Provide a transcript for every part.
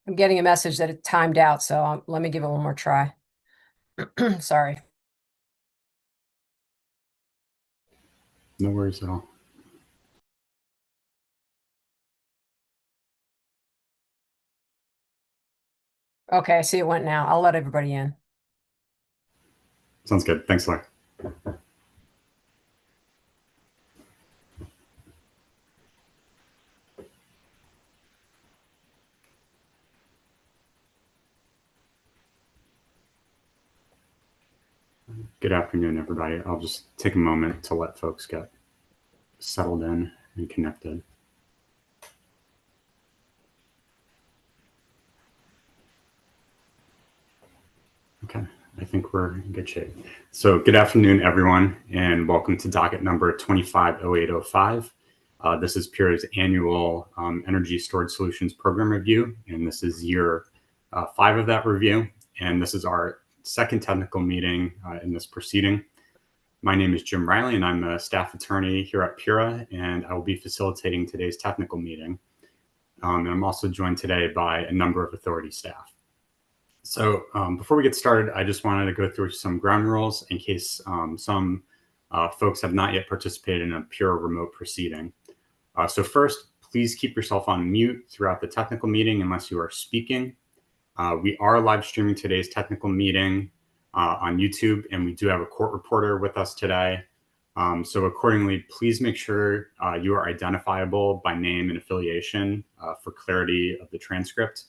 I'm getting a message that it timed out, so let me give it one more try. Sorry. No worries at all. Okay, I see it went now. I'll let everybody in. Sounds good. Thanks, Larry. Good afternoon, everybody. I'll just take a moment to let folks get settled in and connected. Okay, I think we're in good shape. So good afternoon, everyone, and welcome to docket number 250805. This is Pura's annual Energy Storage Solutions Program Review, and this is year 5 of that review, and this is our second technical meeting in this proceeding. My name is Jim Riley, and I'm a staff attorney here at Pura, and I will be facilitating today's technical meeting. And I'm also joined today by a number of authority staff. So before we get started, I just wanted to go through some ground rules in case some folks have not yet participated in a Pura remote proceeding. So first, please keep yourself on mute throughout the technical meeting unless you are speaking. We are live streaming today's technical meeting on YouTube, and we do have a court reporter with us today. So accordingly, please make sure you are identifiable by name and affiliation for clarity of the transcript.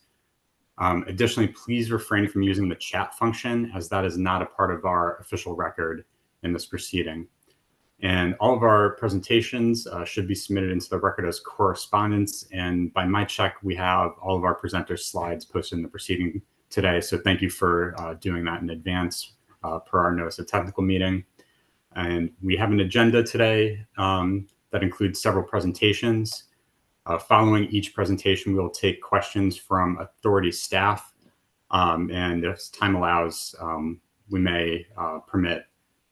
Additionally, please refrain from using the chat function, as that is not a part of our official record in this proceeding. And all of our presentations should be submitted into the record as correspondence. And by my check, we have all of our presenters' slides posted in the proceeding today. So thank you for doing that in advance per our notice of technical meeting. And we have an agenda today that includes several presentations. Following each presentation, we'll take questions from authority staff. And as time allows, we may permit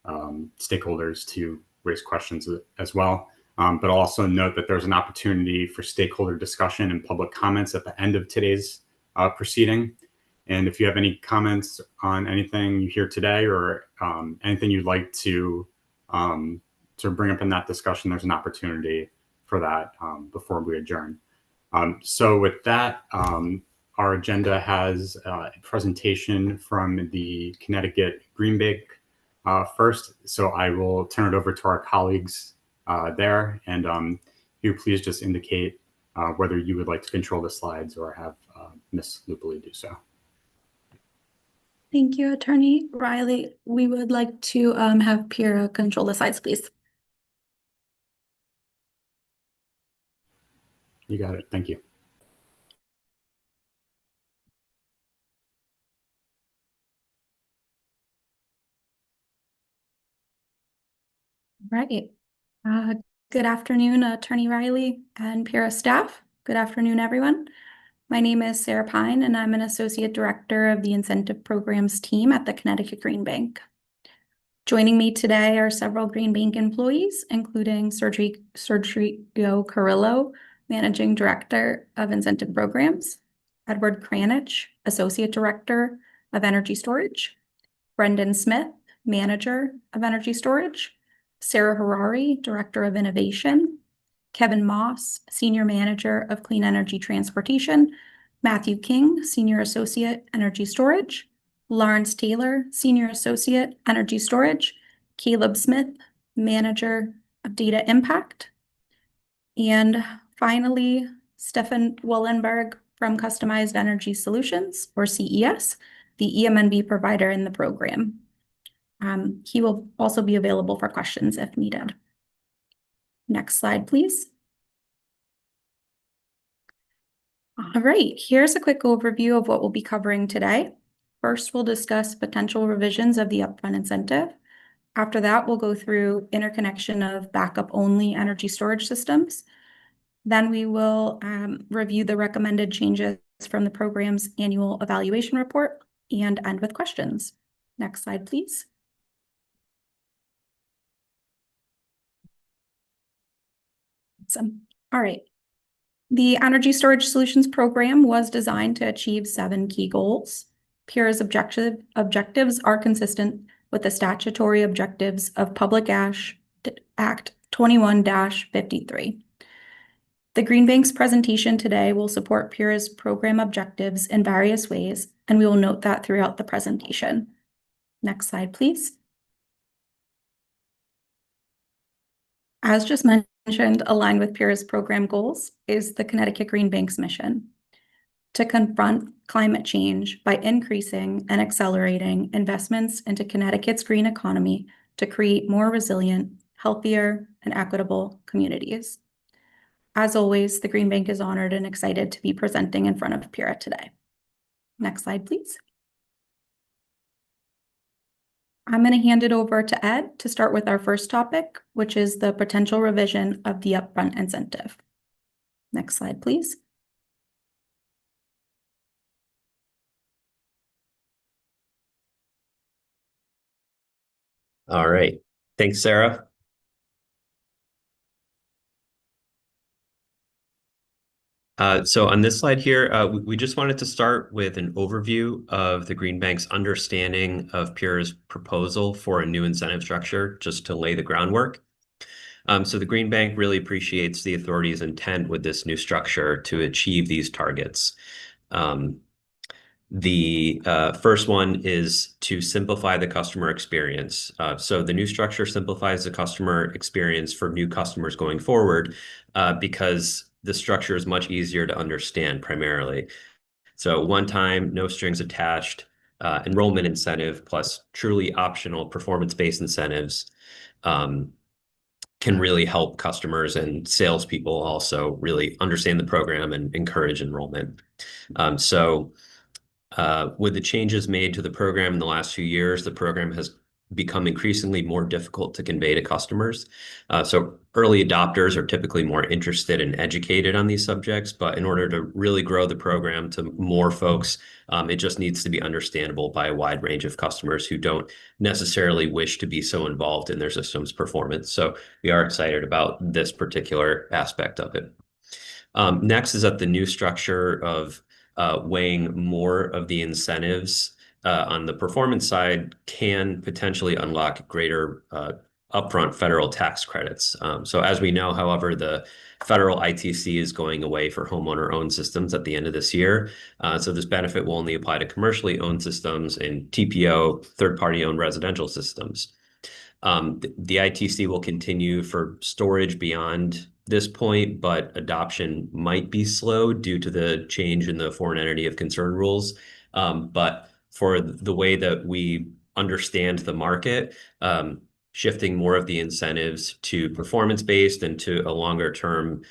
stakeholders to raise questions as well. But I'll also note that there's an opportunity for stakeholder discussion and public comments at the end of today's proceeding. And if you have any comments on anything you hear today or anything you'd like to bring up in that discussion, there's an opportunity for that before we adjourn. So with that, our agenda has a presentation from the Connecticut Green Bank first. So I will turn it over to our colleagues there. And you please just indicate whether you would like to control the slides or have Ms. Lupoli do so. Thank you, Attorney Riley. We would like to have Pura control the slides, please. You got it. Thank you. Right. Good afternoon, Attorney Riley and Pura staff. Good afternoon, everyone. My name is Sarah Pine, and I'm an Associate Director of the Incentive Programs team at the Connecticut Green Bank. Joining me today are several Green Bank employees, including Sergio Carrillo, Managing Director of Incentive Programs, Edward Kranich, Associate Director of Energy Storage, Brendan Smith, Manager of Energy Storage, Sarah Harari, Director of Innovation, Kevin Moss, Senior Manager of Clean Energy Transportation, Matthew King, Senior Associate, Energy Storage, Lawrence Taylor, Senior Associate, Energy Storage, Caleb Smith, Manager of Data Impact, and finally, Stefan Wallenberg from Customized Energy Solutions, or CES, the EMNB provider in the program. He will also be available for questions if needed. Next slide, please. All right, here's a quick overview of what we'll be covering today. First, we'll discuss potential revisions of the upfront incentive. After that, we'll go through interconnection of backup-only energy storage systems. Then we will review the recommended changes from the program's annual evaluation report and end with questions. Next slide, please. Awesome. All right. The Energy Storage Solutions Program was designed to achieve 7 key goals. PURA's objectives are consistent with the statutory objectives of Public Act 21-53. The Green Bank's presentation today will support PURA's program objectives in various ways, and we will note that throughout the presentation. Next slide, please. As just mentioned, aligned with PURA's program goals is the Connecticut Green Bank's mission to confront climate change by increasing and accelerating investments into Connecticut's green economy to create more resilient, healthier, and equitable communities. As always, the Green Bank is honored and excited to be presenting in front of PURA today. Next slide, please. I'm going to hand it over to Ed to start with our first topic, which is the potential revision of the upfront incentive. Next slide, please. All right. Thanks, Sarah. So on this slide here, we just wanted to start with an overview of the Green Bank's understanding of PURA's proposal for a new incentive structure, just to lay the groundwork. So the Green Bank really appreciates the authority's intent with this new structure to achieve these targets. The first one is to simplify the customer experience. So the new structure simplifies the customer experience for new customers going forward because the structure is much easier to understand primarily. So one time, no strings attached, enrollment incentive plus truly optional performance-based incentives can really help customers and salespeople also really understand the program and encourage enrollment. With the changes made to the program in the last few years, the program has become increasingly more difficult to convey to customers. So early adopters are typically more interested and educated on these subjects, but in order to really grow the program to more folks, it just needs to be understandable by a wide range of customers who don't necessarily wish to be so involved in their system's performance. So we are excited about this particular aspect of it. Next is that the new structure of weighing more of the incentives on the performance side can potentially unlock greater upfront federal tax credits. So as we know, however, the federal ITC is going away for homeowner-owned systems at the end of this year. So this benefit will only apply to commercially owned systems and TPO, third-party owned residential systems. The ITC will continue for storage beyond this point, but adoption might be slow due to the change in the foreign entity of concern rules. But for the way that we understand the market, shifting more of the incentives to performance-based and to a longer-term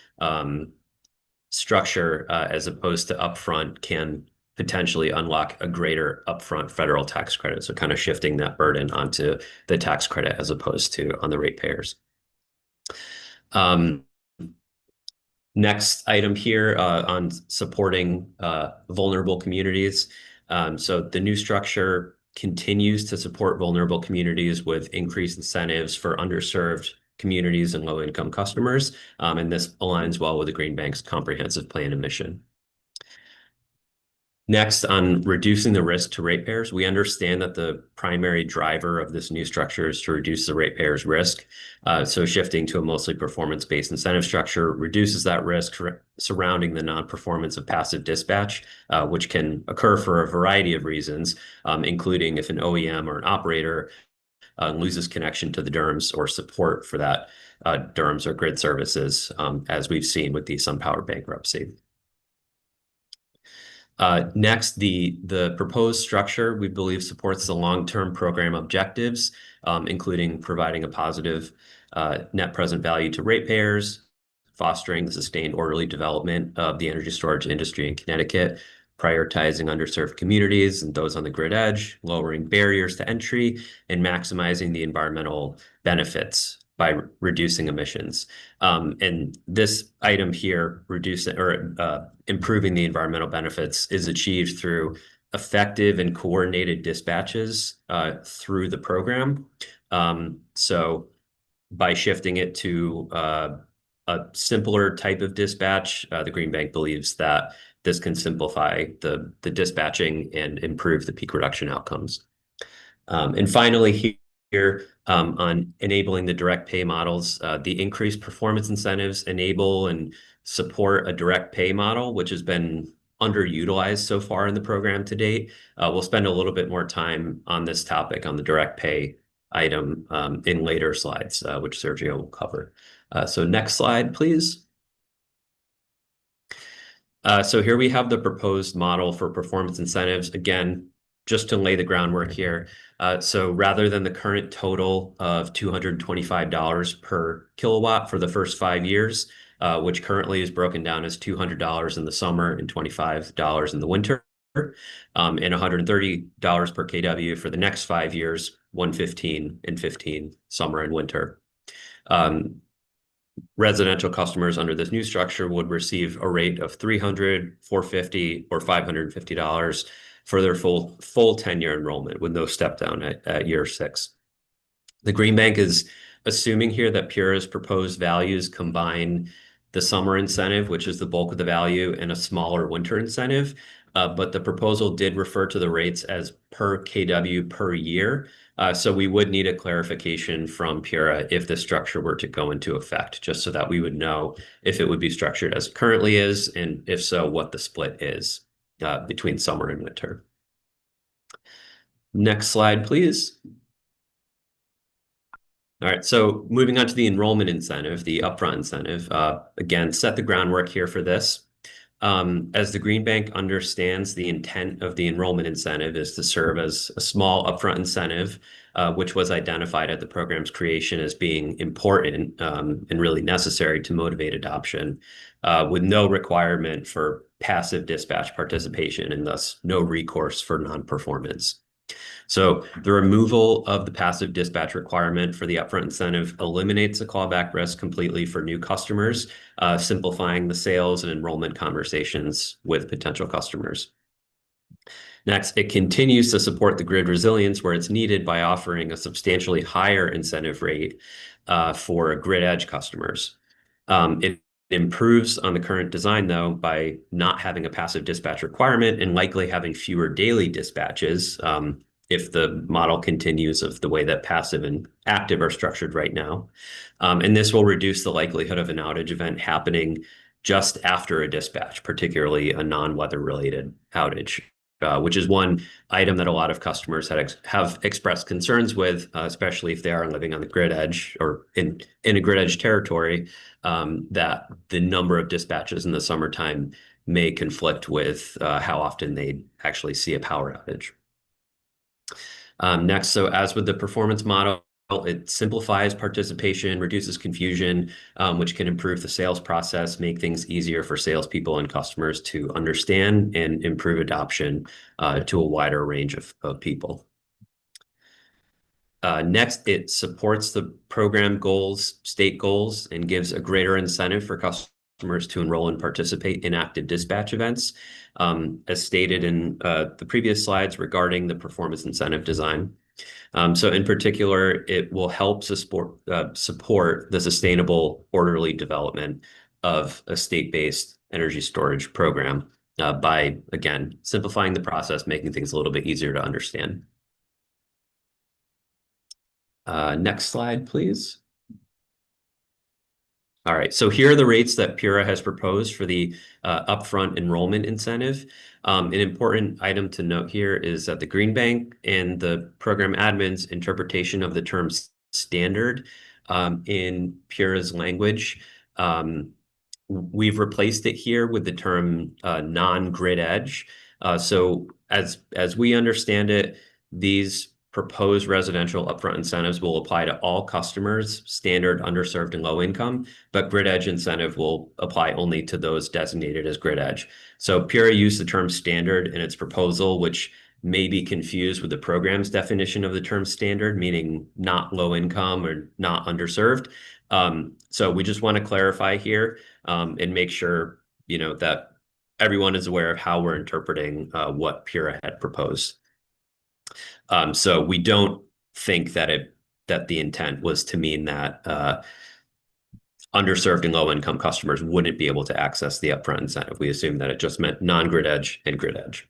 structure as opposed to upfront can potentially unlock a greater upfront federal tax credit. So kind of shifting that burden onto the tax credit as opposed to on the ratepayers. Next item here on supporting vulnerable communities. So the new structure continues to support vulnerable communities with increased incentives for underserved communities and low-income customers. And this aligns well with the Green Bank's comprehensive plan and mission. Next, on reducing the risk to ratepayers, we understand that the primary driver of this new structure is to reduce the ratepayers' risk. So shifting to a mostly performance-based incentive structure reduces that risk surrounding the non-performance of passive dispatch, which can occur for a variety of reasons, including if an OEM or an operator loses connection to the DERMS or support for that DERMS or grid services, as we've seen with the SunPower bankruptcy. Next, the proposed structure, we believe, supports the long-term program objectives, including providing a positive net present value to ratepayers, fostering the sustained orderly development of the energy storage industry in Connecticut, prioritizing underserved communities and those on the grid edge, lowering barriers to entry, and maximizing the environmental benefits by reducing emissions. And this item here, improving the environmental benefits, is achieved through effective and coordinated dispatches through the program. So by shifting it to a simpler type of dispatch, the Green Bank believes that this can simplify the dispatching and improve the peak reduction outcomes. And finally here on enabling the direct pay models, the increased performance incentives enable and support a direct pay model, which has been underutilized so far in the program to date. We'll spend a little bit more time on this topic on the direct pay item in later slides, which Sergio will cover. So next slide, please. So here we have the proposed model for performance incentives. Again, just to lay the groundwork here. So rather than the current total of $225 per kilowatt for the first 5 years, which currently is broken down as $200 in the summer and $25 in the winter, and $130 per kW for the next 5 years, $115 and $15 summer and winter. Residential customers under this new structure would receive a rate of $300, $450, or $550 for their full 10-year enrollment with no step down at year 6. The Green Bank is assuming here that PURA's proposed values combine the summer incentive, which is the bulk of the value, and a smaller winter incentive. But the proposal did refer to the rates as per kW per year. So we would need a clarification from PURA if the structure were to go into effect, just so that we would know if it would be structured as it currently is, and if so, what the split is between summer and winter. Next slide, please. All right, so moving on to the enrollment incentive, the upfront incentive. Again, set the groundwork here for this. As the Green Bank understands, the intent of the enrollment incentive is to serve as a small upfront incentive, which was identified at the program's creation as being important and really necessary to motivate adoption, with no requirement for passive dispatch participation and thus no recourse for non-performance. So the removal of the passive dispatch requirement for the upfront incentive eliminates the callback risk completely for new customers, simplifying the sales and enrollment conversations with potential customers. Next, it continues to support the grid resilience where it's needed by offering a substantially higher incentive rate for grid edge customers. It improves on the current design, though, by not having a passive dispatch requirement and likely having fewer daily dispatches if the model continues of the way that passive and active are structured right now. And this will reduce the likelihood of an outage event happening just after a dispatch, particularly a non-weather related outage, which is one item that a lot of customers have expressed concerns with, especially if they are living on the grid edge or in a grid edge territory, that the number of dispatches in the summertime may conflict with how often they actually see a power outage. Next, so as with the performance model, it simplifies participation, reduces confusion, which can improve the sales process, make things easier for salespeople and customers to understand and improve adoption to a wider range of people. Next, it supports the program goals, state goals, and gives a greater incentive for customers to enroll and participate in active dispatch events, as stated in the previous slides regarding the performance incentive design. So in particular, it will help support the sustainable, orderly development of a state-based energy storage program by, again, simplifying the process, making things a little bit easier to understand. Next slide, please. All right, so here are the rates that PURA has proposed for the upfront enrollment incentive. An important item to note here is that the Green Bank and the program admin's interpretation of the term standard in PURA's language, we've replaced it here with the term non-grid edge. So as we understand it, these proposed residential upfront incentives will apply to all customers, standard, underserved, and low income, but grid edge incentive will apply only to those designated as grid edge. So PURA used the term standard in its proposal, which may be confused with the program's definition of the term standard, meaning not low income or not underserved. So we just want to clarify here and make sure, that everyone is aware of how we're interpreting what PURA had proposed. So we don't think that the intent was to mean that underserved and low-income customers wouldn't be able to access the upfront incentive. We assumed that it just meant non-grid edge and grid edge.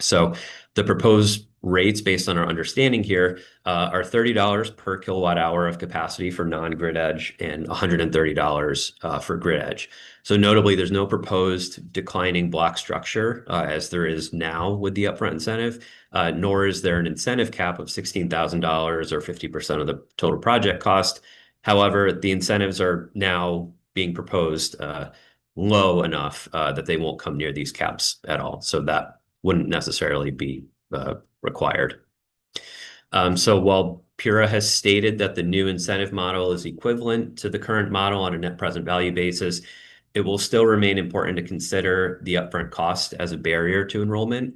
So the proposed rates, based on our understanding here, are $30 per kilowatt hour of capacity for non-grid edge and $130 for grid edge. So notably, there's no proposed declining block structure as there is now with the upfront incentive, nor is there an incentive cap of $16,000 or 50% of the total project cost. However, the incentives are now being proposed low enough that they won't come near these caps at all. So that wouldn't necessarily be required. So while PURA has stated that the new incentive model is equivalent to the current model on a net present value basis, it will still remain important to consider the upfront cost as a barrier to enrollment.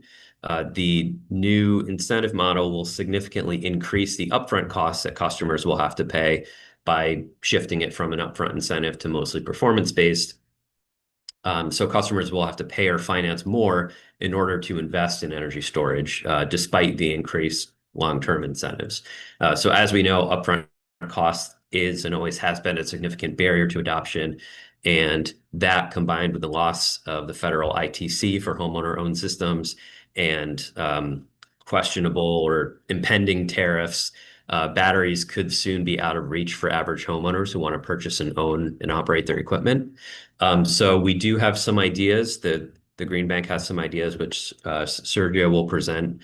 The new incentive model will significantly increase the upfront costs that customers will have to pay by shifting it from an upfront incentive to mostly performance-based. So customers will have to pay or finance more in order to invest in energy storage, despite the increased long-term incentives. So as we know, upfront cost is and always has been a significant barrier to adoption. And that, combined with the loss of the federal ITC for homeowner-owned systems and questionable or impending tariffs, batteries could soon be out of reach for average homeowners who want to purchase and own and operate their equipment. So we do have some ideas. The Green Bank has some ideas, which Sergio will present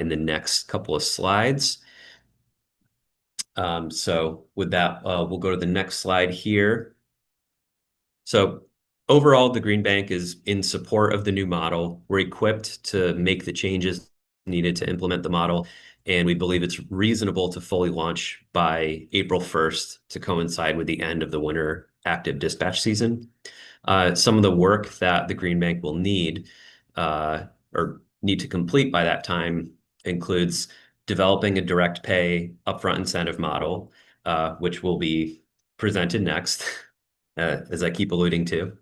in the next couple of slides. So with that, we'll go to the next slide here. So overall, the Green Bank is in support of the new model. We're equipped to make the changes needed to implement the model, and we believe it's reasonable to fully launch by April 1st to coincide with the end of the winter active dispatch season. Some of the work that the Green Bank will need or need to complete by that time includes developing a direct pay upfront incentive model, which will be presented next, as I keep alluding to,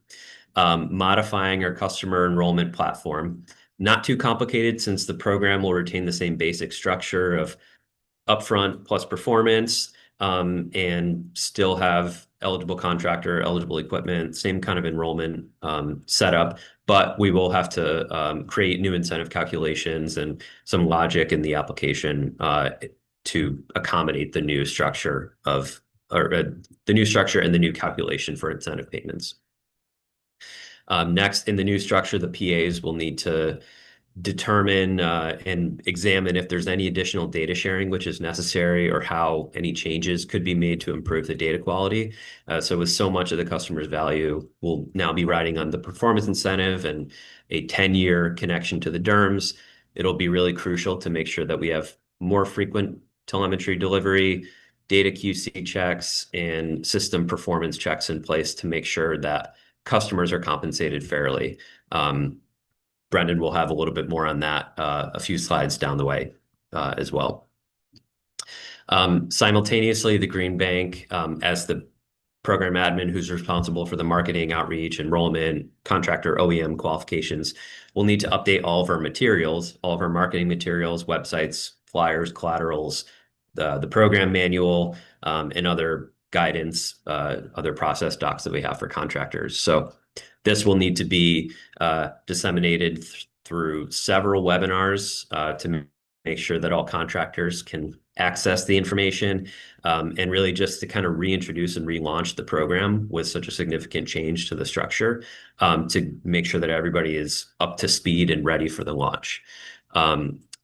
modifying our customer enrollment platform. Not too complicated, since the program will retain the same basic structure of upfront plus performance, and still have eligible contractor, eligible equipment, same kind of enrollment setup, but we will have to create new incentive calculations and some logic in the application to accommodate the new structure of the new structure and the new calculation for incentive payments. Next, in the new structure, the PAs will need to determine and examine if there's any additional data sharing which is necessary, or how any changes could be made to improve the data quality. So with so much of the customer's value will now be riding on the performance incentive and a 10-year connection to the DERMS, it'll be really crucial to make sure that we have more frequent telemetry delivery, data QC checks, and system performance checks in place to make sure that customers are compensated fairly. Brendan will have a little bit more on that a few slides down the way as well. Simultaneously, the Green Bank, as the program admin who's responsible for the marketing, outreach, enrollment, contractor, OEM qualifications, will need to update all of our materials, all of our marketing materials, websites, flyers, collaterals, the program manual, and other guidance, other process docs that we have for contractors. So this will need to be disseminated through several webinars to make sure that all contractors can access the information, and really just to kind of reintroduce and relaunch the program with such a significant change to the structure, to make sure that everybody is up to speed and ready for the launch.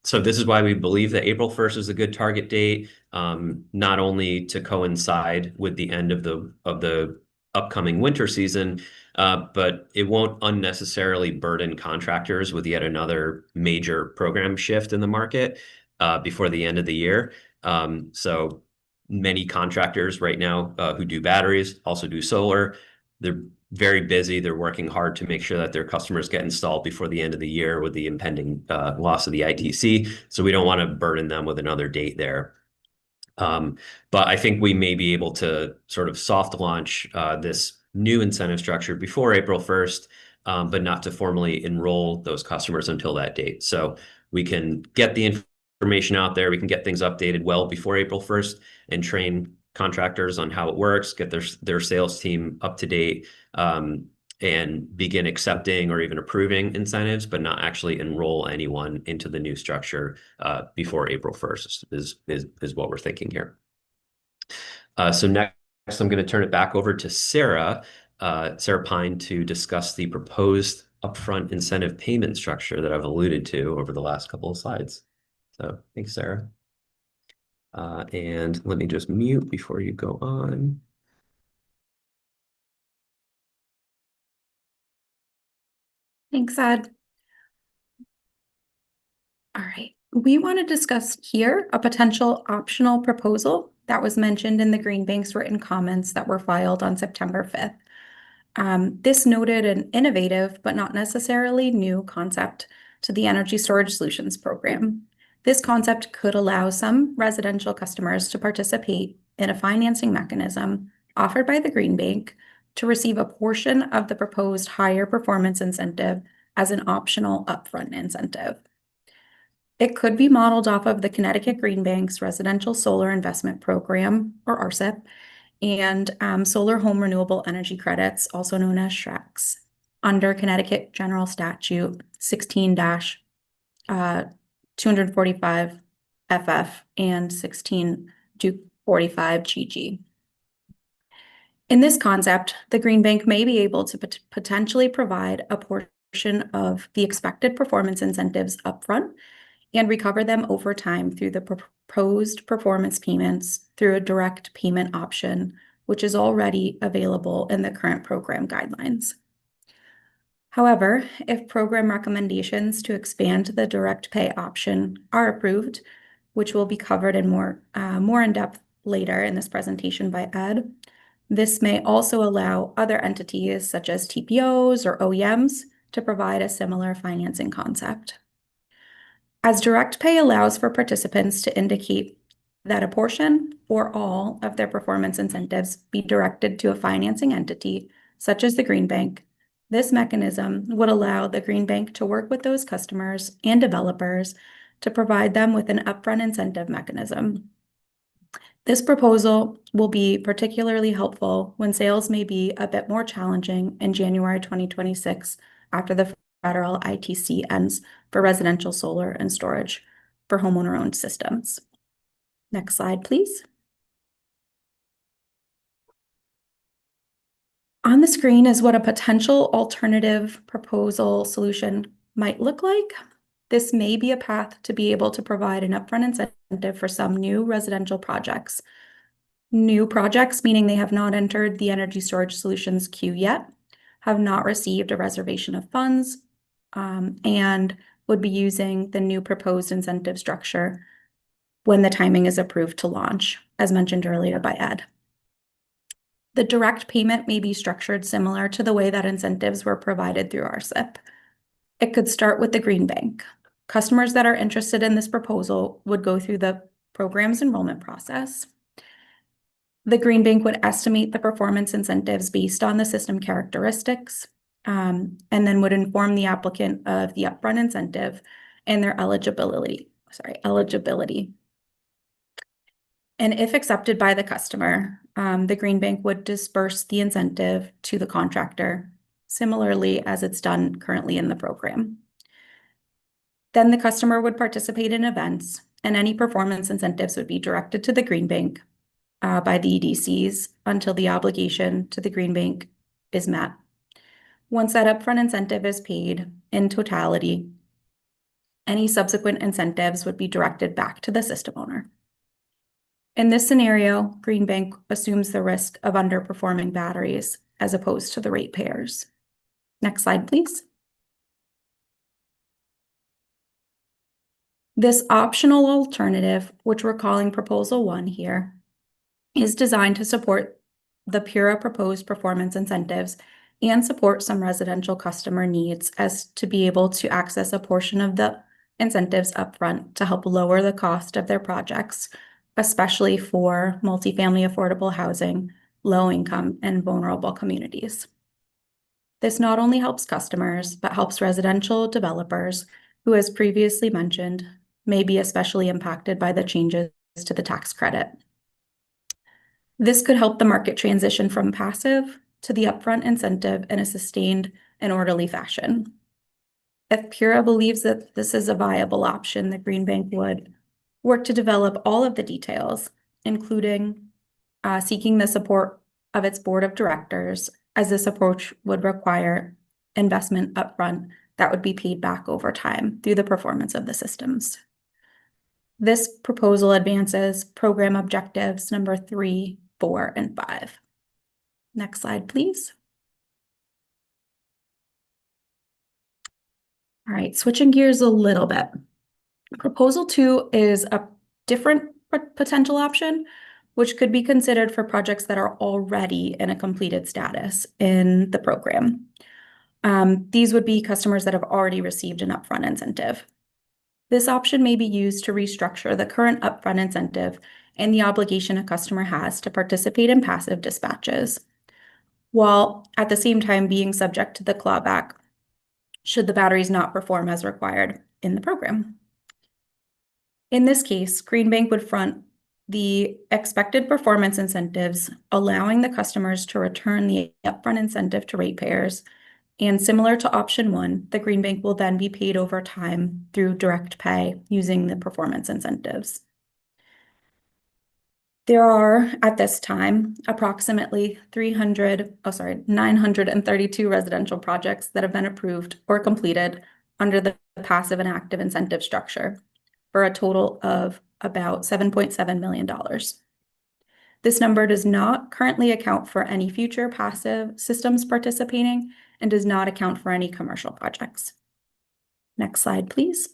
So this is why we believe that April 1st is a good target date, not only to coincide with the end of the upcoming winter season, but it won't unnecessarily burden contractors with yet another major program shift in the market before the end of the year. So many contractors right now who do batteries also do solar. They're very busy. They're working hard to make sure that their customers get installed before the end of the year with the impending loss of the ITC. So we don't want to burden them with another date there. But I think we may be able to sort of soft launch this new incentive structure before April 1st, but not to formally enroll those customers until that date. So we can get the information out there, we can get things updated well before April 1st and train contractors on how it works, get their sales team up to date, and begin accepting or even approving incentives, but not actually enroll anyone into the new structure before April 1st is what we're thinking here. So next, I'm going to turn it back over to Sarah Pine, to discuss the proposed upfront incentive payment structure that I've alluded to over the last couple of slides. So thanks, Sarah. And let me just mute before you go on. Thanks, Ed. All right, we want to discuss here a potential optional proposal that was mentioned in the Green Bank's written comments that were filed on September 5th. This noted an innovative but not necessarily new concept to the Energy Storage Solutions program. This concept could allow some residential customers to participate in a financing mechanism offered by the Green Bank to receive a portion of the proposed higher performance incentive as an optional upfront incentive. It could be modeled off of the Connecticut Green Bank's Residential Solar Investment Program, or RSIP, and Solar Home Renewable Energy Credits, also known as SHRECs, under Connecticut General Statute 16-245 FF and 16-245 GG. In this concept, the Green Bank may be able to potentially provide a portion of the expected performance incentives upfront and recover them over time through the proposed performance payments through a direct payment option, which is already available in the current program guidelines. However, if program recommendations to expand the direct pay option are approved, which will be covered in more in depth later in this presentation by Ed, this may also allow other entities such as TPOs or OEMs to provide a similar financing concept. As direct pay allows for participants to indicate that a portion or all of their performance incentives be directed to a financing entity, such as the Green Bank, this mechanism would allow the Green Bank to work with those customers and developers to provide them with an upfront incentive mechanism. This proposal will be particularly helpful when sales may be a bit more challenging in January 2026 after the federal ITC ends for residential solar and storage for homeowner-owned systems. Next slide, please. On the screen is what a potential alternative proposal solution might look like. This may be a path to be able to provide an upfront incentive for some new residential projects. New projects, meaning they have not entered the Energy Storage Solutions queue yet, have not received a reservation of funds, and would be using the new proposed incentive structure when the timing is approved to launch, as mentioned earlier by Ed. The direct payment may be structured similar to the way that incentives were provided through RSIP. It could start with the Green Bank. Customers that are interested in this proposal would go through the program's enrollment process. The Green Bank would estimate the performance incentives based on the system characteristics, and then would inform the applicant of the upfront incentive and their eligibility. And if accepted by the customer, the Green Bank would disperse the incentive to the contractor, similarly as it's done currently in the program. Then the customer would participate in events, and any performance incentives would be directed to the Green Bank by the EDCs until the obligation to the Green Bank is met. Once that upfront incentive is paid in totality, any subsequent incentives would be directed back to the system owner. In this scenario, Green Bank assumes the risk of underperforming batteries as opposed to the ratepayers. Next slide, please. This optional alternative, which we're calling Proposal 1 here, is designed to support the PURA proposed performance incentives and support some residential customer needs as to be able to access a portion of the incentives upfront to help lower the cost of their projects, especially for multifamily affordable housing, low income, and vulnerable communities. This not only helps customers, but helps residential developers who, as previously mentioned, may be especially impacted by the changes to the tax credit. This could help the market transition from passive to the upfront incentive in a sustained and orderly fashion. If Pura believes that this is a viable option, the Green Bank would work to develop all of the details, including seeking the support of its board of directors, as this approach would require investment upfront that would be paid back over time through the performance of the systems. This proposal advances program objectives number 3, 4, and 5. Next slide, please. All right, switching gears a little bit. Proposal 2 is a different potential option, which could be considered for projects that are already in a completed status in the program. These would be customers that have already received an upfront incentive. This option may be used to restructure the current upfront incentive and the obligation a customer has to participate in passive dispatches, while at the same time being subject to the clawback should the batteries not perform as required in the program. In this case, Green Bank would front the expected performance incentives, allowing the customers to return the upfront incentive to ratepayers. And similar to option 1, the Green Bank will then be paid over time through direct pay using the performance incentives. There are, at this time, approximately 932 residential projects that have been approved or completed under the passive and active incentive structure, for a total of about $7.7 million. This number does not currently account for any future passive systems participating and does not account for any commercial projects. Next slide, please.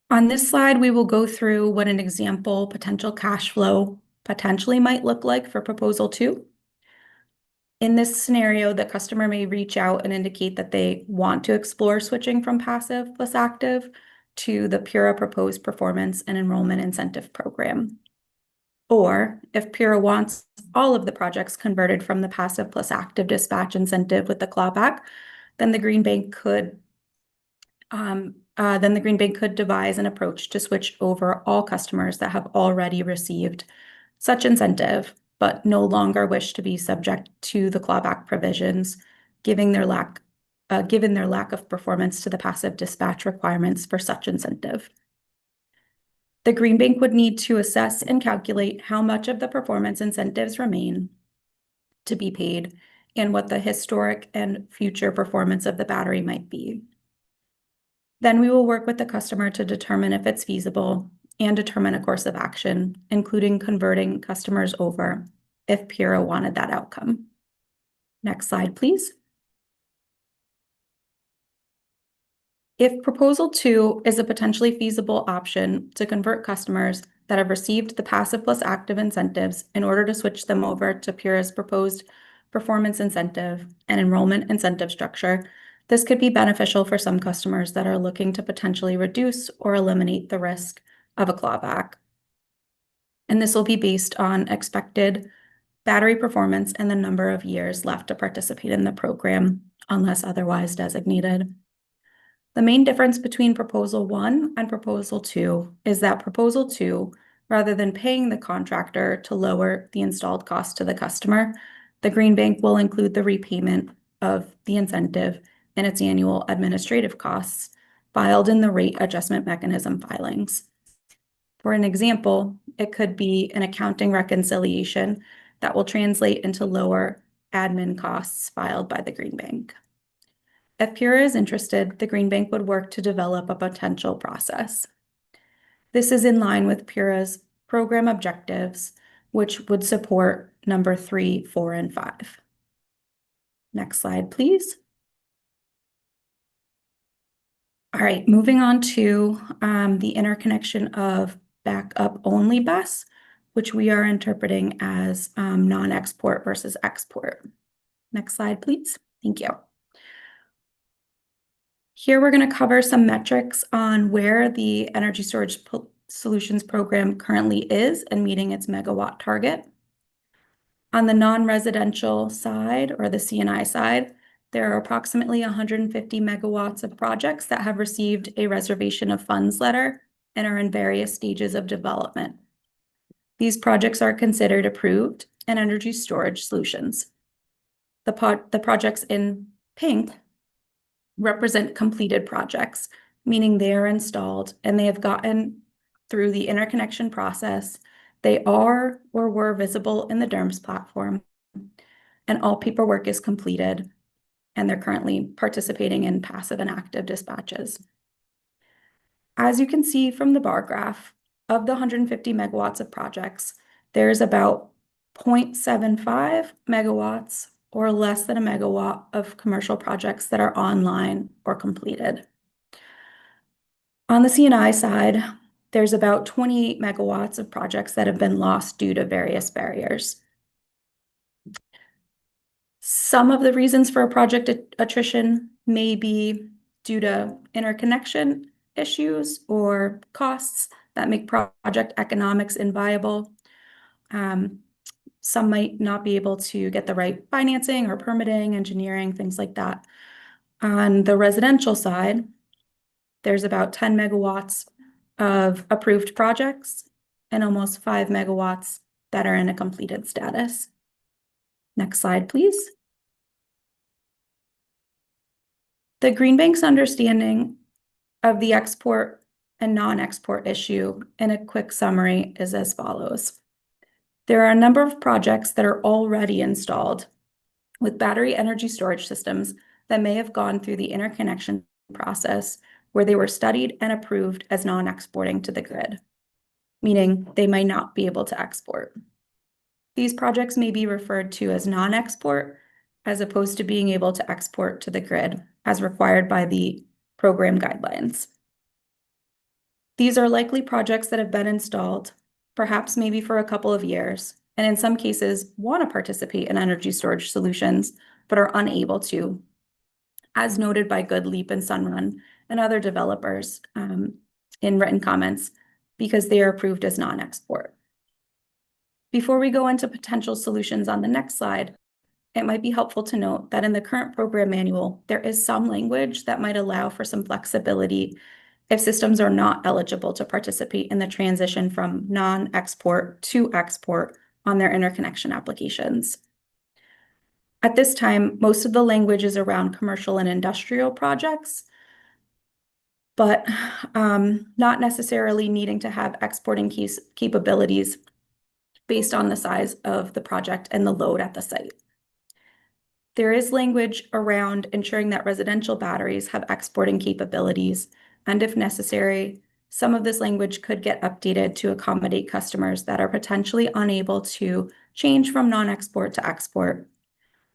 On this slide, we will go through what an example potential cash flow potentially might look like for Proposal 2. In this scenario, the customer may reach out and indicate that they want to explore switching from passive plus active to the Pura proposed performance and enrollment incentive program. Or if Pura wants all of the projects converted from the passive plus active dispatch incentive with the clawback, then the Green Bank could devise an approach to switch over all customers that have already received such incentive, but no longer wish to be subject to the clawback provisions, given their lack of performance to the passive dispatch requirements for such incentive. The Green Bank would need to assess and calculate how much of the performance incentives remain to be paid and what the historic and future performance of the battery might be. Then we will work with the customer to determine if it's feasible and determine a course of action, including converting customers over if Pura wanted that outcome. Next slide, please. If Proposal 2 is a potentially feasible option to convert customers that have received the passive plus active incentives in order to switch them over to Pura's proposed performance incentive and enrollment incentive structure, this could be beneficial for some customers that are looking to potentially reduce or eliminate the risk of a clawback. And this will be based on expected battery performance and the number of years left to participate in the program, unless otherwise designated. The main difference between Proposal 1 and Proposal 2 is that Proposal 2, rather than paying the contractor to lower the installed cost to the customer, the Green Bank will include the repayment of the incentive and its annual administrative costs filed in the rate adjustment mechanism filings. For an example, it could be an accounting reconciliation that will translate into lower admin costs filed by the Green Bank. If Pura is interested, the Green Bank would work to develop a potential process. This is in line with Pura's program objectives, which would support number 3, 4, and 5. Next slide, please. All right, moving on to the interconnection of backup-only bus, which we are interpreting as non-export versus export. Next slide, please. Thank you. Here we're going to cover some metrics on where the Energy Storage Solutions program currently is in meeting its megawatt target. On the non-residential side, or the C&I side, there are approximately 150 megawatts of projects that have received a reservation of funds letter and are in various stages of development These projects are considered approved and energy storage solutions. The projects in pink represent completed projects, meaning they are installed and they have gotten through the interconnection process. They are or were visible in the DERMS platform, and all paperwork is completed, and they're currently participating in passive and active dispatches. As you can see from the bar graph, of the 150 megawatts of projects, there's about 0.75 megawatts or less than a megawatt of commercial projects that are online or completed. On the C&I side, there's about 28 megawatts of projects that have been lost due to various barriers. Some of the reasons for a project attrition may be due to interconnection issues or costs that make project economics inviable. Some might not be able to get the right financing or permitting, engineering, things like that. On the residential side, there's about 10 megawatts of approved projects and almost 5 megawatts that are in a completed status. Next slide, please. The Green Bank's understanding of the export and non-export issue in a quick summary is as follows. There are a number of projects that are already installed with battery energy storage systems that may have gone through the interconnection process where they were studied and approved as non-exporting to the grid, meaning they might not be able to export. These projects may be referred to as non-export as opposed to being able to export to the grid as required by the program guidelines. These are likely projects that have been installed, perhaps maybe for a couple of years, and in some cases want to participate in energy storage solutions, but are unable to, as noted by GoodLeap and Sunrun and other developers in written comments, because they are approved as non-export. Before we go into potential solutions on the next slide, it might be helpful to note that in the current program manual, there is some language that might allow for some flexibility if systems are not eligible to participate in the transition from non-export to export on their interconnection applications. At this time, most of the language is around commercial and industrial projects, but not necessarily needing to have exporting capabilities based on the size of the project and the load at the site. There is language around ensuring that residential batteries have exporting capabilities, and if necessary, some of this language could get updated to accommodate customers that are potentially unable to change from non-export to export.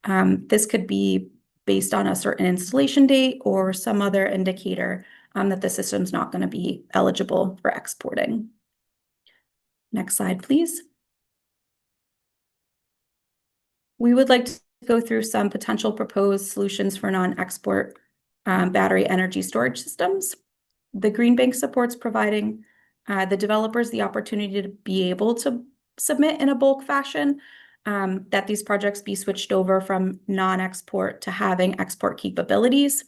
This could be based on a certain installation date or some other indicator that the system's not going to be eligible for exporting. Next slide, please. We would like to go through some potential proposed solutions for non-export battery energy storage systems. The Green Bank supports providing the developers the opportunity to be able to submit in a bulk fashion, that these projects be switched over from non-export to having export capabilities.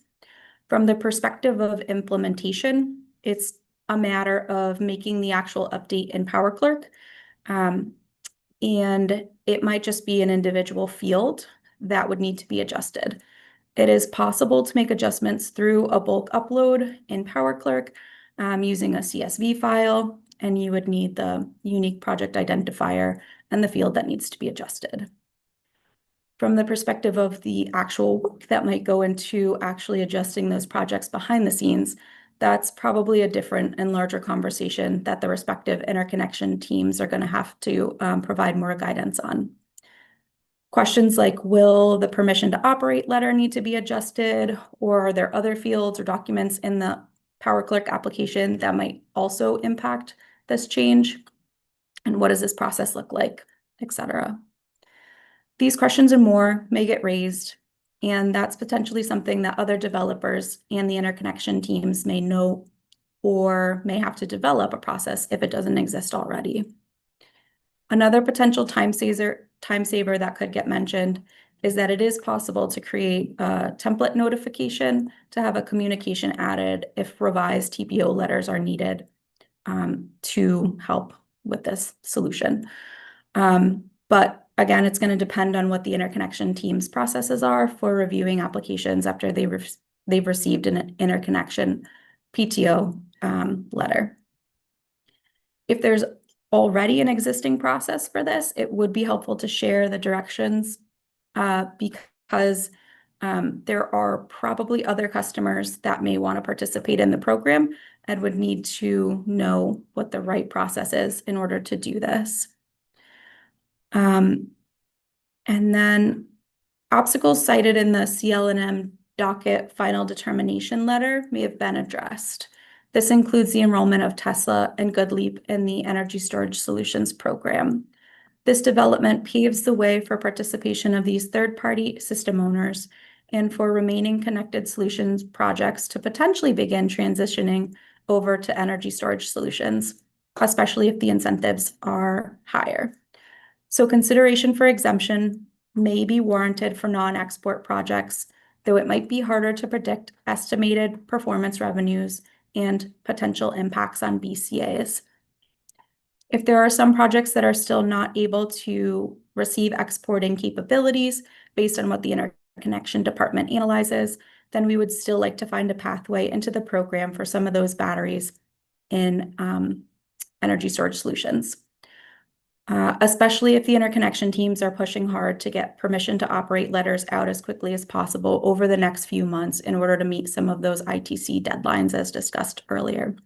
From the perspective of implementation, it's a matter of making the actual update in PowerClerk, and it might just be an individual field that would need to be adjusted. It is possible to make adjustments through a bulk upload in PowerClerk using a CSV file, and you would need the unique project identifier and the field that needs to be adjusted. From the perspective of the actual work that might go into actually adjusting those projects behind the scenes, that's probably a different and larger conversation that the respective interconnection teams are going to have to provide more guidance on. Questions like, will the permission to operate letter need to be adjusted, or are there other fields or documents in the PowerClerk application that might also impact this change? And what does this process look like, etc. These questions and more may get raised, and that's potentially something that other developers and the interconnection teams may know or may have to develop a process if it doesn't exist already. Another potential time saver that could get mentioned is that it is possible to create a template notification to have a communication added if revised TPO letters are needed to help with this solution. But again, it's going to depend on what the interconnection team's processes are for reviewing applications after they've received an interconnection PTO letter. If there's already an existing process for this, it would be helpful to share the directions because there are probably other customers that may want to participate in the program and would need to know what the right process is in order to do this. And then obstacles cited in the CL&M docket final determination letter may have been addressed. This includes the enrollment of Tesla and GoodLeap in the Energy Storage Solutions program. This development paves the way for participation of these third-party system owners and for remaining connected solutions projects to potentially begin transitioning over to energy storage solutions, especially if the incentives are higher. So consideration for exemption may be warranted for non-export projects, though it might be harder to predict estimated performance revenues and potential impacts on BCAs. If there are some projects that are still not able to receive exporting capabilities based on what the interconnection department analyzes, then we would still like to find a pathway into the program for some of those batteries in energy storage solutions. Especially if the interconnection teams are pushing hard to get permission to operate letters out as quickly as possible over the next few months in order to meet some of those ITC deadlines as discussed earlier.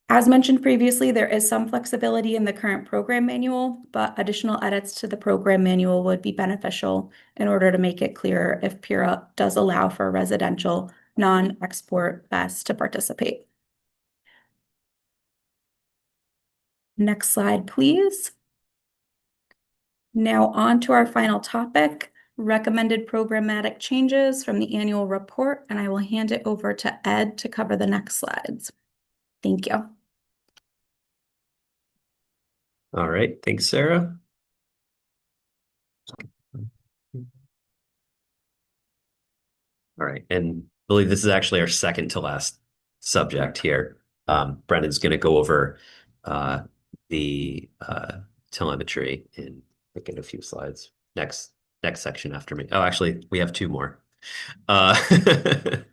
As mentioned previously, there is some flexibility in the current program manual, but additional edits to the program manual would be beneficial in order to make it clearer if PURA does allow for residential non-export BESS to participate. Next slide, please. Now on to our final topic, recommended programmatic changes from the annual report, and I will hand it over to Ed to cover the next slides. Thank you. All right, thanks, Sarah. All right, and I believe this is actually our second to last subject here. Brendan's going to go over the telemetry in a few slides. Next section after me. Oh, actually, we have two more. Not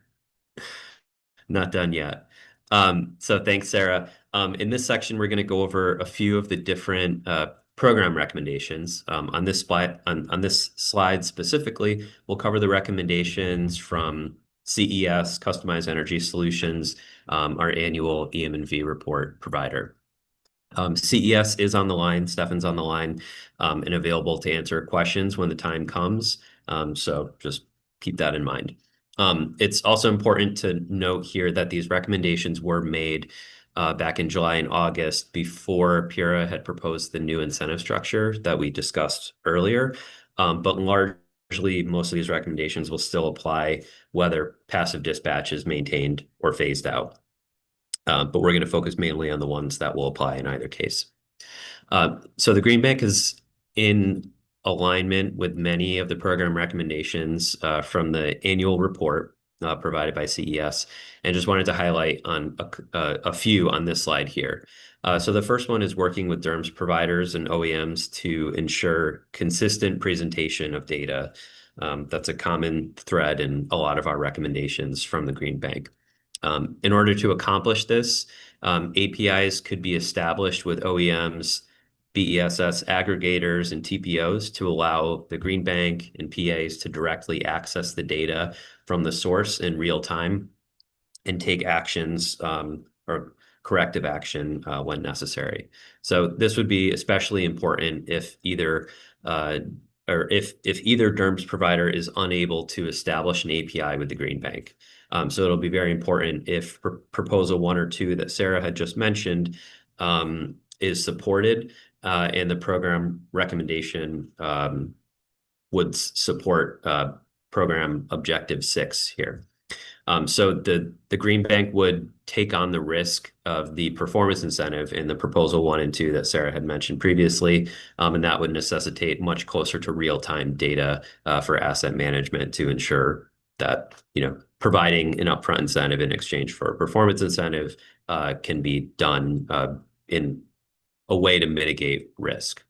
done yet. So thanks, Sarah. In this section, we're going to go over a few of the different program recommendations. On this slide specifically, we'll cover the recommendations from CES, Customized Energy Solutions, our annual EM&V report provider. CES is on the line, Stefan's on the line, and available to answer questions when the time comes. So just keep that in mind. It's also important to note here that these recommendations were made back in July and August before PURA had proposed the new incentive structure that we discussed earlier. But largely, most of these recommendations will still apply whether passive dispatch is maintained or phased out. But we're going to focus mainly on the ones that will apply in either case. So the Green Bank is in alignment with many of the program recommendations from the annual report provided by CES, and just wanted to highlight on a few on this slide here. So the first one is working with DERMS providers and OEMs to ensure consistent presentation of data. That's a common thread in a lot of our recommendations from the Green Bank. In order to accomplish this, APIs could be established with OEMs, BESS aggregators, and TPOs to allow the Green Bank and PAs to directly access the data from the source in real time and take actions or corrective action when necessary. So this would be especially important if either DERMS provider is unable to establish an API with the Green Bank. So it'll be very important if proposal 1 or 2 that Sarah had just mentioned is supported and the program recommendation would support program objective 6 here. So the Green Bank would take on the risk of the performance incentive in the proposal 1 and 2 that Sarah had mentioned previously, and that would necessitate much closer to real-time data for asset management to ensure that providing an upfront incentive in exchange for a performance incentive can be done in a way to mitigate risk.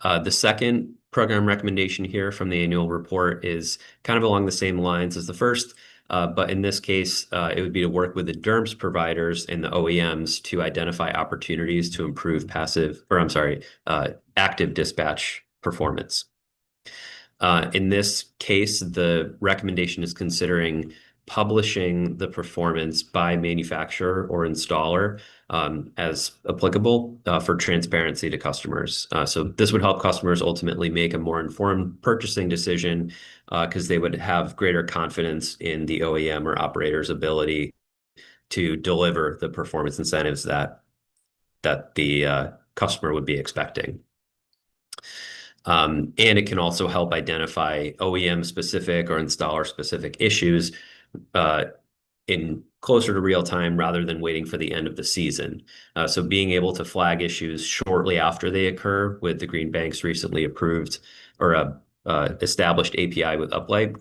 The second program recommendation here from the annual report is kind of along the same lines as the first, but in this case, it would be to work with the DERMS providers and the OEMs to identify opportunities to improve active dispatch performance. In this case, the recommendation is considering publishing the performance by manufacturer or installer as applicable for transparency to customers. So this would help customers ultimately make a more informed purchasing decision because they would have greater confidence in the OEM or operator's ability to deliver the performance incentives that the customer would be expecting. And it can also help identify OEM-specific or installer-specific issues in closer to real time rather than waiting for the end of the season. So being able to flag issues shortly after they occur with the Green Bank's recently approved or established API with Uplight,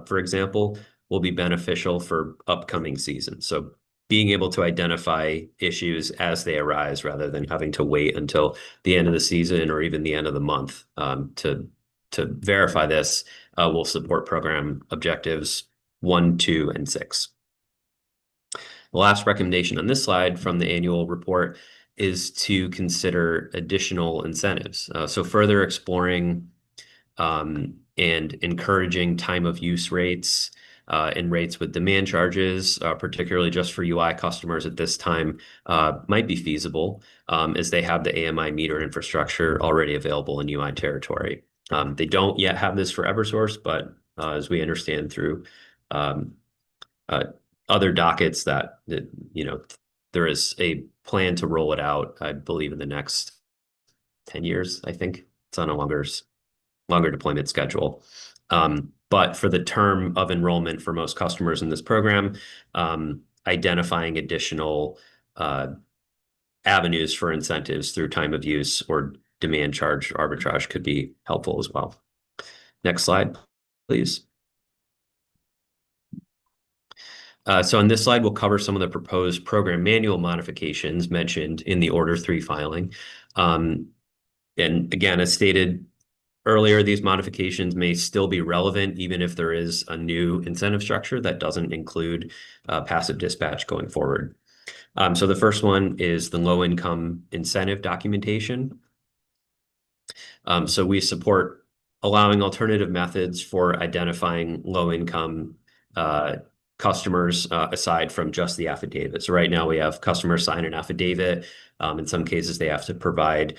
for example, will be beneficial for upcoming seasons. So being able to identify issues as they arise rather than having to wait until the end of the season or even the end of the month to verify this will support program objectives 1, 2, and 6. The last recommendation on this slide from the annual report is to consider additional incentives. So further exploring and encouraging time of use rates and rates with demand charges, particularly just for UI customers at this time, might be feasible as they have the AMI meter infrastructure already available in UI territory. They don't yet have this for Eversource, but as we understand through other dockets that there is a plan to roll it out, I believe, in the next 10 years. I think it's on a longer deployment schedule. But for the term of enrollment for most customers in this program, identifying additional avenues for incentives through time of use or demand charge arbitrage could be helpful as well. Next slide, please. So on this slide, we'll cover some of the proposed program manual modifications mentioned in the Order 3 filing. And again, as stated earlier, these modifications may still be relevant even if there is a new incentive structure that doesn't include passive dispatch going forward. So the first one is the low-income incentive documentation. So we support allowing alternative methods for identifying low-income customers aside from just the affidavit. So right now we have customers sign an affidavit. In some cases, they have to provide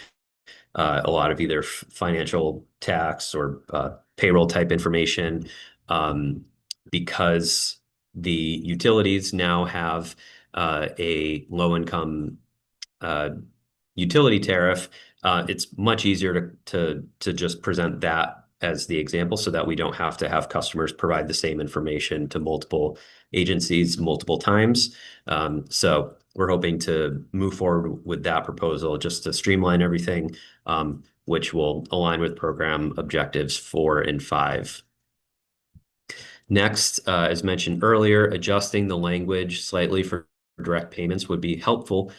a lot of either financial tax or payroll type information because the utilities now have a low-income utility tariff. It's much easier to just present that as the example so that we don't have to have customers provide the same information to multiple agencies multiple times. So we're hoping to move forward with that proposal just to streamline everything, which will align with program objectives 4 and 5. Next, as mentioned earlier, adjusting the language slightly for direct payments would be helpful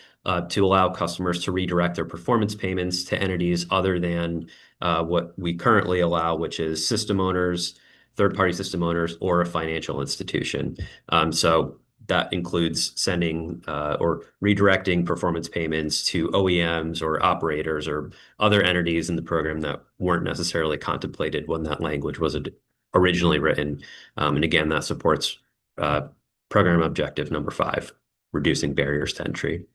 to allow customers to redirect their performance payments to entities other than what we currently allow, which is system owners, third-party system owners, or a financial institution. So that includes sending or redirecting performance payments to OEMs or operators or other entities in the program that weren't necessarily contemplated when that language was originally written. And again, that supports program objective number 5, reducing barriers to entry.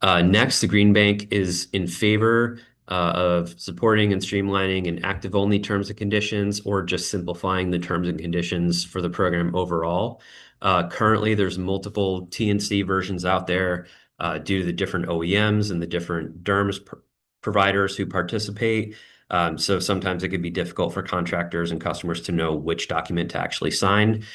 Next, the Green Bank is in favor of supporting and streamlining an active-only terms and conditions or just simplifying the terms and conditions for the program overall. Currently, there's multiple T&C versions out there due to the different OEMs and the different DERMS providers who participate. So sometimes it could be difficult for contractors and customers to know which document to actually sign.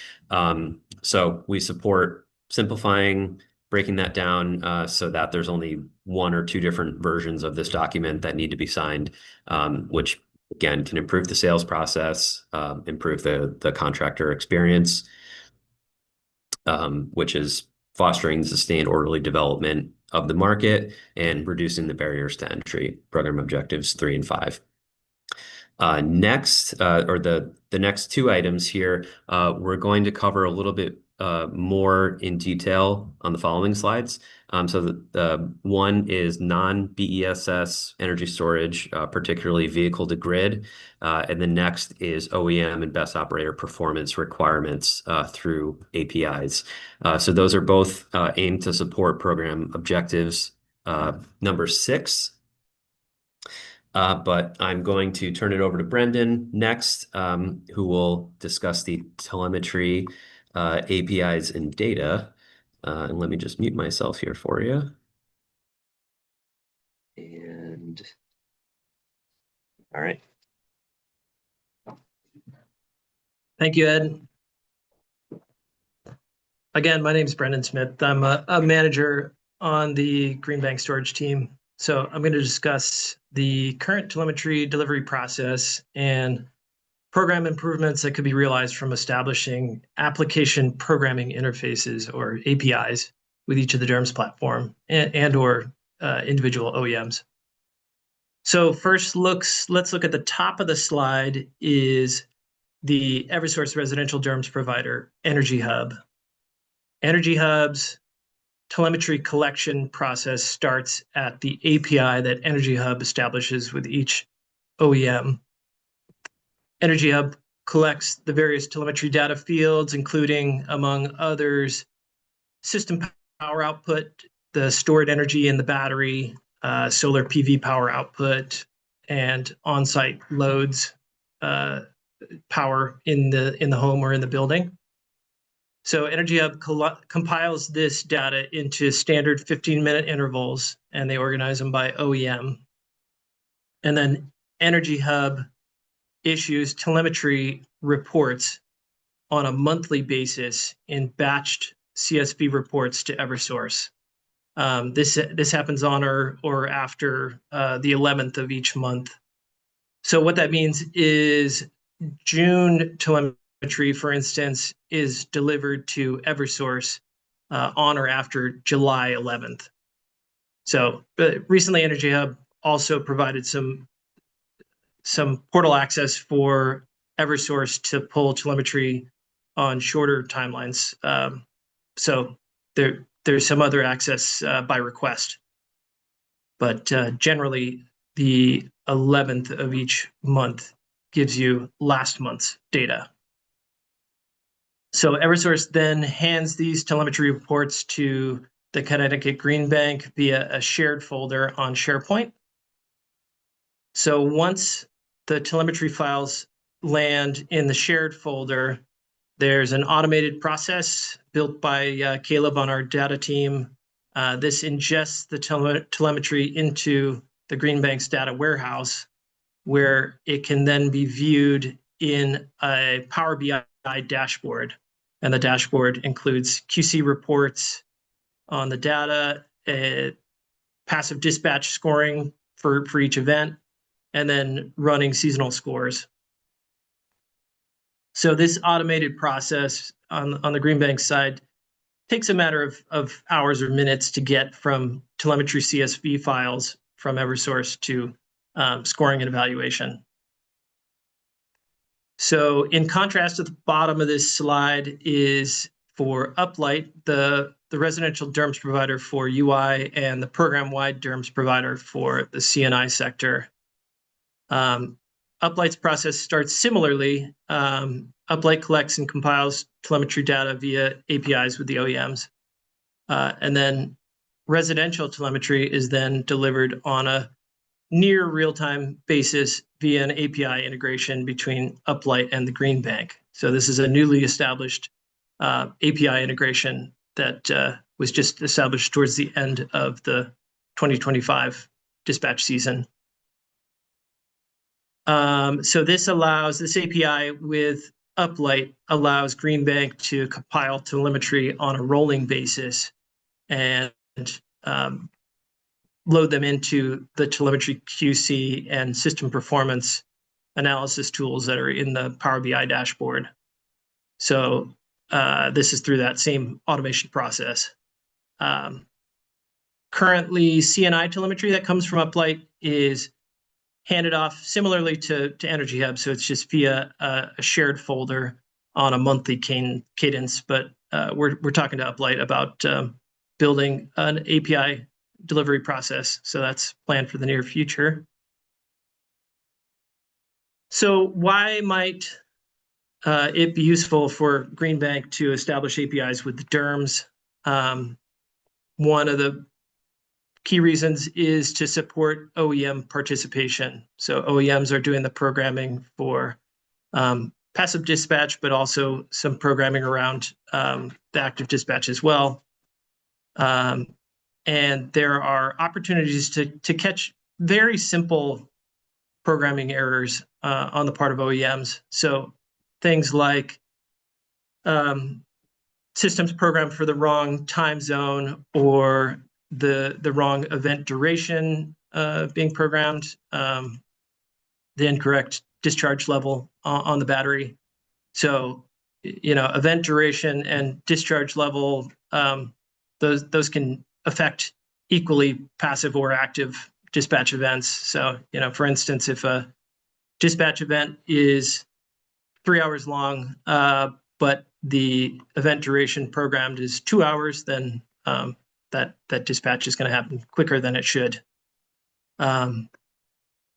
So we support simplifying, breaking that down so that there's only 1 or 2 different versions of this document that need to be signed, which Again, can improve the sales process, improve the contractor experience, which is fostering sustained orderly development of the market and reducing the barriers to entry, program objectives 3 and 5. Next, or the next two items here, we're going to cover a little bit more in detail on the following slides. So the one is non-BESS energy storage, particularly vehicle to grid, and the next is OEM and BESS operator performance requirements through APIs. So those are both aimed to support program objectives number 6. But I'm going to turn it over to Brendan next, who will discuss the telemetry APIs and data. And let me just mute myself here for you. And all right. Thank you, Ed. Again, my name is Brendan Smith. I'm a manager on the Greenbank storage team. So I'm going to discuss the current telemetry delivery process and program improvements that could be realized from establishing application programming interfaces, or APIs, with each of the DERMS platform and or individual OEMs. So first, let's look at the top of the slide is the Eversource residential DERMS provider, Energy Hub. Energy Hub's telemetry collection process starts at the API that Energy Hub establishes with each OEM. Energy Hub collects the various telemetry data fields, including, among others, system power output, the stored energy in the battery, solar PV power output, and on-site loads, power in the home or in the building. So Energy Hub compiles this data into standard 15-minute intervals, and they organize them by OEM. And then Energy Hub issues telemetry reports on a monthly basis in batched CSV reports to Eversource. This happens on or after the 11th of each month. So what that means is June telemetry, for instance, is delivered to Eversource on or after July 11th. So recently, Energy Hub also provided some portal access for Eversource to pull telemetry on shorter timelines. So there's some other access by request. But generally, the 11th of each month gives you last month's data. So Eversource then hands these telemetry reports to the Connecticut Greenbank via a shared folder on SharePoint. So once the telemetry files land in the shared folder, there's an automated process built by Caleb on our data team. This ingests the telemetry into the Greenbank's data warehouse, where it can then be viewed in a Power BI dashboard. And the dashboard includes QC reports on the data, passive dispatch scoring for each event, and then running seasonal scores. So this automated process on the Greenbank side takes a matter of hours or minutes to get from telemetry CSV files from Eversource to scoring and evaluation. So in contrast, at the bottom of this slide is for Uplight, the residential DERMS provider for UI and the program-wide DERMS provider for the CNI sector. Uplight's process starts similarly. Uplight collects and compiles telemetry data via APIs with the OEMs. And then residential telemetry is then delivered on a near real-time basis via an API integration between Uplight and the Greenbank. So this is a newly established API integration that was just established towards the end of the 2025 dispatch season. So this API with Uplight allows Greenbank to compile telemetry on a rolling basis and load them into the telemetry QC and system performance analysis tools that are in the Power BI dashboard. So this is through that same automation process. Currently, CNI telemetry that comes from Uplight is handed off similarly to Energy Hub. So it's just via a shared folder on a monthly cadence. But we're talking to Uplight about building an API delivery process. So that's planned for the near future. So why might it be useful for Greenbank to establish APIs with the DERMS? One of the key reasons is to support OEM participation. So OEMs are doing the programming for passive dispatch, but also some programming around the active dispatch as well. And there are opportunities to catch very simple programming errors on the part of OEMs. So things like systems programmed for the wrong time zone or the wrong event duration being programmed, the incorrect discharge level on the battery. So, event duration and discharge level, those can affect equally passive or active dispatch events. So, for instance, if a dispatch event is 3 hours long, but the event duration programmed is 2 hours, then that dispatch is going to happen quicker than it should.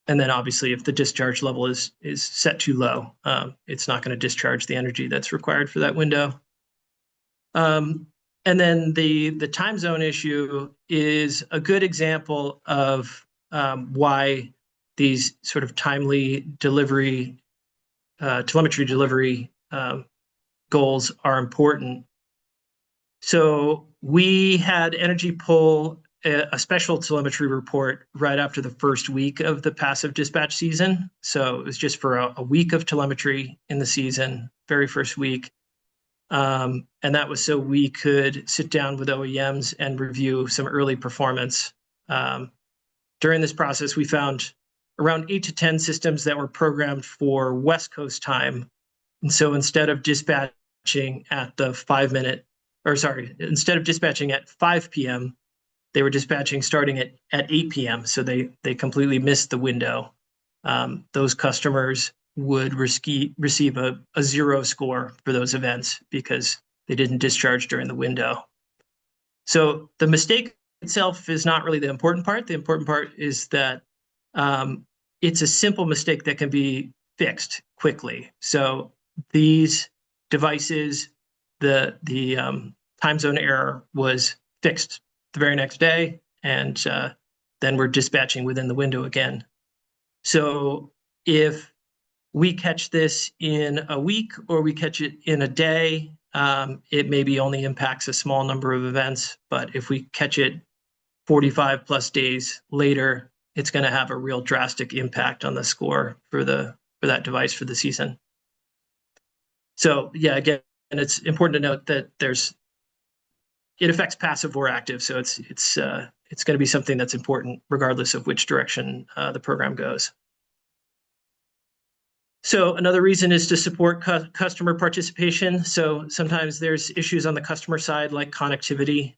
And then obviously if the discharge level is set too low, it's not going to discharge the energy that's required for that window. And then the time zone issue is a good example of why these sort of timely delivery, telemetry delivery goals are important. So we had Energy pull a special telemetry report right after the first week of the passive dispatch season. So it was just for a week of telemetry in the season, very first week. And that was so we could sit down with OEMs and review some early performance. During this process, we found around 8 to 10 systems that were programmed for West Coast time. And so instead of dispatching at the instead of dispatching at 5 p.m., they were dispatching starting at 8 p.m. So they completely missed the window. Those customers would receive a 0 score for those events because they didn't discharge during the window. So the mistake itself is not really the important part. The important part is that it's a simple mistake that can be fixed quickly. So these devices, the time zone error was fixed the very next day, and then we're dispatching within the window again. So if we catch this in a week or we catch it in a day, it maybe only impacts a small number of events, but if we catch it 45 plus days later, it's going to have a real drastic impact on the score for that device for the season. So yeah, again, and it's important to note that it affects passive or active, so it's going to be something that's important regardless of which direction the program goes. So another reason is to support customer participation. So sometimes there's issues on the customer side like connectivity,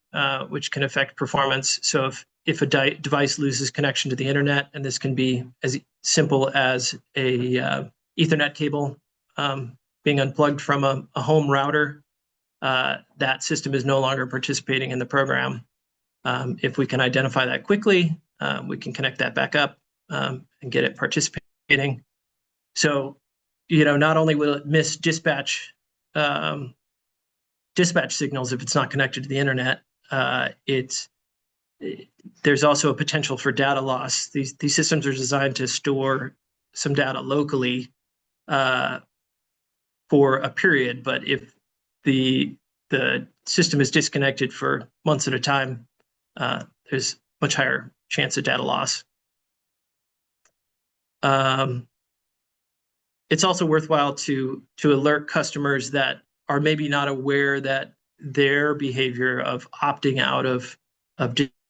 which can affect performance. So if a device loses connection to the internet, and this can be as simple as a Ethernet cable being unplugged from a home router, that system is no longer participating in the program. If we can identify that quickly, we can connect that back up and get it participating. So, not only will it miss dispatch signals if it's not connected to the internet, there's also a potential for data loss. These systems are designed to store some data locally for a period, but if the system is disconnected for months at a time, there's much higher chance of data loss. It's also worthwhile to alert customers that are maybe not aware that their behavior of opting out of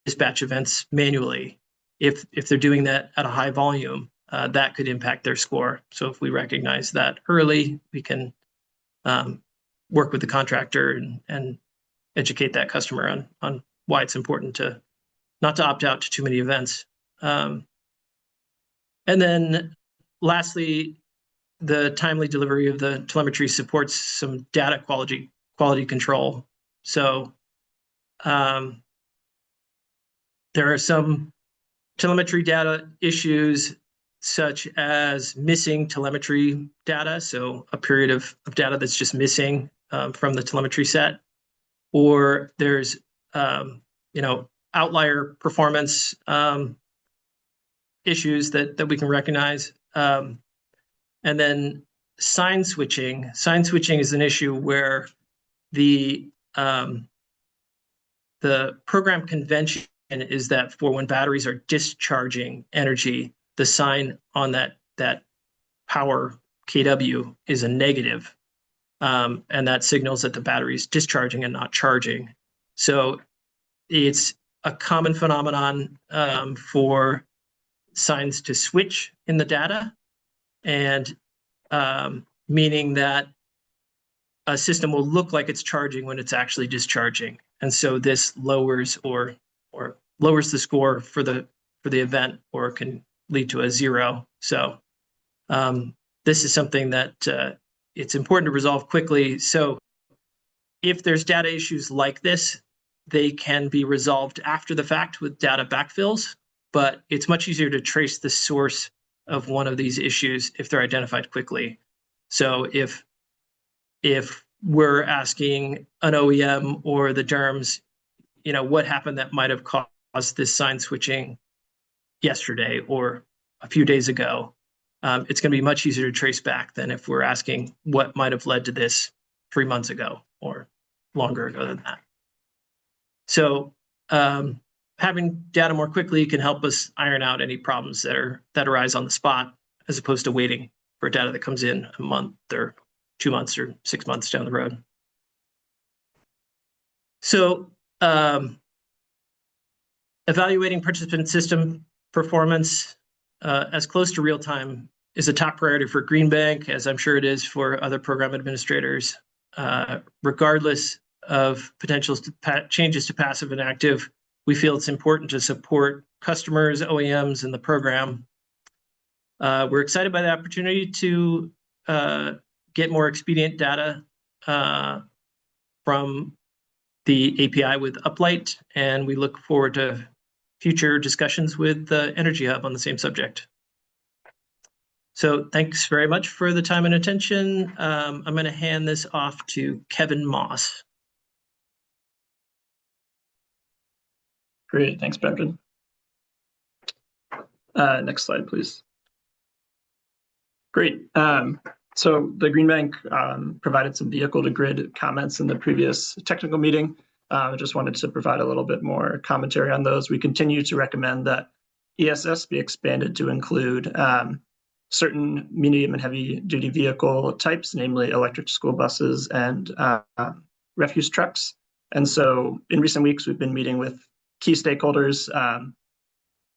dispatch events manually, if they're doing that at a high volume, that could impact their score. So if we recognize that early, we can work with the contractor and educate that customer on why it's important to not to opt out to too many events. And then lastly, the timely delivery of the telemetry supports some data quality control. So there are some telemetry data issues such as missing telemetry data, so a period of data that's just missing from the telemetry set, or there's outlier performance issues that we can recognize. And then sign switching. Sign switching is an issue where the program convention is that for when batteries are discharging energy, the sign on that power kW is a negative, and that signals that the battery is discharging and not charging. So it's a common phenomenon for signs to switch in the data, and meaning that a system will look like it's charging when it's actually discharging, and so this lowers or lowers the score for the event, or can lead to a 0. So this is something that it's important to resolve quickly. So if there's data issues like this, they can be resolved after the fact with data backfills, but it's much easier to trace the source of one of these issues if they're identified quickly. So if we're asking an OEM or the DERMS, what happened that might have caused this sign switching yesterday or a few days ago, it's going to be much easier to trace back than if we're asking what might have led to this 3 months ago or longer ago than that. So having data more quickly can help us iron out any problems that arise on the spot, as opposed to waiting for data that comes in a month or 2 months or 6 months down the road. So evaluating participant system performance as close to real time is a top priority for Greenbank, as I'm sure it is for other program administrators. Regardless of potential changes to passive and active, we feel it's important to support customers, OEMs, and the program. We're excited by the opportunity to get more expedient data from the API with Uplight, and we look forward to future discussions with the Energy Hub on the same subject. So thanks very much for the time and attention. I'm going to hand this off to Kevin Moss. Great, thanks, Brendan. Next slide, please. Great. So the Greenbank provided some vehicle-to-grid comments in the previous technical meeting. I just wanted to provide a little bit more commentary on those. We continue to recommend that ESS be expanded to include certain medium and heavy-duty vehicle types, namely electric school buses and refuse trucks. And so in recent weeks, we've been meeting with key stakeholders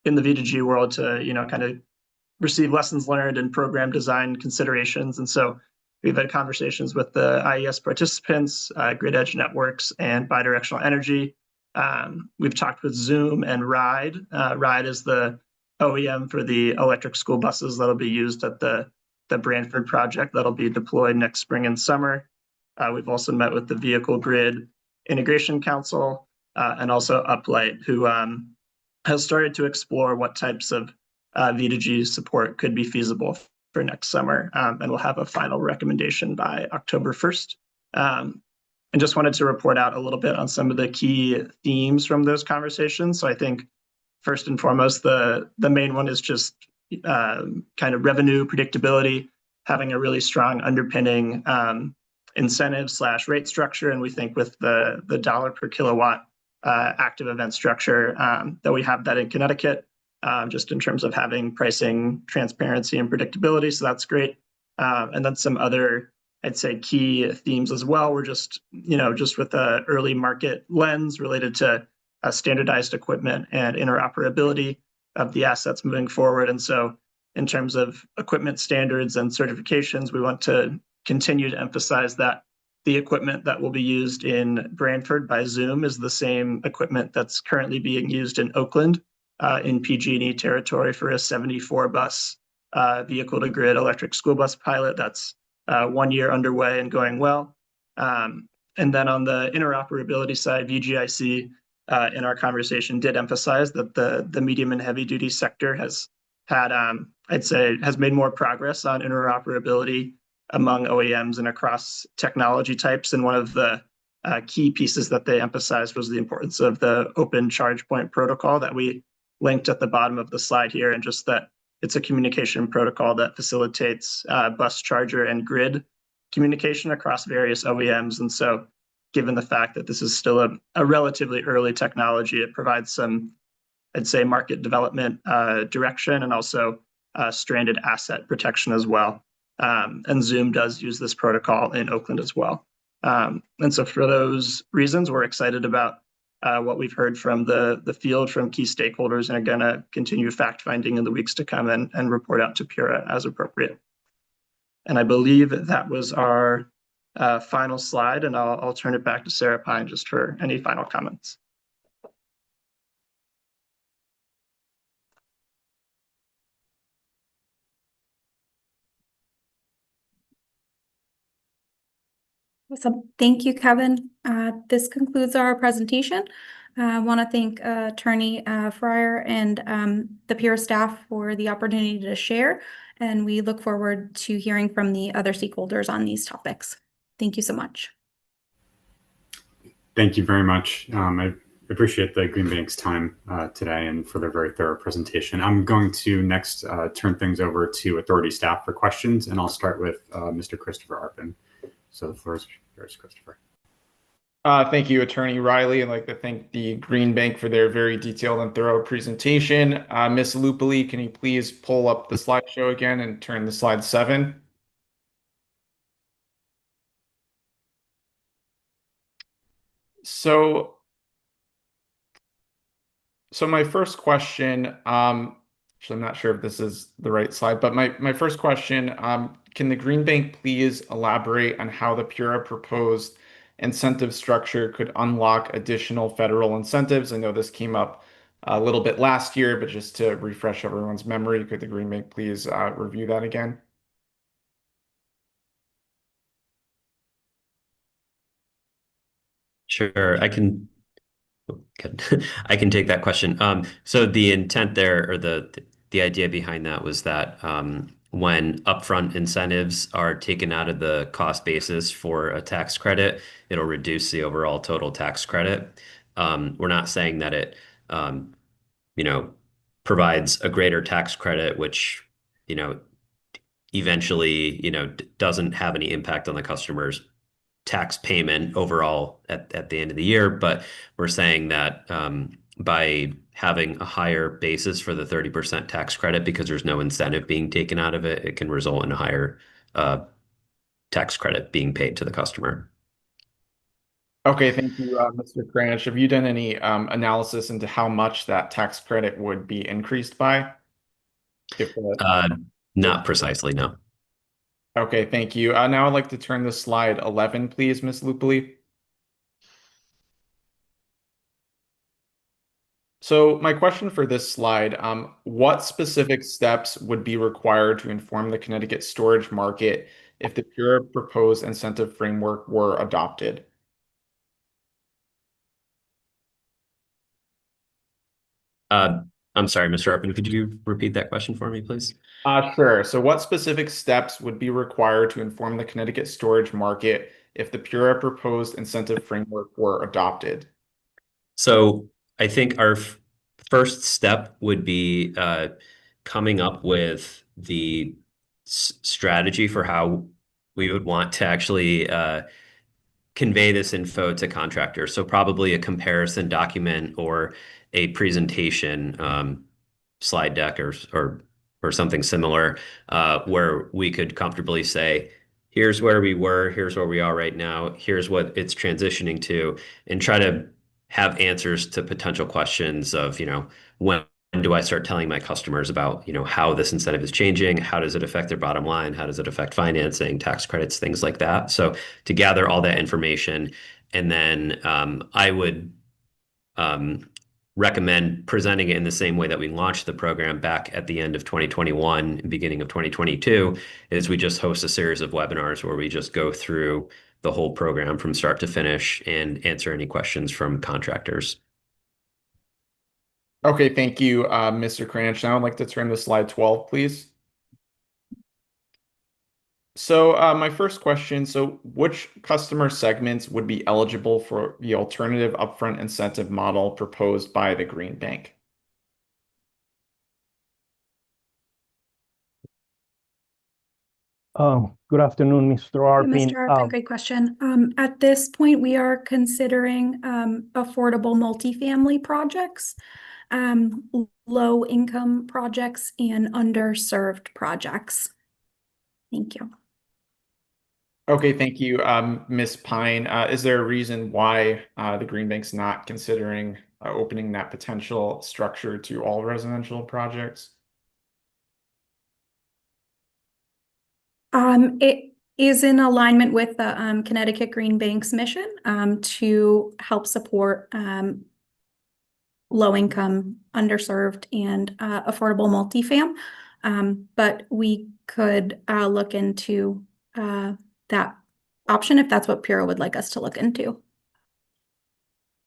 in the V2G world to, kind of receive lessons learned and program design considerations. And so we've had conversations with the IES participants, Grid Edge Networks, and Bidirectional Energy. We've talked with Zoom and RIDE. RIDE is the OEM for the electric school buses that'll be used at the Brantford project that'll be deployed next spring and summer. We've also met with the Vehicle Grid Integration Council and also Uplight, who has started to explore what types of V2G support could be feasible for next summer, and we'll have a final recommendation by October 1st. And just wanted to report out a little bit on some of the key themes from those conversations. So I think first and foremost, the main one is just kind of revenue predictability, having a really strong underpinning incentive/rate structure. And we think with the dollar per kilowatt active event structure that we have that in Connecticut, just in terms of having pricing transparency and predictability. So that's great. And then some other, I'd say, key themes as well. We're just with the early market lens related to standardized equipment and interoperability of the assets moving forward. And so in terms of equipment standards and certifications, we want to continue to emphasize that the equipment that will be used in Brantford by Zoom is the same equipment that's currently being used in Oakland in PG&E territory for a 74 bus vehicle to grid electric school bus pilot. That's 1 year underway and going well. And then on the interoperability side, VGIC in our conversation did emphasize that the medium and heavy duty sector has had, I'd say, has made more progress on interoperability among OEMs and across technology types. And one of the key pieces that they emphasized was the importance of the open charge point protocol that we linked at the bottom of the slide here, and just that it's a communication protocol that facilitates bus charger and grid communication across various OEMs. And so given the fact that this is still a relatively early technology, it provides some, I'd say, market development direction and also stranded asset protection as well. And Zoom does use this protocol in Oakland as well. And so for those reasons, we're excited about what we've heard from the field, from key stakeholders, and are going to continue fact finding in the weeks to come and report out to PURA as appropriate. And I believe that was our final slide, and I'll turn it back to Sarah Pine just for any final comments. Awesome. Thank you, Kevin. This concludes our presentation. I want to thank Attorney Fryer and the PURA staff for the opportunity to share, and we look forward to hearing from the other stakeholders on these topics. Thank you so much. Thank you very much. I appreciate the Green Bank's time today and for their very thorough presentation. I'm going to next turn things over to authority staff for questions, and I'll start with Mr. Christopher Arpin. So the floor is yours, Christopher. Thank you, Attorney Riley. I'd like to thank the Green Bank for their very detailed and thorough presentation. Ms. Lupoli, can you please pull up the slideshow again and turn to slide 7? So my first question, actually, I'm not sure if this is the right slide, but my first question, can the Green Bank please elaborate on how the PURA proposed incentive structure could unlock additional federal incentives? I know this came up a little bit last year, but just to refresh everyone's memory, could the Green Bank please review that again? Sure, I can take that question. So the intent there, or the idea behind that, was that when upfront incentives are taken out of the cost basis for a tax credit, it'll reduce the overall total tax credit. We're not saying that it, provides a greater tax credit, which, eventually, doesn't have any impact on the customer's tax payment overall at the end of the year. But we're saying that by having a higher basis for the 30% tax credit, because there's no incentive being taken out of it, it can result in a higher tax credit being paid to the customer. Okay, thank you, Mr. Kranich. Have you done any analysis into how much that tax credit would be increased by? Not precisely, no. Okay, thank you. Now I'd like to turn to slide 11, please, Ms. Lupoli. So my question for this slide, what specific steps would be required to inform the Connecticut storage market if the PURA proposed incentive framework were adopted? I'm sorry, Mr. Arpin, could you repeat that question for me, please? Sure. So what specific steps would be required to inform the Connecticut storage market if the PURA proposed incentive framework were adopted? So I think our first step would be coming up with the strategy for how we would want to actually convey this info to contractors. So probably a comparison document or a presentation slide deck or something similar, where we could comfortably say, here's where we were, here's where we are right now, here's what it's transitioning to, and try to have answers to potential questions of, when do I start telling my customers about, how this incentive is changing? How does it affect their bottom line? How does it affect financing, tax credits, things like that? So to gather all that information, and then I would recommend presenting it in the same way that we launched the program back at the end of 2021, beginning of 2022, is we just host a series of webinars where we just go through the whole program from start to finish and answer any questions from contractors. Okay, thank you, Mr. Cranch. Now I'd like to turn to slide 12, please. So my first question, so which customer segments would be eligible for the alternative upfront incentive model proposed by the Green Bank? Good afternoon, Mr. Arpin. Mr. Arpin, great question. At this point, we are considering affordable multifamily projects, low-income projects, and underserved projects. Thank you. Okay, thank you, Ms. Pine. Is there a reason why the Green Bank's not considering opening that potential structure to all residential projects? It is in alignment with the Connecticut Green Bank's mission to help support low-income, underserved, and affordable multifam. But we could look into that option if that's what Pura would like us to look into.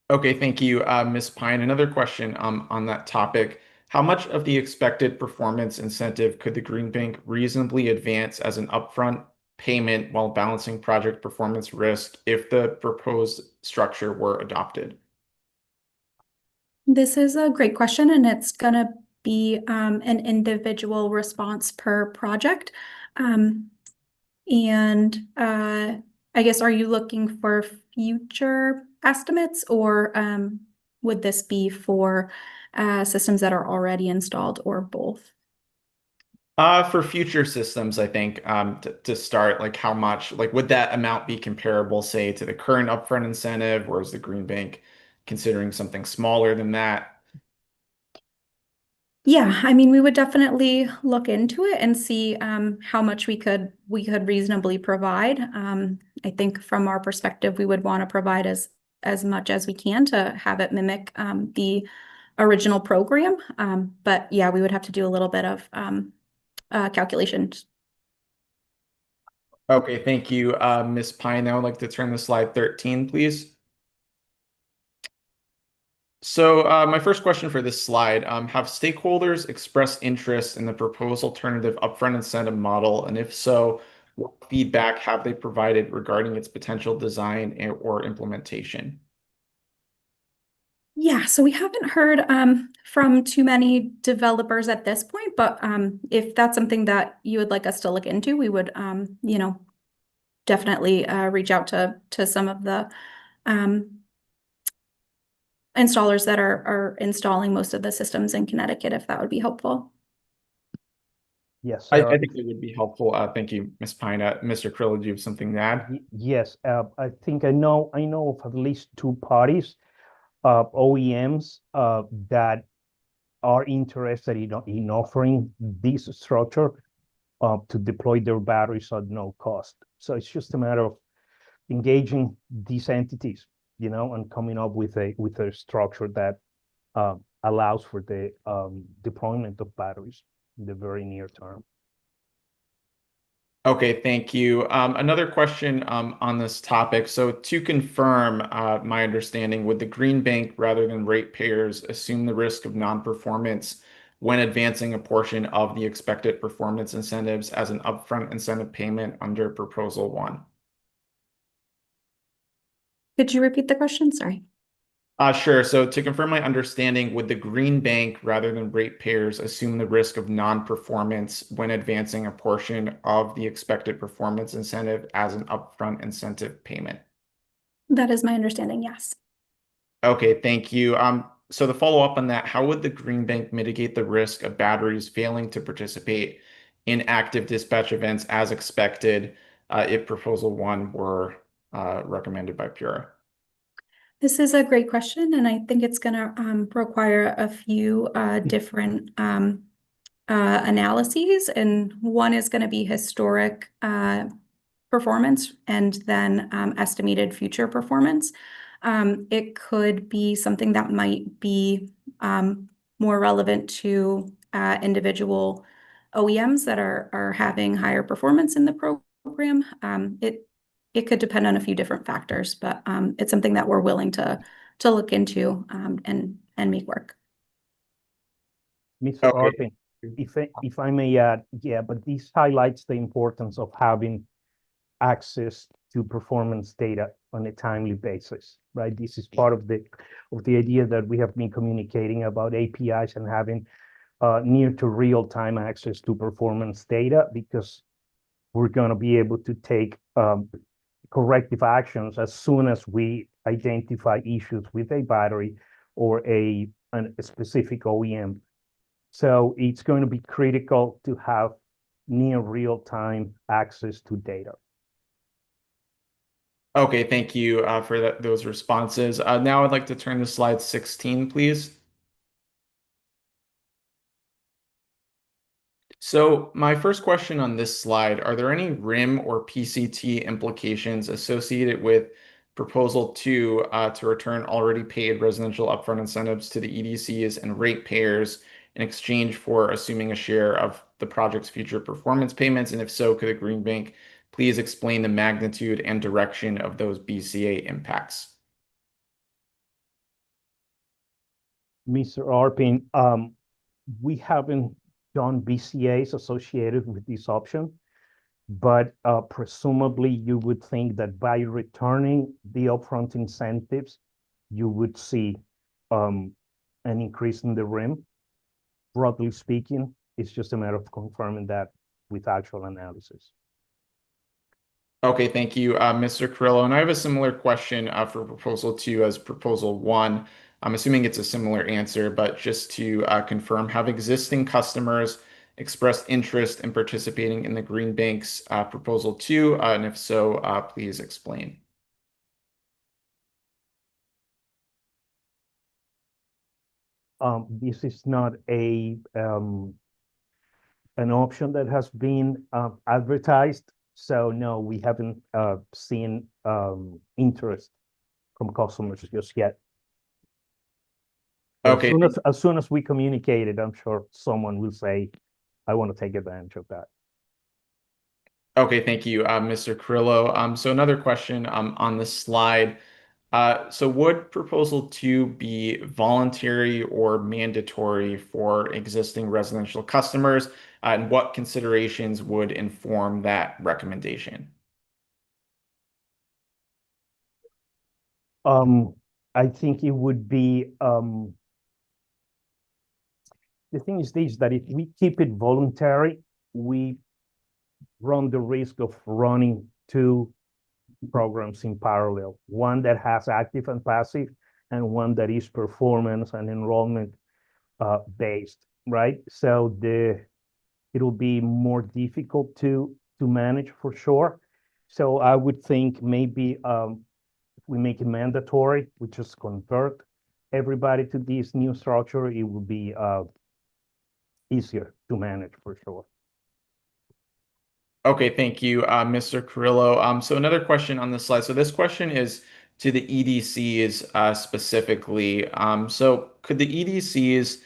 Okay, thank you, Ms. Pine. Another question on that topic. How much of the expected performance incentive could the Green Bank reasonably advance as an upfront payment while balancing project performance risk if the proposed structure were adopted? This is a great question, and it's going to be an individual response per project. I guess, are you looking for future estimates, or would this be for systems that are already installed, or both? For future systems, I think to start, like how much, like would that amount be comparable, say, to the current upfront incentive, or is the Green Bank considering something smaller than that? Yeah, I mean, we would definitely look into it and see how much we could reasonably provide. I think from our perspective, we would want to provide as much as we can to have it mimic the original program. But yeah, we would have to do a little bit of calculations. Okay, thank you, Ms. Pine. Now I'd like to turn to slide 13, please. So my first question for this slide, have stakeholders expressed interest in the proposed alternative upfront incentive model? And if so, what feedback have they provided regarding its potential design or implementation? Yeah, so we haven't heard from too many developers at this point, but if that's something that you would like us to look into, we would, definitely reach out to some of the installers that are installing most of the systems in Connecticut, if that would be helpful. Yes, I think it would be helpful. Thank you, Ms. Pine. Mr. Krill, do you have something to add? yes. I think I know of at least two parties, OEMs, that are interested in offering this structure to deploy their batteries at no cost. So it's just a matter of engaging these entities, and coming up with a structure that allows for the deployment of batteries in the very near term. Okay, thank you. Another question on this topic. So to confirm my understanding, would the Green Bank, rather than ratepayers, assume the risk of non-performance when advancing a portion of the expected performance incentives as an upfront incentive payment under Proposal 1? Could you repeat the question? Sorry. Sure. So to confirm my understanding, would the Green Bank, rather than ratepayers, assume the risk of non-performance when advancing a portion of the expected performance incentive as an upfront incentive payment? That is my understanding, yes. Okay, thank you. So to follow up on that, how would the Green Bank mitigate the risk of batteries failing to participate in active dispatch events as expected if Proposal 1 were recommended by Pura? This is a great question, and I think it's going to require a few different analyses. And one is going to be historic performance and then estimated future performance. It could be something that might be more relevant to individual OEMs that are having higher performance in the program. It could depend on a few different factors, but it's something that we're willing to look into and make work. Mr. Okay. Arpin, if I may add, yeah, but this highlights the importance of having access to performance data on a timely basis, right? This is part of the idea that we have been communicating about APIs and having near to real-time access to performance data, because we're going to be able to take corrective actions as soon as we identify issues with a battery or a specific OEM. So it's going to be critical to have near real-time access to data. Okay, thank you for those responses. Now I'd like to turn to slide 16, please. So my first question on this slide, are there any RIM or PCT implications associated with Proposal 2 to return already paid residential upfront incentives to the EDCs and ratepayers in exchange for assuming a share of the project's future performance payments? And if so, could the Green Bank please explain the magnitude and direction of those BCA impacts? Mr. Arpin, we haven't done BCAs associated with this option, but presumably you would think that by returning the upfront incentives, you would see an increase in the RIM. Broadly speaking, it's just a matter of confirming that with actual analysis. Okay, thank you, Mr. Carrillo. And I have a similar question for Proposal 2 as Proposal 1. I'm assuming it's a similar answer, but just to confirm, have existing customers expressed interest in participating in the Green Bank's Proposal 2? And if so, please explain. This is not an option that has been advertised. So no, we haven't seen interest from customers just yet. Okay. As soon as we communicate it, I'm sure someone will say, I want to take advantage of that. Okay, thank you, Mr. Carrillo. So another question on the slide. So would Proposal 2 be voluntary or mandatory for existing residential customers? And what considerations would inform that recommendation? I think it would be, the thing is this, that if we keep it voluntary, we run the risk of running two programs in parallel, one that has active and passive, and one that is performance and enrollment based, right? So it'll be more difficult to manage for sure. So I would think maybe if we make it mandatory, we just convert everybody to this new structure, it will be easier to manage for sure. Okay, thank you, Mr. Carrillo. So another question on this slide. So this question is to the EDCs specifically. So could the EDCs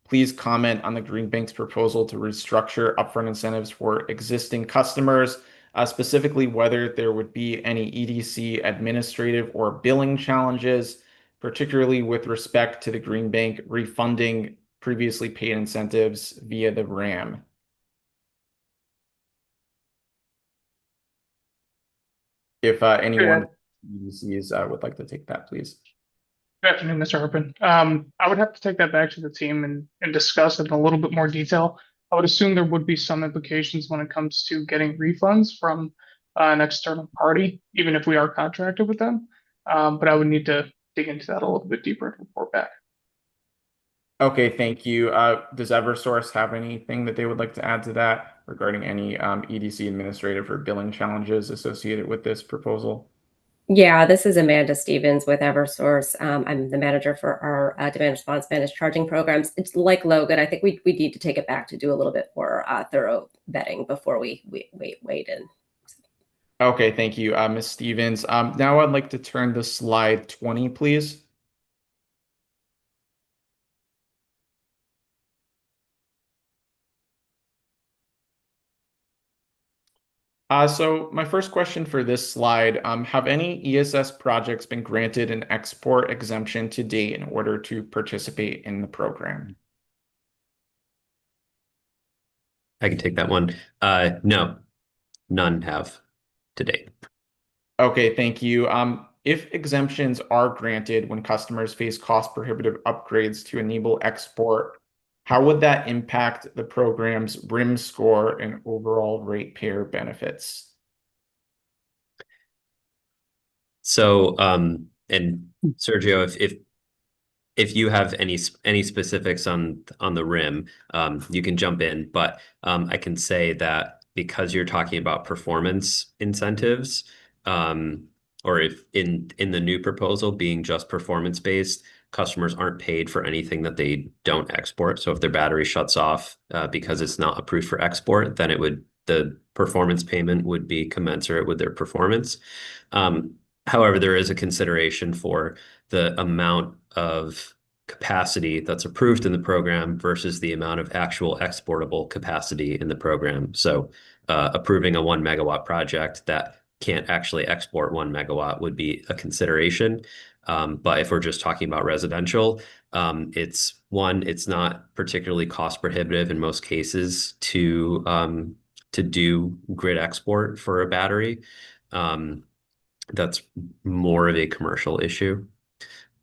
please comment on the Green Bank's proposal to restructure upfront incentives for existing customers, specifically whether there would be any EDC administrative or billing challenges, particularly with respect to the Green Bank refunding previously paid incentives via the RAM? If anyone EDCs would like to take that, please. Good afternoon, Mr. Harpin. I would have to take that back to the team and discuss it in a little bit more detail. I would assume there would be some implications when it comes to getting refunds from an external party, even if we are contracted with them. But I would need to dig into that a little bit deeper and report back. Okay, thank you. Does Eversource have anything that they would like to add to that regarding any EDC administrative or billing challenges associated with this proposal? Yeah, this is Amanda Stevens with Eversource. I'm the manager for our demand response managed charging programs. It's like Logan. I think we need to take it back to do a little bit more thorough vetting before we wait in. Okay, thank you, Ms. Stevens. Now I'd like to turn to slide 20, please. So my first question for this slide, have any ESS projects been granted an export exemption to date in order to participate in the program? I can take that one. No, none have to date. Okay, thank you. If exemptions are granted when customers face cost prohibitive upgrades to enable export, how would that impact the program's RIM score and overall ratepayer benefits? So, and Sergio, if you have any specifics on the RIM, you can jump in. But I can say that because you're talking about performance incentives, or if in the new proposal being just performance based, customers aren't paid for anything that they don't export. So if their battery shuts off because it's not approved for export, then the performance payment would be commensurate with their performance. However, there is a consideration for the amount of capacity that's approved in the program versus the amount of actual exportable capacity in the program. So approving a 1 megawatt project that can't actually export 1 megawatt would be a consideration. But if we're just talking about residential, it's not particularly cost prohibitive in most cases to do grid export for a battery. That's more of a commercial issue.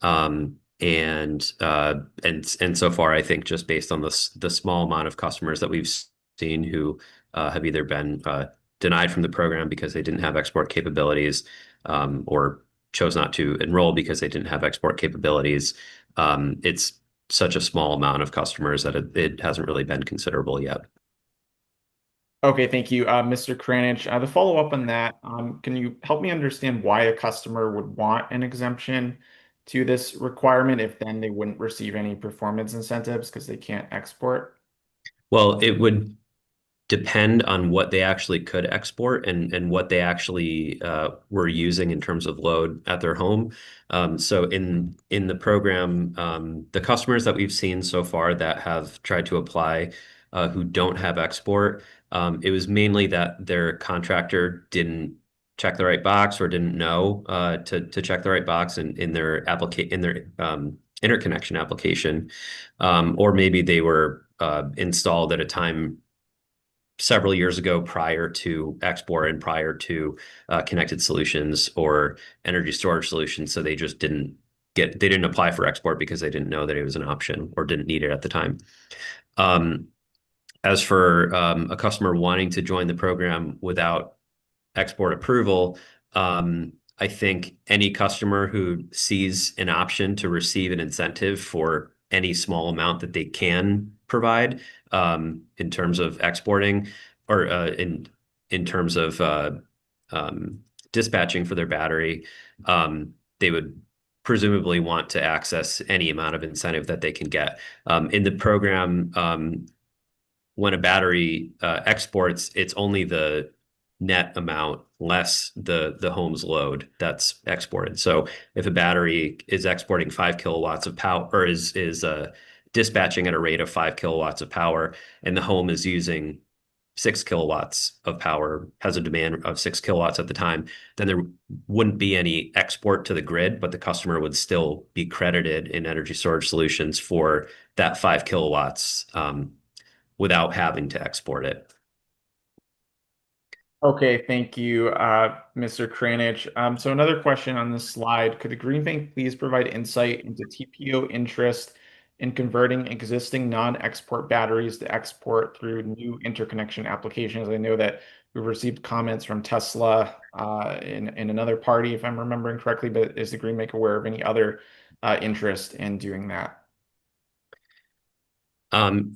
And so far, I think just based on the small amount of customers that we've seen who have either been denied from the program because they didn't have export capabilities, or chose not to enroll because they didn't have export capabilities, it's such a small amount of customers that it hasn't really been considerable yet. Okay, thank you, Mr. Kranich. To follow up on that, can you help me understand why a customer would want an exemption to this requirement if then they wouldn't receive any performance incentives because they can't export? Well, it would depend on what they actually could export and what they actually were using in terms of load at their home. So in the program, the customers that we've seen so far that have tried to apply who don't have export, it was mainly that their contractor didn't check the right box or didn't know to check the right box in their interconnection application, or maybe they were installed at a time several years ago prior to export and prior to connected solutions or energy storage solutions. So they just didn't apply for export because they didn't know that it was an option or didn't need it at the time. As for a customer wanting to join the program without export approval, I think any customer who sees an option to receive an incentive for any small amount that they can provide in terms of exporting or in terms of dispatching for their battery, they would presumably want to access any amount of incentive that they can get. In the program, when a battery exports, it's only the net amount less the home's load that's exported. So if a battery is exporting 5 kilowatts of power or is dispatching at a rate of 5 kilowatts of power and the home is using 6 kilowatts of power, has a demand of 6 kilowatts at the time, then there wouldn't be any export to the grid, but the customer would still be credited in energy storage solutions for that 5 kilowatts without having to export it. Okay, thank you, Mr. Kranich. So another question on this slide, could the Green Bank please provide insight into TPO interest in converting existing non-export batteries to export through new interconnection applications? I know that we've received comments from Tesla in another party, if I'm remembering correctly, but is the Green Bank aware of any other interest in doing that? In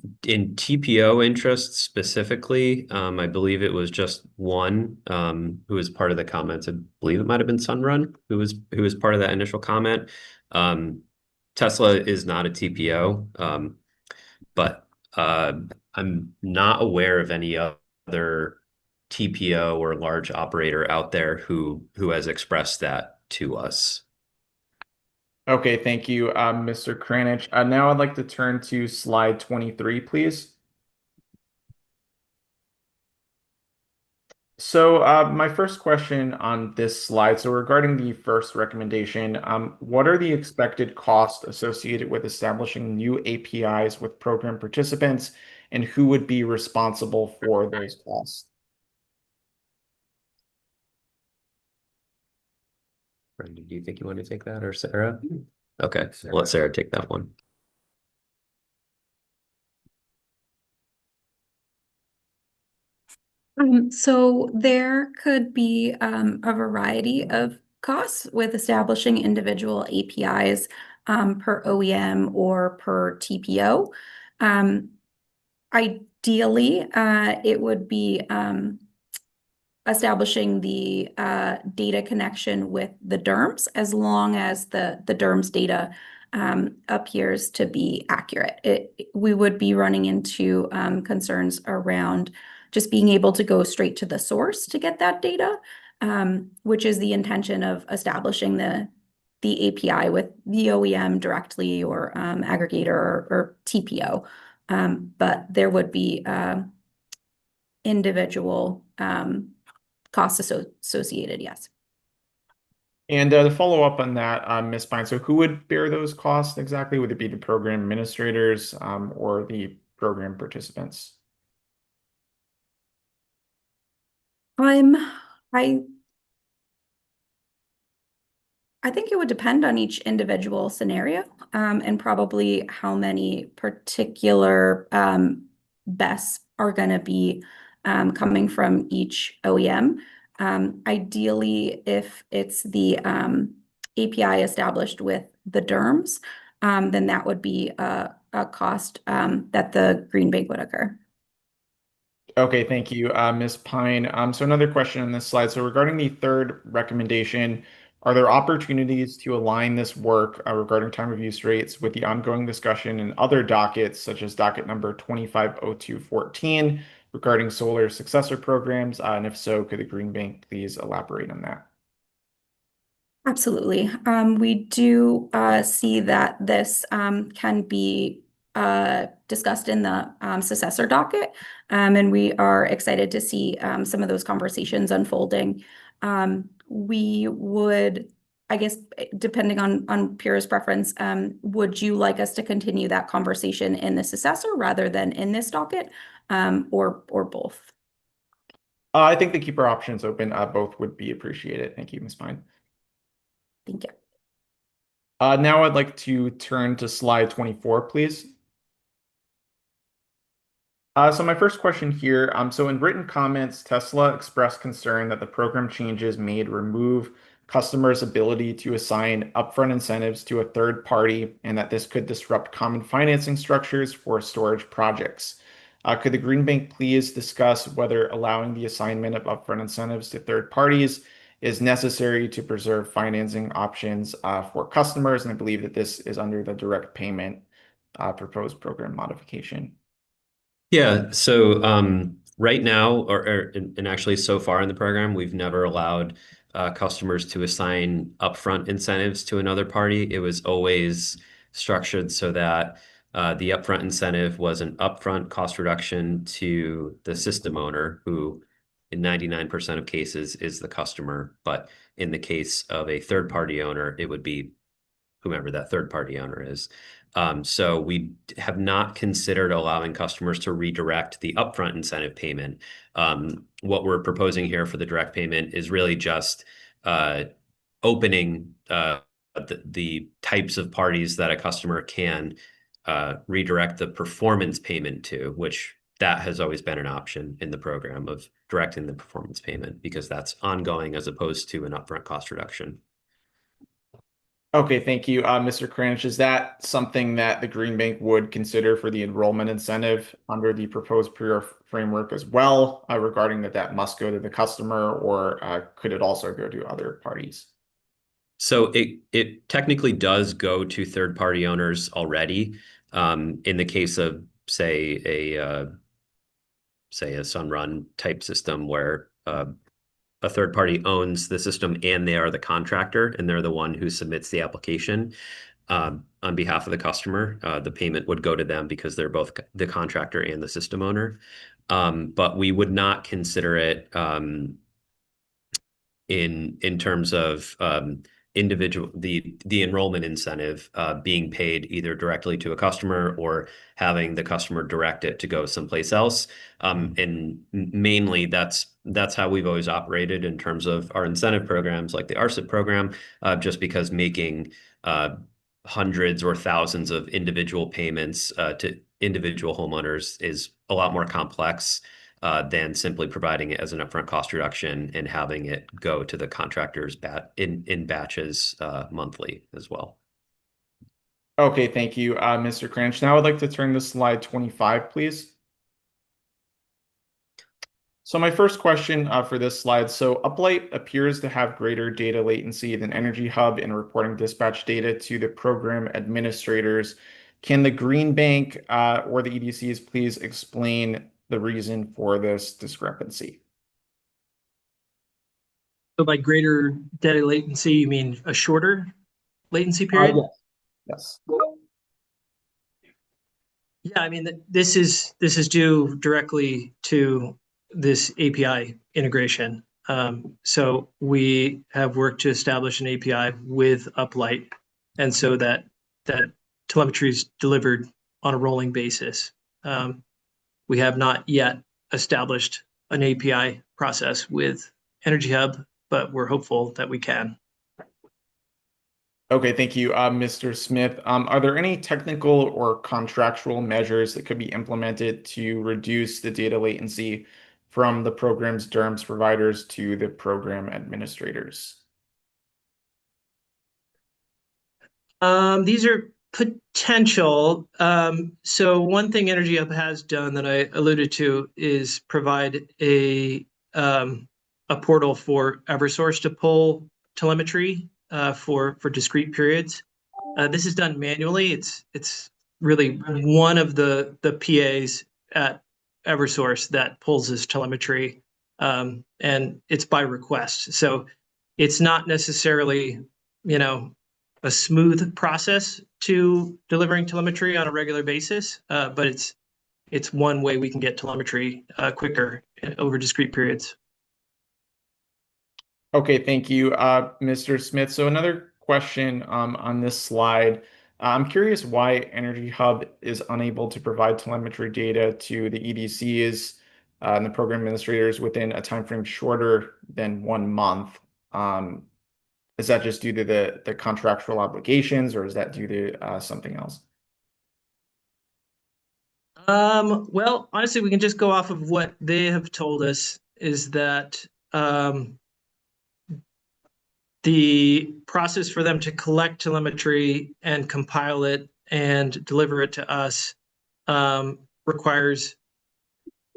TPO interest specifically, I believe it was just one who was part of the comments. I believe it might have been Sunrun who was part of that initial comment. Tesla is not a TPO, but I'm not aware of any other TPO or large operator out there who has expressed that to us. Okay, thank you, Mr. Kranich. Now I'd like to turn to slide 23, please. So my first question on this slide, so regarding the first recommendation, what are the expected costs associated with establishing new APIs with program participants, and who would be responsible for those costs? Brendan, do you think you want to take that, or Sarah? Okay, let Sarah take that one. So there could be a variety of costs with establishing individual APIs per OEM or per TPO. Ideally, it would be establishing the data connection with the DERMS, as long as the DERMS data appears to be accurate. We would be running into concerns around just being able to go straight to the source to get that data, which is the intention of establishing the API with the OEM directly, or aggregator, or TPO. But there would be individual costs associated, yes. And to follow up on that, Ms. Pine, so who would bear those costs exactly? Would it be the program administrators or the program participants? I think it would depend on each individual scenario, and probably how many particular BESS are going to be coming from each OEM. Ideally, if it's the API established with the DERMS, then that would be a cost that the Green Bank would occur. Okay, thank you, Ms. Pine. So another question on this slide. So regarding the third recommendation, are there opportunities to align this work regarding time of use rates with the ongoing discussion in other dockets, such as docket number 250214, regarding solar successor programs? And if so, could the Green Bank please elaborate on that? Absolutely. We do see that this can be discussed in the successor docket, and we are excited to see some of those conversations unfolding. We would, I guess, depending on Pura's preference, would you like us to continue that conversation in the successor rather than in this docket, or both? I think to keep our options open, both would be appreciated. Thank you, Ms. Pine. Thank you. Now I'd like to turn to slide 24, please. So my first question here, so in written comments, Tesla expressed concern that the program changes made remove customers' ability to assign upfront incentives to a third party, and that this could disrupt common financing structures for storage projects. Could the Green Bank please discuss whether allowing the assignment of upfront incentives to third parties is necessary to preserve financing options for customers? And I believe that this is under the direct payment proposed program modification. Yeah, so right now, and actually so far in the program, we've never allowed customers to assign upfront incentives to another party. It was always structured so that the upfront incentive was an upfront cost reduction to the system owner, who in 99% of cases is the customer. But in the case of a third-party owner, it would be whomever that third-party owner is. So we have not considered allowing customers to redirect the upfront incentive payment. What we're proposing here for the direct payment is really just opening the types of parties that a customer can redirect the performance payment to, which that has always been an option in the program of directing the performance payment, because that's ongoing as opposed to an upfront cost reduction. Okay, thank you. Mr. Kranich, is that something that the Green Bank would consider for the enrollment incentive under the proposed PURA framework as well, regarding that must go to the customer, or could it also go to other parties? So it technically does go to third-party owners already. In the case of, say, a Sunrun type system where a third party owns the system and they are the contractor and they're the one who submits the application on behalf of the customer, the payment would go to them because they're both the contractor and the system owner. But we would not consider it in terms of individual the enrollment incentive being paid either directly to a customer or having the customer direct it to go someplace else. And mainly that's how we've always operated in terms of our incentive programs like the RCIP program, just because making hundreds or thousands of individual payments to individual homeowners is a lot more complex than simply providing it as an upfront cost reduction and having it go to the contractors in batches monthly as well. Okay, thank you, Mr. Kranich. Now I'd like to turn to slide 25, please. So my first question for this slide, so Uplight appears to have greater data latency than Energy Hub in reporting dispatch data to the program administrators. Can the Green Bank or the EDCs please explain the reason for this discrepancy? So by greater data latency, you mean a shorter latency period? Yes. Yeah, I mean, this is due directly to this API integration. So we have worked to establish an API with Uplight, and so that telemetry is delivered on a rolling basis. We have not yet established an API process with Energy Hub, but we're hopeful that we can. Okay, thank you, Mr. Smith. Are there any technical or contractual measures that could be implemented to reduce the data latency from the program's DERMS providers to the program administrators? These are potential. So one thing Energy Hub has done that I alluded to is provide a portal for Eversource to pull telemetry for discrete periods. This is done manually. It's really one of the PAs at Eversource that pulls this telemetry, and it's by request. So it's not necessarily, a smooth process to delivering telemetry on a regular basis, but it's one way we can get telemetry quicker over discrete periods. Okay, thank you, Mr. Smith. So another question on this slide. I'm curious why Energy Hub is unable to provide telemetry data to the EDCs and the program administrators within a timeframe shorter than 1 month. Is that just due to the contractual obligations, or is that due to something else? Well, honestly, we can just go off of what they have told us is that the process for them to collect telemetry and compile it and deliver it to us requires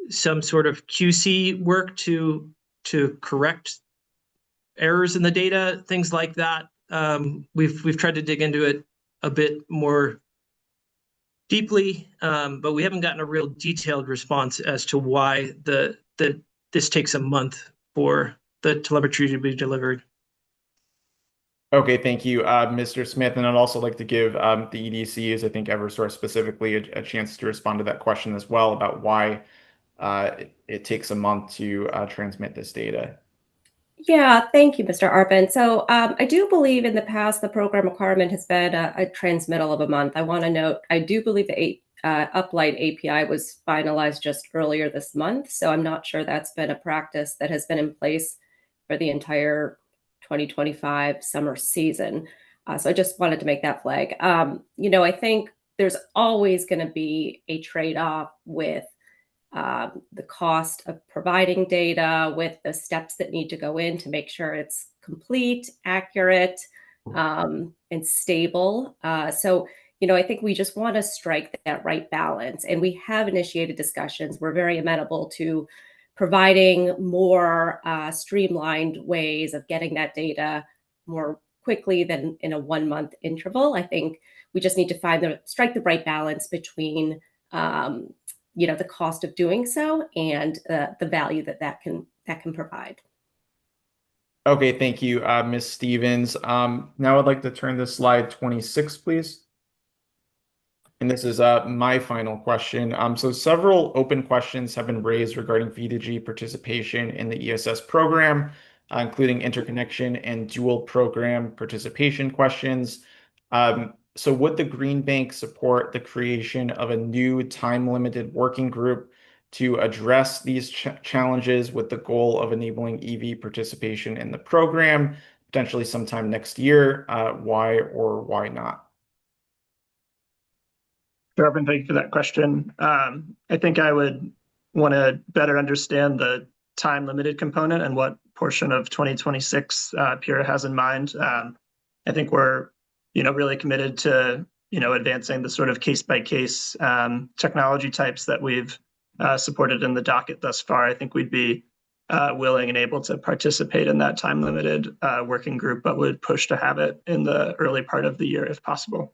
some sort of QC work to correct errors in the data, things like that. We've tried to dig into it a bit more deeply, but we haven't gotten a real detailed response as to why this takes a month for the telemetry to be delivered. Okay, thank you, Mr. Smith. And I'd also like to give the EDCs, I think Eversource specifically, a chance to respond to that question as well about why it takes a month to transmit this data. Yeah, thank you, Mr. Arpin. So I do believe in the past the program requirement has been a transmittal of a month. I want to note, I do believe the Uplight API was finalized just earlier this month. So I'm not sure that's been a practice that has been in place for the entire 2025 summer season. So I just wanted to make that flag. I think there's always going to be a trade-off with the cost of providing data, with the steps that need to go in to make sure it's complete, accurate, and stable. So, I think we just want to strike that right balance. And we have initiated discussions. We're very amenable to providing more streamlined ways of getting that data more quickly than in a 1-month interval. I think we just need to strike the right balance between the cost of doing so and the value that can provide. Okay, thank you, Ms. Stevens. Now I'd like to turn to slide 26, please. And this is my final question. So several open questions have been raised regarding V2G participation in the ESS program, including interconnection and dual program participation questions. So would the Green Bank support the creation of a new time-limited working group to address these challenges with the goal of enabling EV participation in the program, potentially sometime next year? Why or why not? Sure, thank you for that question. I think I would want to better understand the time-limited component and what portion of 2026 PURA has in mind. I think we're, really committed to, advancing the sort of case-by-case technology types that we've supported in the docket thus far. I think we'd be willing and able to participate in that time-limited working group, but would push to have it in the early part of the year if possible.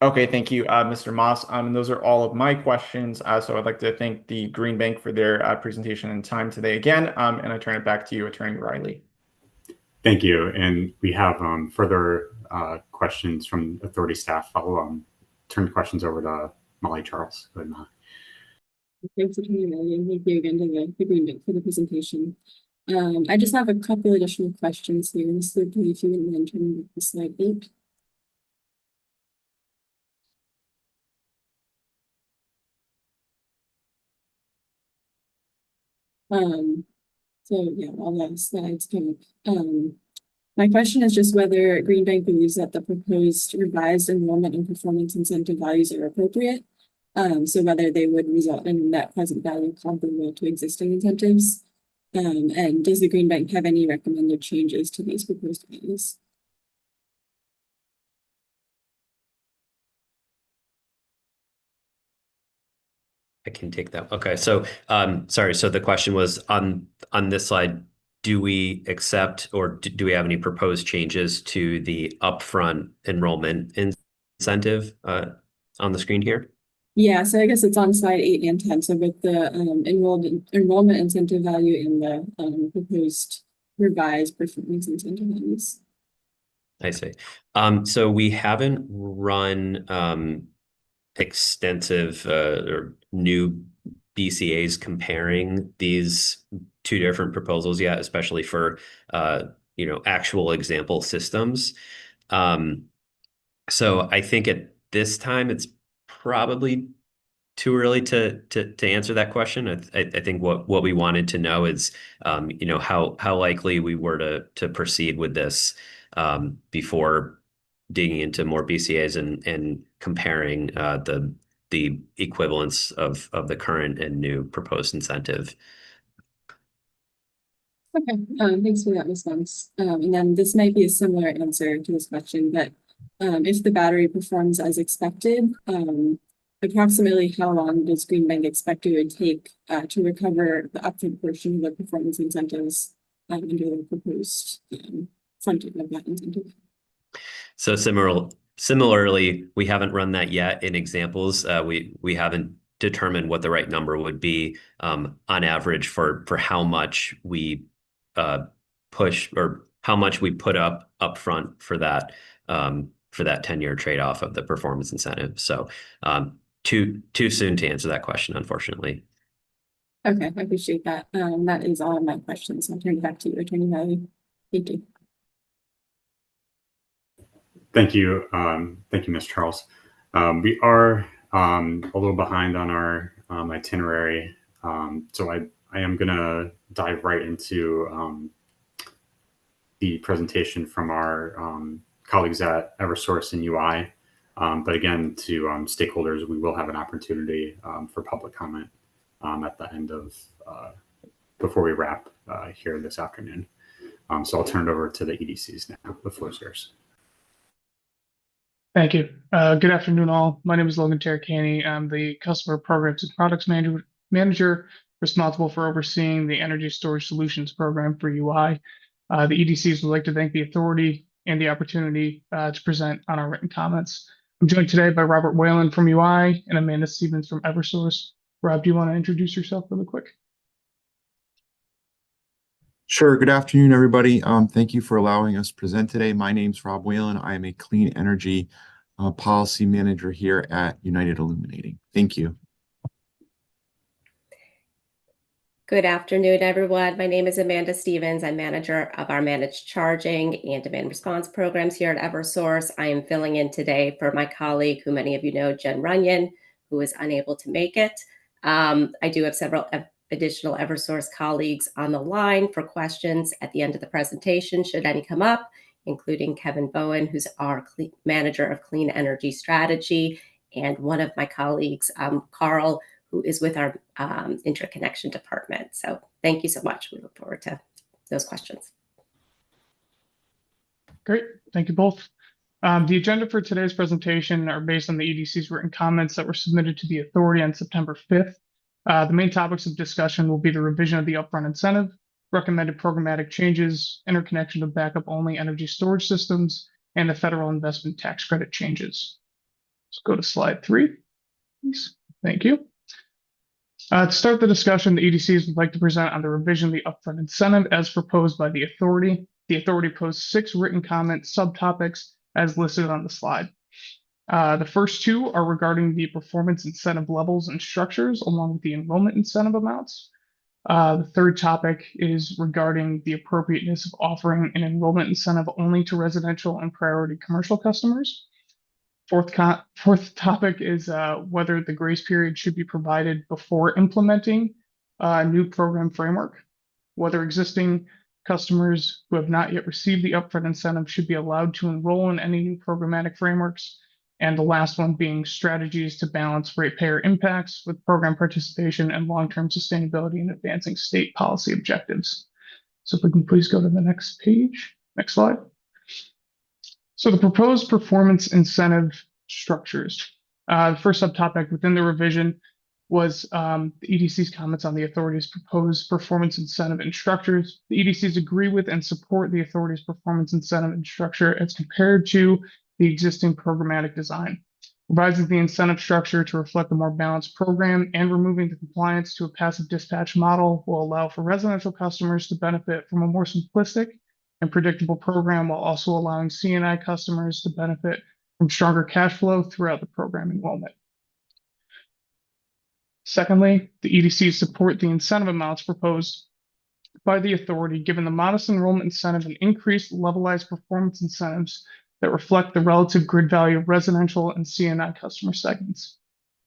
Okay, thank you, Mr. Moss. And those are all of my questions. So I'd like to thank the Green Bank for their presentation and time today again. And I turn it back to you, Attorney Riley. Thank you. And we have further questions from authority staff. I'll turn the questions over to Molly Charles. Go ahead, Molly. Thanks, Attorney Riley, and thank you again to the Green Bank for the presentation. I just have a couple additional questions here. So if you wouldn't mind turning to slide 8. So yeah, all that slides come up. My question is just whether Green Bank believes that the proposed revised enrollment and performance incentive values are appropriate. So whether they would result in net present value comparable to existing incentives. And does the Green Bank have any recommended changes to these proposed values? I can take that. Okay, so sorry. So the question was on this slide, do we accept or do we have any proposed changes to the upfront enrollment incentive on the screen here? Yeah, so I guess it's on slide 8 and 10. So with the enrollment incentive value and the proposed revised performance incentive values. I see. So we haven't run extensive or new BCAs comparing these two different proposals yet, especially for actual example systems. So I think at this time it's probably too early to answer that question. I think what we wanted to know is how likely we were to proceed with this before digging into more BCAs and comparing the equivalence of the current and new proposed incentive. Okay, thanks for that response. And then this might be a similar answer to this question, but if the battery performs as expected, approximately how long does Green Bank expect it would take to recover the upfront portion of the performance incentives under the proposed funding of that incentive? So similarly, we haven't run that yet in examples. We haven't determined what the right number would be on average for how much we push or how much we put up front for that 10-year trade-off of the performance incentive. So too soon to answer that question, unfortunately. Okay, I appreciate that. That is all of my questions. I'll turn it back to you, Attorney Riley. Thank you. Thank you. Thank you, Ms. Charles. We are a little behind on our itinerary. So I am going to dive right into the presentation from our colleagues at Eversource and UI. But again, to stakeholders, we will have an opportunity for public comment at the end of, before we wrap here this afternoon. So I'll turn it over to the EDCs now. The floor is yours. Thank you. Good afternoon, all. My name is Logan Taracani. I'm the Customer Programs and Products Manager responsible for overseeing the Energy Storage Solutions Program for UI. The EDCs would like to thank the authority and the opportunity to present on our written comments. I'm joined today by Robert Whalen from UI and Amanda Stevens from Eversource. Rob, do you want to introduce yourself really quick? Sure. Good afternoon, everybody. Thank you for allowing us to present today. My name's Rob Whalen. I am a clean energy policy manager here at United Illuminating. Thank you. Good afternoon, everyone. My name is Amanda Stevens. I'm manager of our managed charging and demand response programs here at Eversource. I am filling in today for my colleague, who many of you know, Jen Runyon, who is unable to make it. I do have several additional Eversource colleagues on the line for questions at the end of the presentation, should any come up, including Kevin Bowen, who's our manager of clean energy strategy, and one of my colleagues, Carl, who is with our interconnection department. So thank you so much. We look forward to those questions. Great. Thank you both. The agenda for today's presentation are based on the EDC's written comments that were submitted to the authority on September 5th. The main topics of discussion will be the revision of the upfront incentive, recommended programmatic changes, interconnection of backup-only energy storage systems, and the federal investment tax credit changes. Let's go to slide 3, please. Thank you. To start the discussion, the EDCs would like to present on the revision of the upfront incentive as proposed by the authority. The authority posed 6 written comment subtopics as listed on the slide. The first 2 are regarding the performance incentive levels and structures, along with the enrollment incentive amounts. The third topic is regarding the appropriateness of offering an enrollment incentive only to residential and priority commercial customers. Fourth topic is whether the grace period should be provided before implementing a new program framework, whether existing customers who have not yet received the upfront incentive should be allowed to enroll in any new programmatic frameworks, and the last one being strategies to balance ratepayer impacts with program participation and long-term sustainability in advancing state policy objectives. So if we can please go to the next page, next slide. So the proposed performance incentive structures. The first subtopic within the revision was the EDC's comments on the authority's proposed performance incentive and structures. The EDCs agree with and support the authority's performance incentive and structure as compared to the existing programmatic design. Revising the incentive structure to reflect a more balanced program and removing the compliance to a passive dispatch model will allow for residential customers to benefit from a more simplistic and predictable program, while also allowing C&I customers to benefit from stronger cash flow throughout the program enrollment. Secondly, the EDCs support the incentive amounts proposed by the authority, given the modest enrollment incentive and increased levelized performance incentives that reflect the relative grid value of residential and C&I customer segments.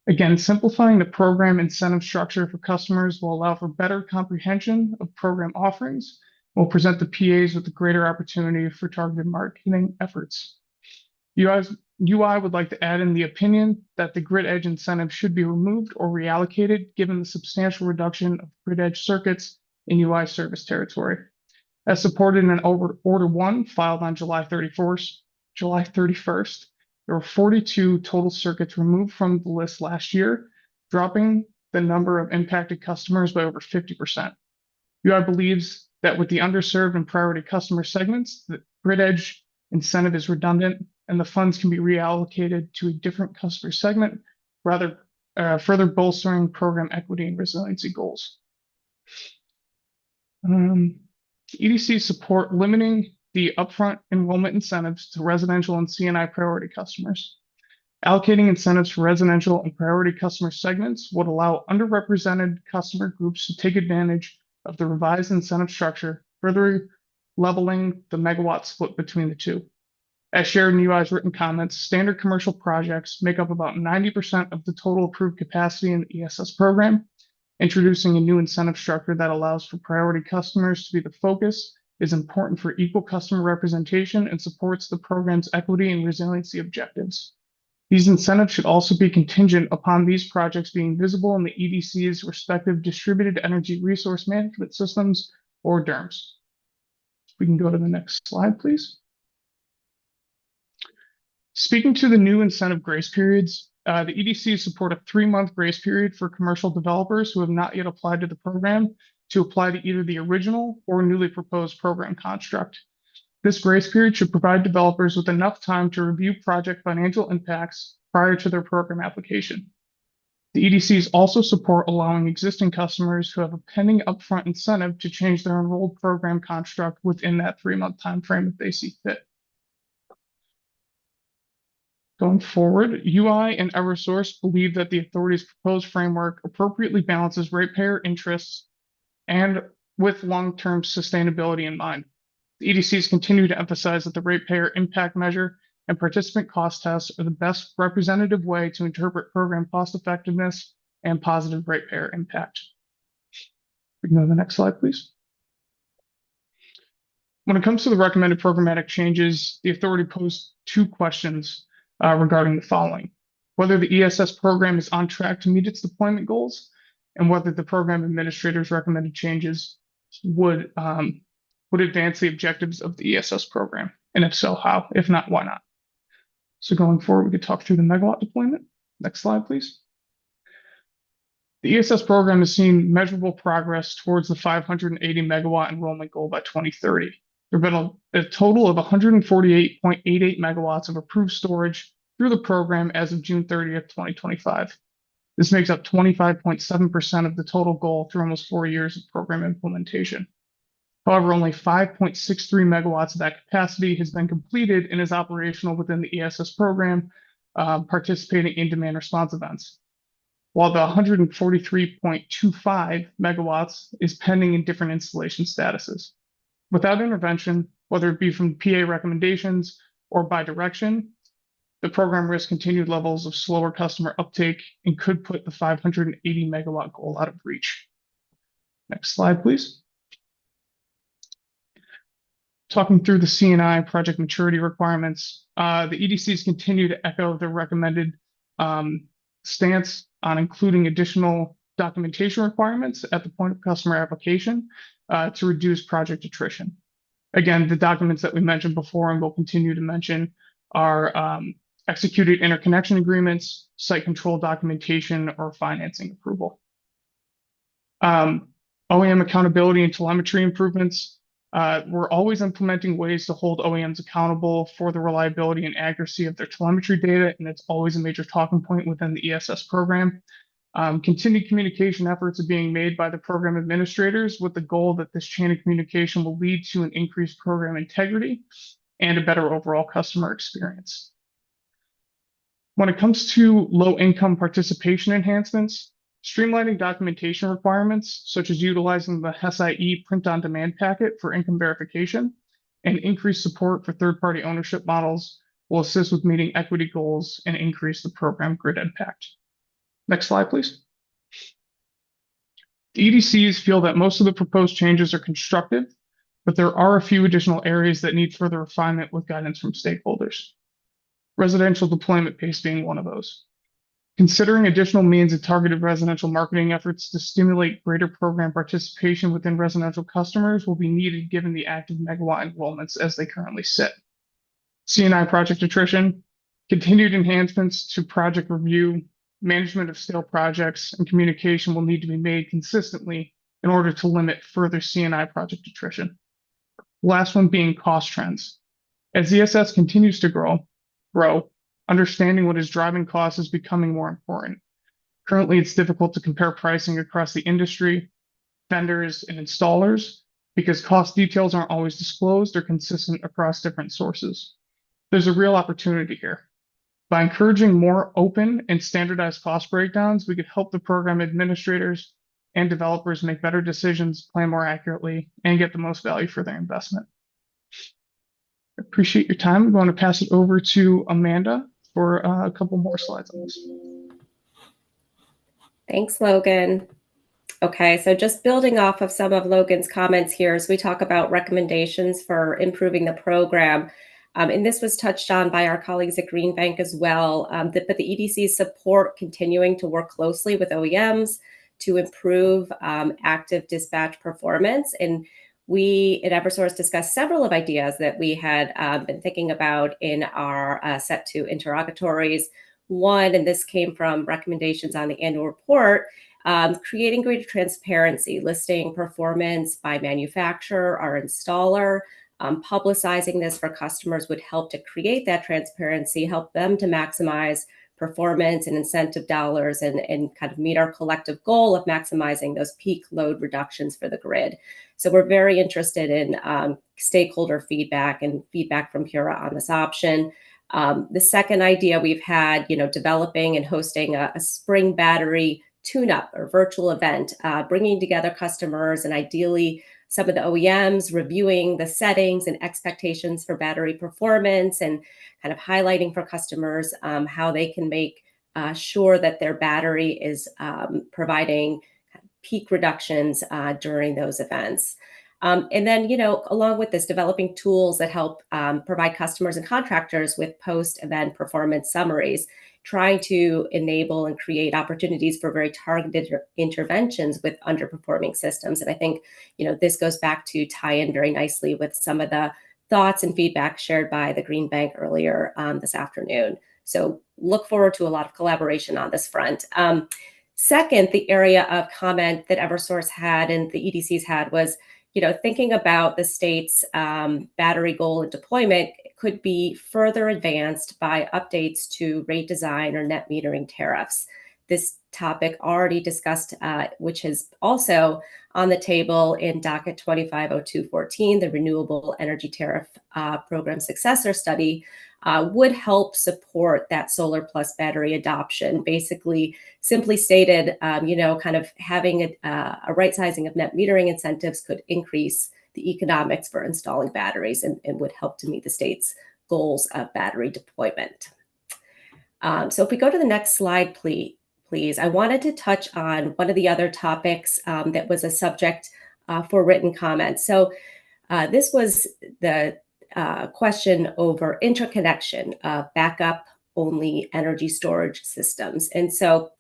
Again, simplifying the program incentive structure for customers will allow for better comprehension of program offerings, will present the PAs with a greater opportunity for targeted marketing efforts. UI would like to add in the opinion that the grid edge incentive should be removed or reallocated given the substantial reduction of grid edge circuits in UI service territory. As supported in Order 1 filed on July 31st, there were 42 total circuits removed from the list last year, dropping the number of impacted customers by over 50%. UI believes that with the underserved and priority customer segments, the grid edge incentive is redundant and the funds can be reallocated to a different customer segment, rather further bolstering program equity and resiliency goals. EDC support limiting the upfront enrollment incentives to residential and C&I priority customers. Allocating incentives for residential and priority customer segments would allow underrepresented customer groups to take advantage of the revised incentive structure, further leveling the megawatt split between the two. As shared in UI's written comments, standard commercial projects make up about 90% of the total approved capacity in the ESS program. Introducing a new incentive structure that allows for priority customers to be the focus is important for equal customer representation and supports the program's equity and resiliency objectives. These incentives should also be contingent upon these projects being visible in the EDC's respective distributed energy resource management systems or DERMS. We can go to the next slide, please. Speaking to the new incentive grace periods, the EDCs support a 3-month grace period for commercial developers who have not yet applied to the program to apply to either the original or newly proposed program construct. This grace period should provide developers with enough time to review project financial impacts prior to their program application. The EDCs also support allowing existing customers who have a pending upfront incentive to change their enrolled program construct within that 3-month timeframe if they see fit. Going forward, UI and Eversource believe that the authority's proposed framework appropriately balances ratepayer interests and with long-term sustainability in mind. The EDCs continue to emphasize that the ratepayer impact measure and participant cost tests are the best representative way to interpret program cost effectiveness and positive ratepayer impact. We can go to the next slide, please. When it comes to the recommended programmatic changes, the authority posed 2 questions regarding the following: whether the ESS program is on track to meet its deployment goals, and whether the program administrator's recommended changes would advance the objectives of the ESS program, and if so, how? If not, why not? So going forward, we could talk through the megawatt deployment. Next slide, please. The ESS program has seen measurable progress towards the 580 megawatt enrollment goal by 2030. There have been a total of 148.88 megawatts of approved storage through the program as of June 30th, 2025. This makes up 25.7% of the total goal through almost 4 years of program implementation. However, only 5.63 megawatts of that capacity has been completed and is operational within the ESS program, participating in demand response events, while the 143.25 megawatts is pending in different installation statuses. Without intervention, whether it be from PA recommendations or by direction, the program risks continued levels of slower customer uptake and could put the 580 megawatt goal out of reach. Next slide, please. Talking through the C&I project maturity requirements, the EDCs continue to echo the recommended stance on including additional documentation requirements at the point of customer application to reduce project attrition. Again, the documents that we mentioned before and will continue to mention are executed interconnection agreements, site control documentation, or financing approval. OEM accountability and telemetry improvements. We're always implementing ways to hold OEMs accountable for the reliability and accuracy of their telemetry data, and it's always a major talking point within the ESS program. Continued communication efforts are being made by the program administrators with the goal that this chain of communication will lead to an increased program integrity and a better overall customer experience. When it comes to low-income participation enhancements, streamlining documentation requirements, such as utilizing the HESI print-on-demand packet for income verification, and increased support for third-party ownership models will assist with meeting equity goals and increase the program grid impact. Next slide, please. The EDCs feel that most of the proposed changes are constructive, but there are a few additional areas that need further refinement with guidance from stakeholders. Residential deployment pace being one of those. Considering additional means of targeted residential marketing efforts to stimulate greater program participation within residential customers will be needed given the active megawatt enrollments as they currently sit. C&I project attrition, continued enhancements to project review, management of stale projects, and communication will need to be made consistently in order to limit further C&I project attrition. Last one being cost trends. As ESS continues to grow, understanding what is driving costs is becoming more important. Currently, it's difficult to compare pricing across the industry, vendors, and installers because cost details aren't always disclosed or consistent across different sources. There's a real opportunity here. By encouraging more open and standardized cost breakdowns, we could help the program administrators and developers make better decisions, plan more accurately, and get the most value for their investment. I appreciate your time. I'm going to pass it over to Amanda for a couple more slides on this. Thanks, Logan. Okay, so just building off of some of Logan's comments here as we talk about recommendations for improving the program. And this was touched on by our colleagues at Green Bank as well, but the EDCs support continuing to work closely with OEMs to improve active dispatch performance. And we at Eversource discussed several of ideas that we had been thinking about in our set 2 interrogatories. One, and this came from recommendations on the annual report, creating greater transparency, listing performance by manufacturer or installer. Publicizing this for customers would help to create that transparency, help them to maximize performance and incentive dollars, and kind of meet our collective goal of maximizing those peak load reductions for the grid. So we're very interested in stakeholder feedback and feedback from PURA on this option. The second idea we've had, developing and hosting a spring battery tune-up or virtual event, bringing together customers and ideally some of the OEMs, reviewing the settings and expectations for battery performance, and kind of highlighting for customers how they can make sure that their battery is providing peak reductions during those events. And then, along with this, developing tools that help provide customers and contractors with post-event performance summaries, trying to enable and create opportunities for very targeted interventions with underperforming systems. And I think, this goes back to tie in very nicely with some of the thoughts and feedback shared by the Green Bank earlier this afternoon. So look forward to a lot of collaboration on this front. Second, the area of comment that Eversource had and the EDCs had was, thinking about the state's battery goal and deployment could be further advanced by updates to rate design or net metering tariffs. This topic already discussed, which is also on the table in docket 250214, the Renewable Energy Tariff Program Successor Study, would help support that solar plus battery adoption. Basically, simply stated, kind of having a right sizing of net metering incentives could increase the economics for installing batteries and would help to meet the state's goals of battery deployment. So if we go to the next slide, please, I wanted to touch on one of the other topics that was a subject for written comments. So this was the question over interconnection of backup only energy storage systems. And so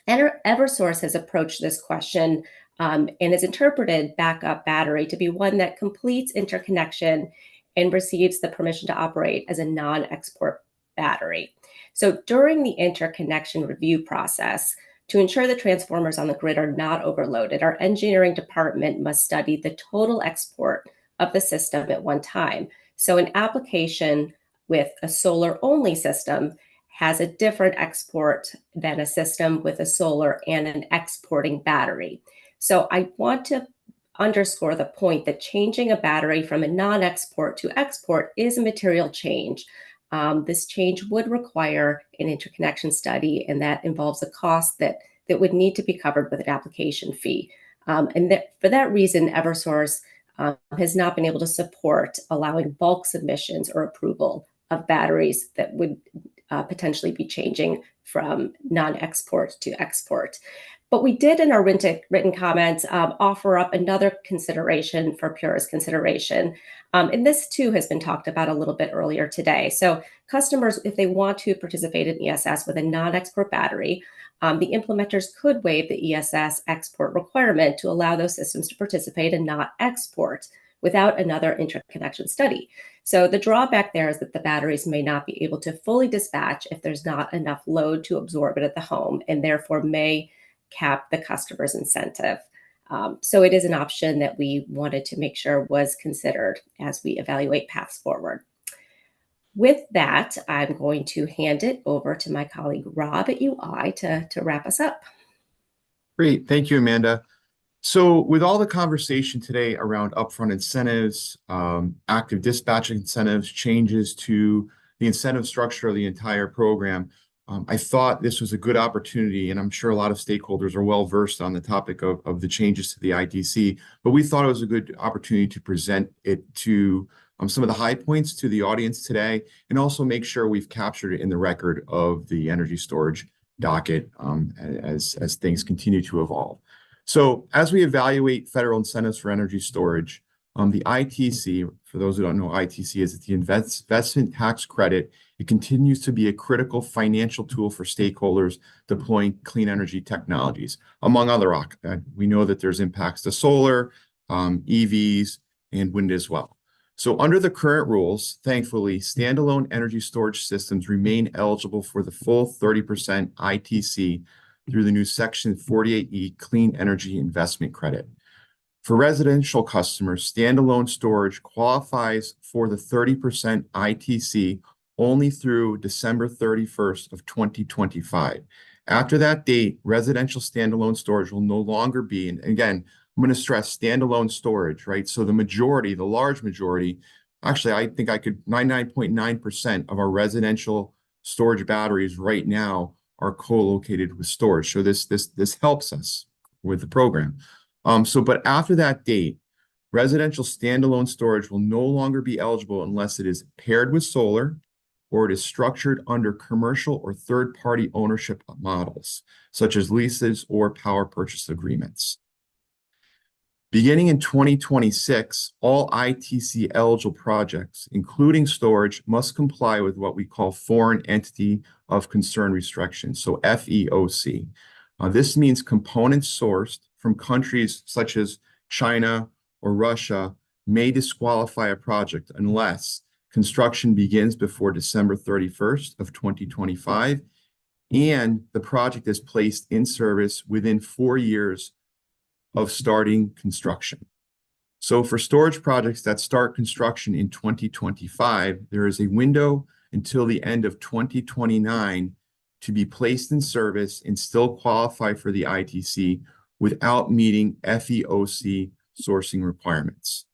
Eversource has approached this question and has interpreted backup battery to be one that completes interconnection and receives the permission to operate as a non-export battery. So during the interconnection review process, to ensure the transformers on the grid are not overloaded, our engineering department must study the total export of the system at one time. So an application with a solar-only system has a different export than a system with a solar and an exporting battery. So I want to underscore the point that changing a battery from a non-export to export is a material change. This change would require an interconnection study, and that involves a cost that would need to be covered with an application fee. For that reason, Eversource has not been able to support allowing bulk submissions or approval of batteries that would potentially be changing from non-export to export. But we did, in our written comments, offer up another consideration for PURA's consideration. And this too has been talked about a little bit earlier today. So customers, if they want to participate in ESS with a non-export battery, the implementers could waive the ESS export requirement to allow those systems to participate and not export without another interconnection study. So the drawback there is that the batteries may not be able to fully dispatch if there's not enough load to absorb it at the home, and therefore may cap the customer's incentive. So it is an option that we wanted to make sure was considered as we evaluate paths forward. With that, I'm going to hand it over to my colleague Rob at UI to wrap us up. Great. Thank you, Amanda. So with all the conversation today around upfront incentives, active dispatch incentives, changes to the incentive structure of the entire program, I thought this was a good opportunity, and I'm sure a lot of stakeholders are well versed on the topic of the changes to the ITC, but we thought it was a good opportunity to present it to some of the high points to the audience today, and also make sure we've captured it in the record of the energy storage docket as things continue to evolve. So as we evaluate federal incentives for energy storage, the ITC, for those who don't know, ITC is the investment tax credit. It continues to be a critical financial tool for stakeholders deploying clean energy technologies, among other. We know that there's impacts to solar, EVs, and wind as well. So under the current rules, thankfully, standalone energy storage systems remain eligible for the full 30% ITC through the new Section 48E Clean Energy Investment Credit. For residential customers, standalone storage qualifies for the 30% ITC only through December 31st of 2025. After that date, residential standalone storage will no longer be, and again, I'm going to stress standalone storage, right? So the majority, the large majority, actually, I think 99.9% of our residential storage batteries right now are co-located with storage. So this helps us with the program. But after that date, residential standalone storage will no longer be eligible unless it is paired with solar or it is structured under commercial or third-party ownership models, such as leases or power purchase agreements. Beginning in 2026, all ITC eligible projects, including storage, must comply with what we call Foreign Entity of Concern restrictions, so FEOC. This means components sourced from countries such as China or Russia may disqualify a project unless construction begins before December 31st of 2025 and the project is placed in service within 4 years of starting construction. So for storage projects that start construction in 2025, there is a window until the end of 2029 to be placed in service and still qualify for the ITC without meeting FEOC sourcing requirements.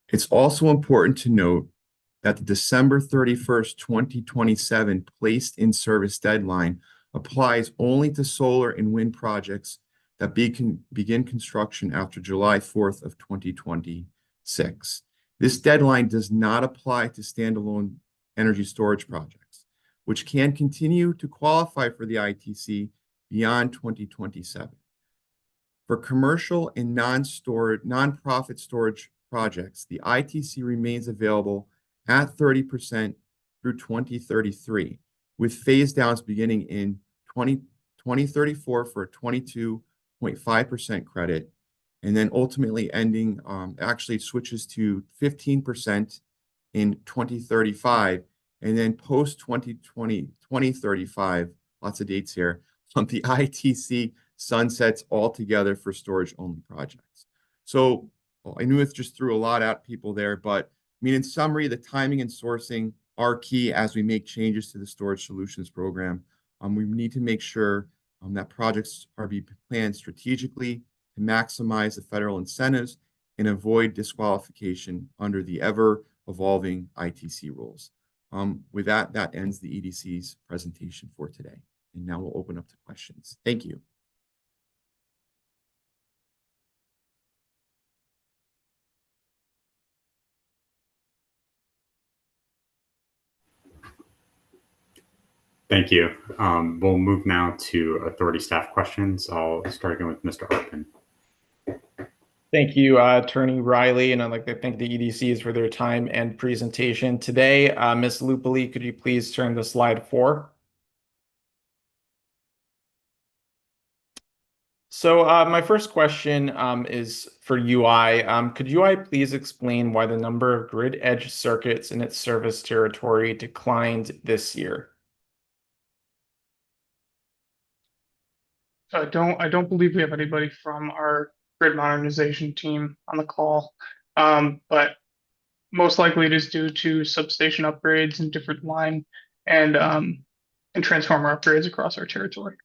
It's also important to note that the December 31st, 2027 placed in service deadline applies only to solar and wind projects that begin construction after July 4th of 2026. This deadline does not apply to standalone energy storage projects, which can continue to qualify for the ITC beyond 2027. For commercial and nonprofit storage projects, the ITC remains available at 30% through 2033, with phase downs beginning in 2034 for a 22.5% credit, and then ultimately ending, actually switches to 15% in 2035, and then post 2035, lots of dates here, the ITC sunsets altogether for storage-only projects. So I knew it just threw a lot at people there, but I mean, in summary, the timing and sourcing are key as we make changes to the Storage Solutions Program. We need to make sure that projects are being planned strategically to maximize the federal incentives and avoid disqualification under the ever-evolving ITC rules. With that, that ends the EDC's presentation for today. And now we'll open up to questions. Thank you. Thank you. We'll move now to authority staff questions. I'll start again with Mr. Arpin. Thank you, Attorney Riley, and I'd like to thank the EDCs for their time and presentation today. Ms. Lupoli, could you please turn to slide 4? So my first question is for UI. Could UI please explain why the number of grid edge circuits in its service territory declined this year? I don't believe we have anybody from our grid modernization team on the call, but most likely it is due to substation upgrades and different line and transformer upgrades across our territory.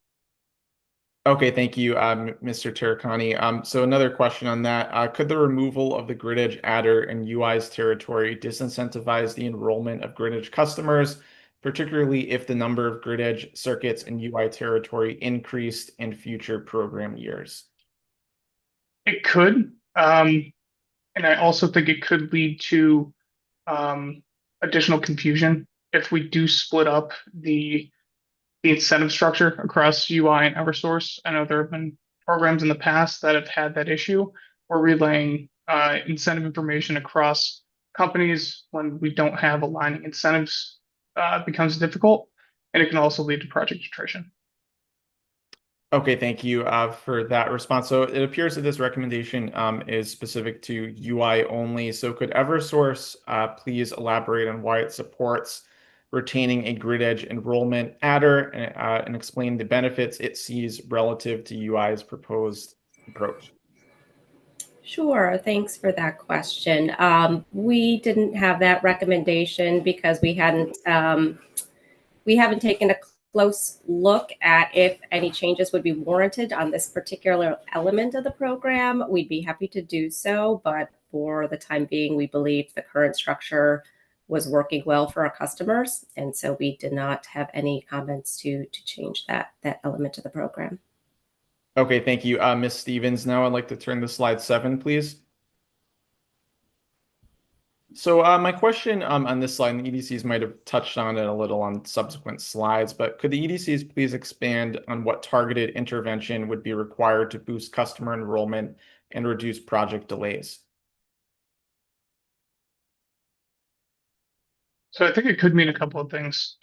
Okay, thank you, Mr. Terracani. So another question on that. Could the removal of the grid edge adder in UI's territory disincentivize the enrollment of grid edge customers, particularly if the number of grid edge circuits in UI territory increased in future program years? It could, and I also think it could lead to additional confusion if we do split up the incentive structure across UI and Eversource. I know there have been programs in the past that have had that issue. We're relaying incentive information across companies when we don't have aligning incentives becomes difficult, and it can also lead to project attrition. Okay, thank you for that response. So it appears that this recommendation is specific to UI only. So could Eversource please elaborate on why it supports retaining a grid edge enrollment adder and explain the benefits it sees relative to UI's proposed approach? Sure, thanks for that question. We didn't have that recommendation because we haven't taken a close look at if any changes would be warranted on this particular element of the program. We'd be happy to do so, but for the time being, we believe the current structure was working well for our customers, and so we did not have any comments to change that element of the program. Okay, thank you, Ms. Stevens. Now I'd like to turn to slide 7, please. So my question on this slide, and the EDCs might have touched on it a little on subsequent slides, but could the EDCs please expand on what targeted intervention would be required to boost customer enrollment and reduce project delays? So I think it could mean a couple of things.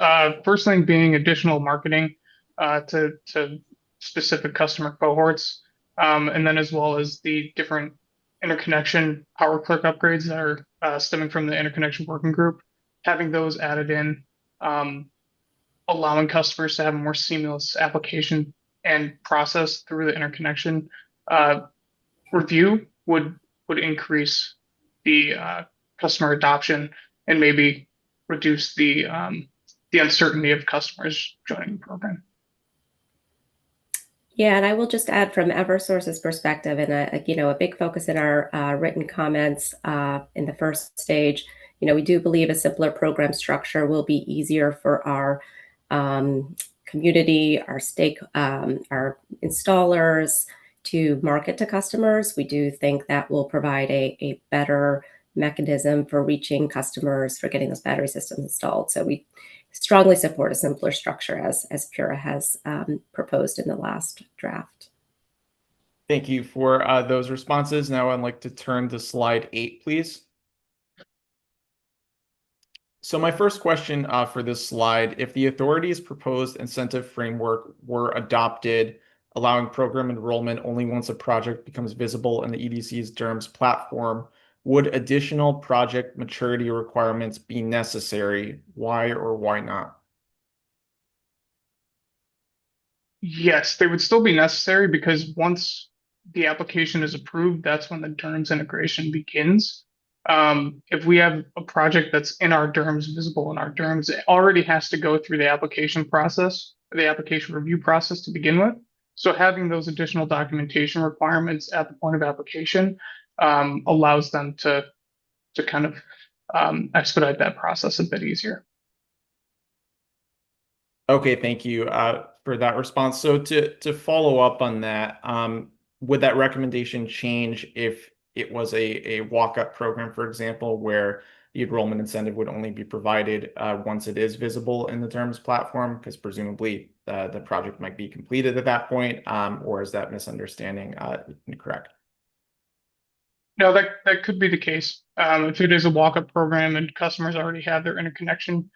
First thing being additional marketing to specific customer cohorts, and then as well as the different interconnection power clerk upgrades that are stemming from the interconnection working group, having those added in, allowing customers to have a more seamless application and process through the interconnection review would increase the customer adoption and maybe reduce the uncertainty of customers joining the program. Yeah, and I will just add from Eversource's perspective, and a big focus in our written comments in the first stage. We do believe a simpler program structure will be easier for our community, our installers to market to customers. We do think that will provide a better mechanism for reaching customers for getting those battery systems installed. So we strongly support a simpler structure as Pura has proposed in the last draft. Thank you for those responses. Now I'd like to turn to slide 8, please. So my first question for this slide, if the authority's proposed incentive framework were adopted, allowing program enrollment only once a project becomes visible in the EDC's DERMS platform, would additional project maturity requirements be necessary? Why or why not? Yes, they would still be necessary because once the application is approved, that's when the DERMS integration begins. If we have a project that's in our DERMS, visible in our DERMS, it already has to go through the application process, the application review process to begin with. So having those additional documentation requirements at the point of application allows them to kind of expedite that process a bit easier. Okay, thank you for that response. So to follow up on that, would that recommendation change if it was a walk-up program, for example, where the enrollment incentive would only be provided once it is visible in the DERMS platform? Because presumably the project might be completed at that point, or is that misunderstanding incorrect? No, that could be the case. If it is a walk-up program and customers already have their interconnection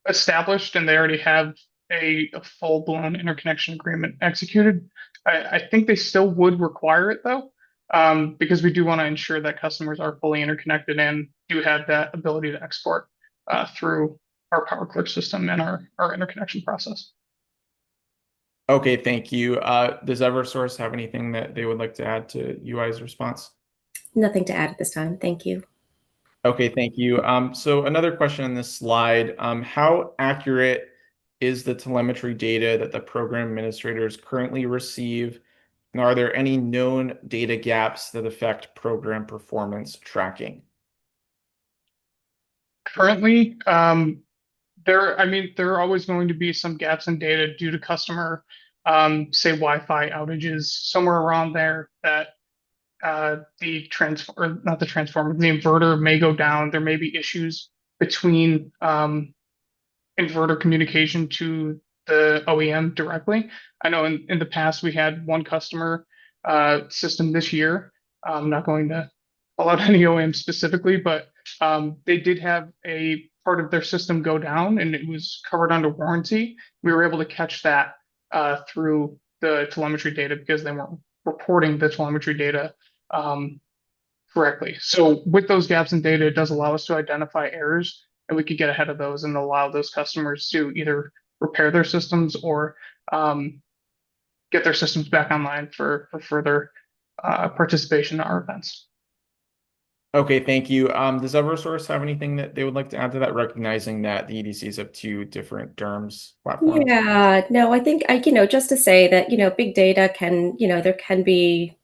established and they already have a full-blown interconnection agreement executed, I think they still would require it though, because we do want to ensure that customers are fully interconnected and do have that ability to export through our power clerk system and our interconnection process. Okay, thank you. Does Eversource have anything that they would like to add to UI's response? Nothing to add at this time. Thank you. Okay, thank you. So another question on this slide, how accurate is the telemetry data that the program administrators currently receive? And are there any known data gaps that affect program performance tracking? Currently, there are always going to be some gaps in data due to customer, say Wi-Fi outages, somewhere around there that the inverter may go down. There may be issues between inverter communication to the OEM directly. I know in the past we had one customer system this year. I'm not going to call out any OEM specifically, but they did have a part of their system go down and it was covered under warranty. We were able to catch that through the telemetry data because they weren't reporting the telemetry data correctly. So with those gaps in data, it does allow us to identify errors, and we could get ahead of those and allow those customers to either repair their systems or get their systems back online for further participation in our events. Okay, thank you. Does Eversource have anything that they would like to add to that, recognizing that the EDCs have two different DERMS platforms? Yeah, no, I think just to say that, big data can, there can be,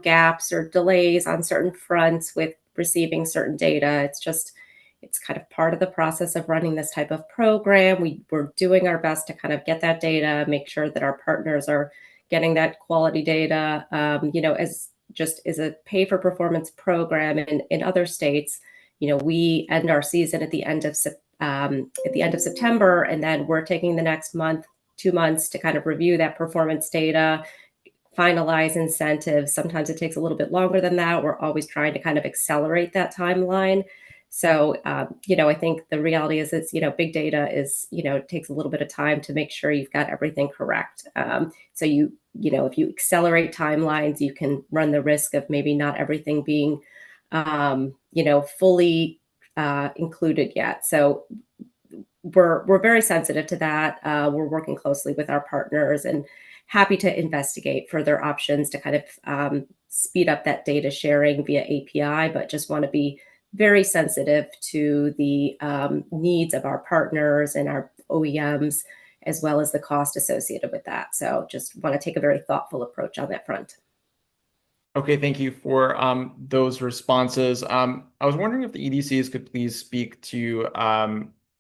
gaps or delays on certain fronts with receiving certain data. It's kind of part of the process of running this type of program. We're doing our best to kind of get that data, make sure that our partners are getting that quality data, as a pay for performance program in other states. We end our season at the end of September, and then we're taking the next month, 2 months to kind of review that performance data, finalize incentives. Sometimes it takes a little bit longer than that. We're always trying to kind of accelerate that timeline. So, I think the reality is big data is, it takes a little bit of time to make sure you've got everything correct. So if you accelerate timelines, you can run the risk of maybe not everything being, fully included yet. So we're very sensitive to that. We're working closely with our partners and happy to investigate further options to kind of speed up that data sharing via API, but just want to be very sensitive to the needs of our partners and our OEMs, as well as the cost associated with that. So just want to take a very thoughtful approach on that front. Okay, thank you for those responses. I was wondering if the EDCs could please speak to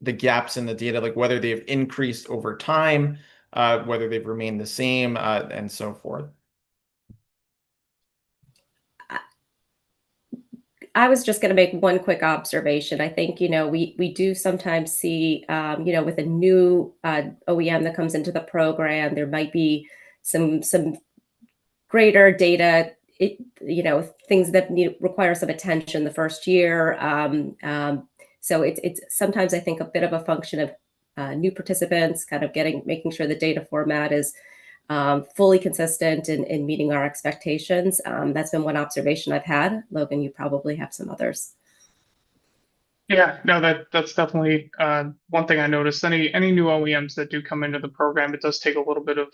the gaps in the data, like whether they've increased over time, whether they've remained the same, and so forth. I was just going to make one quick observation. I think, we do sometimes see, with a new OEM that comes into the program, there might be some greater data, things that require some attention the first year. So it's sometimes, I think, a bit of a function of new participants kind of making sure the data format is fully consistent and meeting our expectations. That's been one observation I've had. Logan, you probably have some others. Yeah, no, that's definitely one thing I noticed. Any new OEMs that do come into the program, it does take a little bit of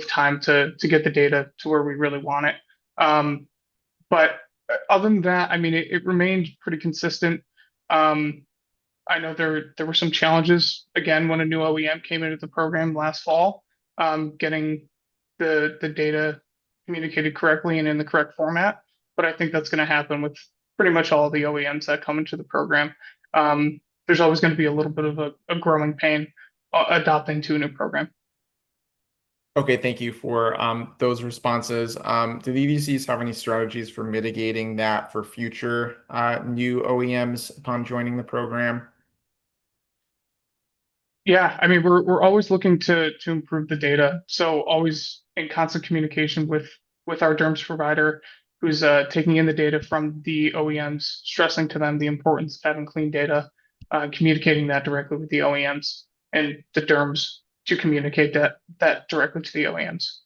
time to get the data to where we really want it. But other than that, I mean, it remained pretty consistent. I know there were some challenges again when a new OEM came into the program last fall, getting the data communicated correctly and in the correct format. But I think that's going to happen with pretty much all of the OEMs that come into the program. There's always going to be a little bit of a growing pain adopting to a new program. Okay, thank you for those responses. Do the EDCs have any strategies for mitigating that for future new OEMs upon joining the program? Yeah, I mean, we're always looking to improve the data. So always in constant communication with our DERMS provider, who's taking in the data from the OEMs, stressing to them the importance of having clean data, communicating that directly with the OEMs and the DERMS to communicate that directly to the OEMs.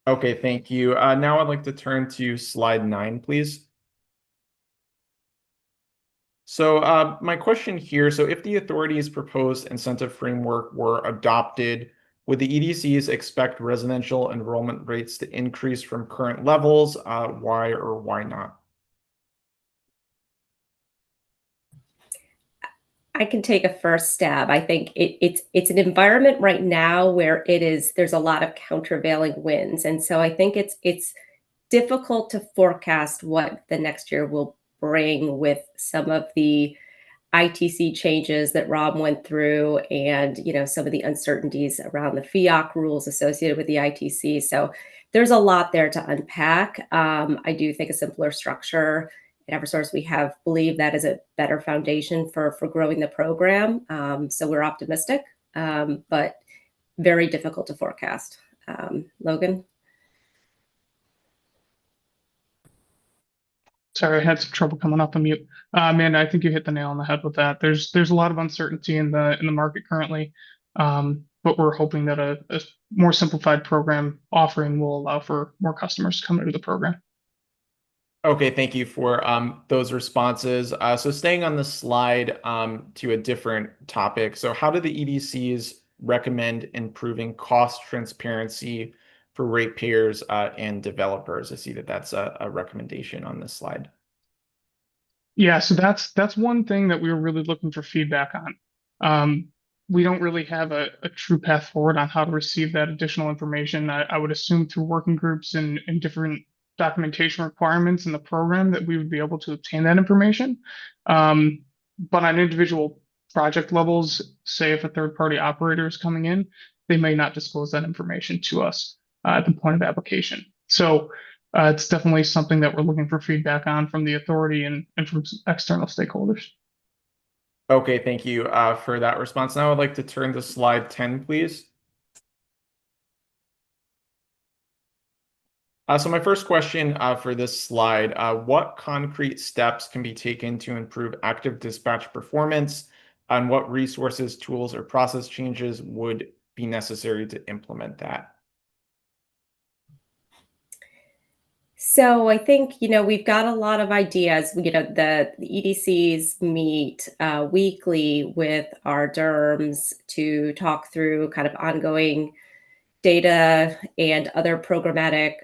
Okay, thank you. Now I'd like to turn to slide 9, please. So my question here, so if the authority's proposed incentive framework were adopted, would the EDCs expect residential enrollment rates to increase from current levels? Why or why not? I can take a first stab. I think it's an environment right now where there's a lot of countervailing winds. And so I think it's difficult to forecast what the next year will bring with some of the ITC changes that Rob went through and, some of the uncertainties around the FEOC rules associated with the ITC. So there's a lot there to unpack. I do think a simpler structure at Eversource, we believe that is a better foundation for growing the program. So we're optimistic, but very difficult to forecast. Logan? Sorry, I had some trouble coming off the mute. Amanda, I think you hit the nail on the head with that. There's a lot of uncertainty in the market currently. but we're hoping that a more simplified program offering will allow for more customers to come into the program. Okay, thank you for those responses. So staying on the slide to a different topic. So how do the EDCs recommend improving cost transparency for ratepayers and developers? I see that that's a recommendation on this slide. Yeah, so that's one thing that we were really looking for feedback on. We don't really have a true path forward on how to receive that additional information. I would assume through working groups and different documentation requirements in the program that we would be able to obtain that information. But on individual project levels, say if a third-party operator is coming in, they may not disclose that information to us at the point of application. So it's definitely something that we're looking for feedback on from the authority and from external stakeholders. Okay, thank you for that response. Now I'd like to turn to slide 10, please. So my first question for this slide, what concrete steps can be taken to improve active dispatch performance, and what resources, tools, or process changes would be necessary to implement that? So I think, we've got a lot of ideas. The EDCs meet weekly with our DERMs to talk through kind of ongoing data and other programmatic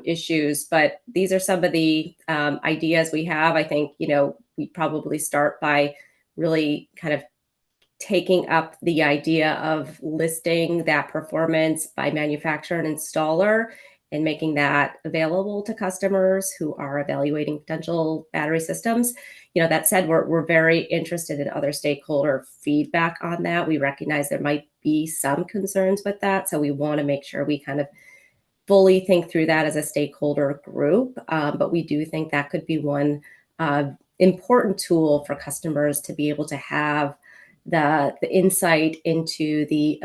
issues. But these are some of the ideas we have. I think, we probably start by really kind of taking up the idea of listing that performance by manufacturer and installer and making that available to customers who are evaluating potential battery systems. That said, we're very interested in other stakeholder feedback on that. We recognize there might be some concerns with that, so we want to make sure we kind of fully think through that as a stakeholder group. But we do think that could be one important tool for customers to be able to have the insight into the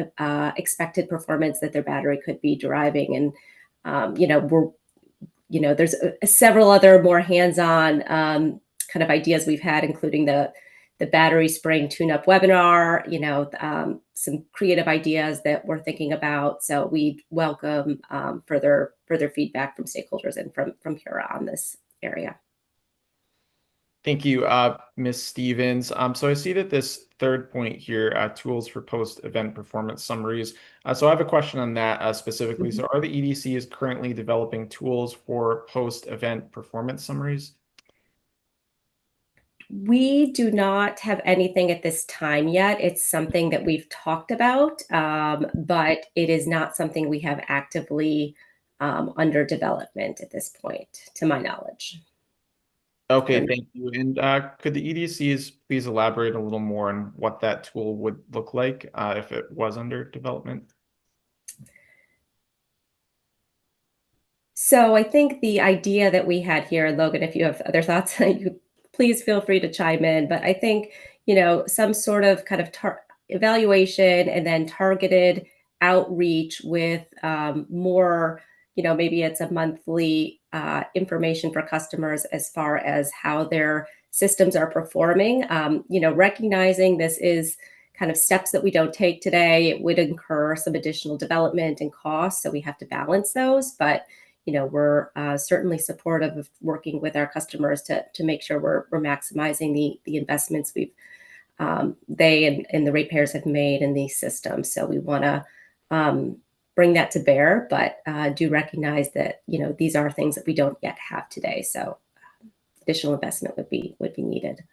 expected performance that their battery could be deriving. And there's several other more hands-on kind of ideas we've had, including the battery spraying tune-up webinar, some creative ideas that we're thinking about. So we welcome further feedback from stakeholders and from Pura on this area. Thank you, Ms. Stevens. So I see that this third point here, tools for post-event performance summaries. So I have a question on that specifically. So are the EDCs currently developing tools for post-event performance summaries? We do not have anything at this time yet. It's something that we've talked about, but it is not something we have actively under development at this point, to my knowledge. Okay, thank you. And could the EDCs please elaborate a little more on what that tool would look like if it was under development? So I think the idea that we had here, Logan, if you have other thoughts, please feel free to chime in. But I think, some sort of kind of evaluation and then targeted outreach with more, maybe it's a monthly information for customers as far as how their systems are performing. Recognizing this is kind of steps that we don't take today, it would incur some additional development and costs. So we have to balance those. But we're certainly supportive of working with our customers to make sure we're maximizing the investments they and the ratepayers have made in these systems. So we want to bring that to bear, but do recognize that these are things that we don't yet have today. So additional investment would be needed.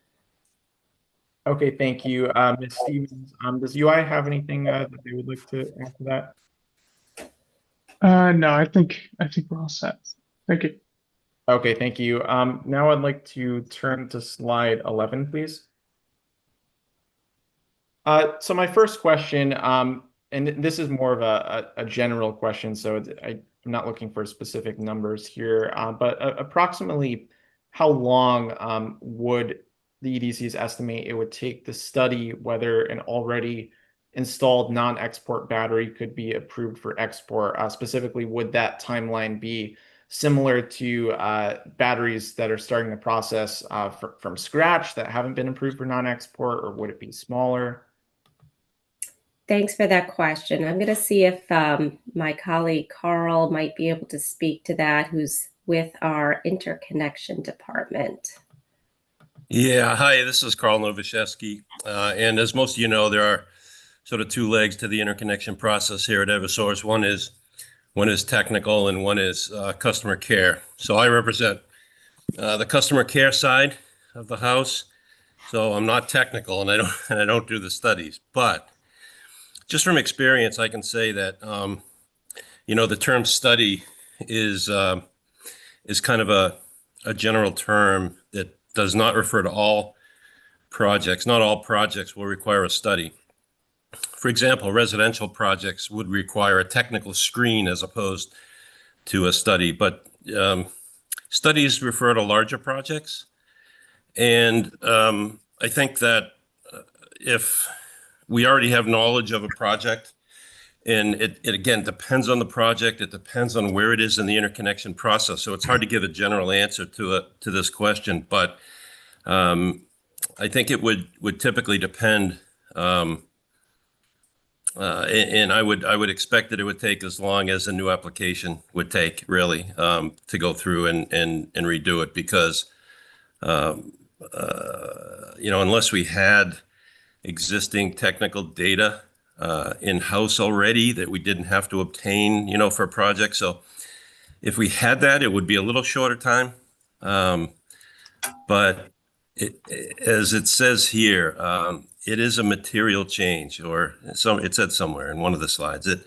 Okay, thank you, Ms. Stevens. Does UI have anything that they would like to add to that? No, I think we're all set. Thank you. Okay, thank you. Now I'd like to turn to slide 11, please. So my first question, and this is more of a general question, so I'm not looking for specific numbers here, but approximately how long would the EDCs estimate it would take to study whether an already installed non-export battery could be approved for export? Specifically, would that timeline be similar to batteries that are starting the process from scratch that haven't been approved for non-export, or would it be smaller? Thanks for that question. I'm going to see if my colleague Carl might be able to speak to that, who's with our interconnection department. Yeah, hi, this is Carl Novashevsky. And as most of you know, there are sort of two legs to the interconnection process here at Eversource. One is technical and one is customer care. So I represent the customer care side of the house. So I'm not technical and I don't do the studies, but just from experience, I can say that the term study is kind of a general term that does not refer to all projects. Not all projects will require a study. For example, residential projects would require a technical screen as opposed to a study, but studies refer to larger projects. And I think that if we already have knowledge of a project, and it again depends on the project, it depends on where it is in the interconnection process. So it's hard to give a general answer to this question, but I think it would typically depend, and I would expect that it would take as long as a new application would take, really, to go through and redo it, because unless we had existing technical data in-house already that we didn't have to obtain, for a project. So if we had that, it would be a little shorter time. But as it says here, it is a material change, or it said somewhere in one of the slides that,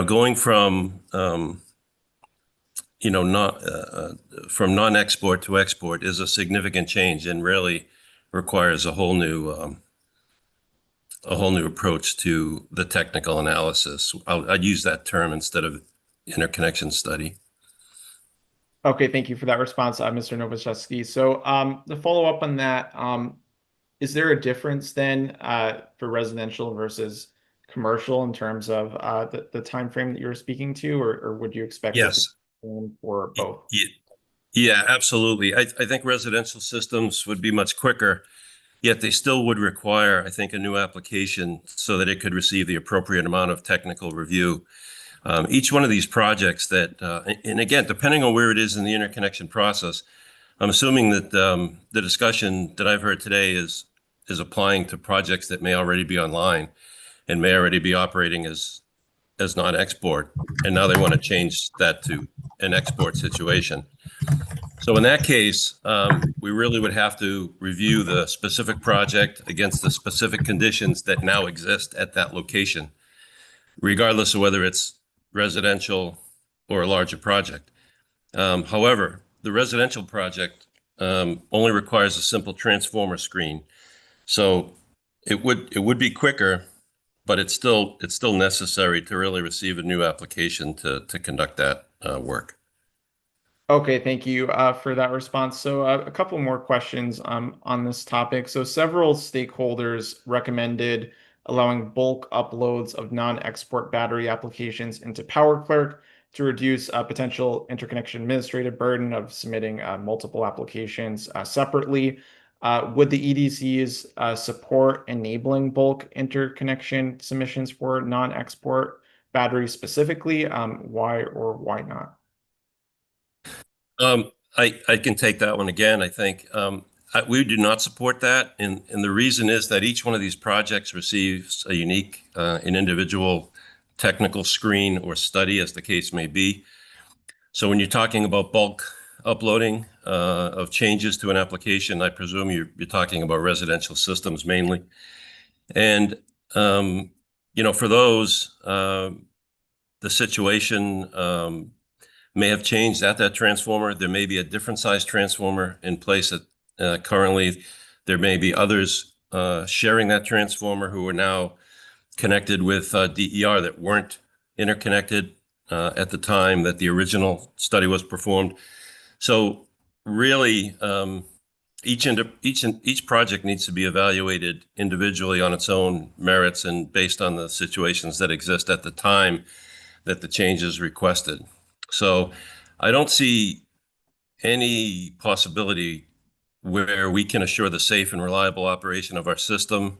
going from from non-export to export is a significant change and really requires a whole new approach to the technical analysis. I'd use that term instead of interconnection study. Okay, thank you for that response, Mr. Novashevsky. So to follow up on that, is there a difference then for residential versus commercial in terms of the time frame that you're speaking to, or would you expect Yes. For both? Yeah, absolutely. I think residential systems would be much quicker, yet they still would require, I think, a new application so that it could receive the appropriate amount of technical review. Each one of these projects that, and again, depending on where it is in the interconnection process, I'm assuming that the discussion that I've heard today is applying to projects that may already be online and may already be operating as non-export, and now they want to change that to an export situation. So in that case, we really would have to review the specific project against the specific conditions that now exist at that location, regardless of whether it's residential or a larger project. However, the residential project only requires a simple transformer screen. So it would be quicker, but it's still necessary to really receive a new application to conduct that work. Okay, thank you for that response. So a couple more questions on this topic. So several stakeholders recommended allowing bulk uploads of non-export battery applications into PowerClerk to reduce potential interconnection administrative burden of submitting multiple applications separately. Would the EDCs support enabling bulk interconnection submissions for non-export batteries specifically? Why or why not? I can take that one again. I think we do not support that, and the reason is that each one of these projects receives a unique, an individual technical screen or study, as the case may be. So when you're talking about bulk uploading of changes to an application, I presume you're talking about residential systems mainly, and for those, the situation may have changed at that transformer. There may be a different size transformer in place currently. There may be others sharing that transformer who are now connected with DER that weren't interconnected at the time that the original study was performed. So really, each project needs to be evaluated individually on its own merits and based on the situations that exist at the time that the change is requested. So I don't see any possibility where we can assure the safe and reliable operation of our system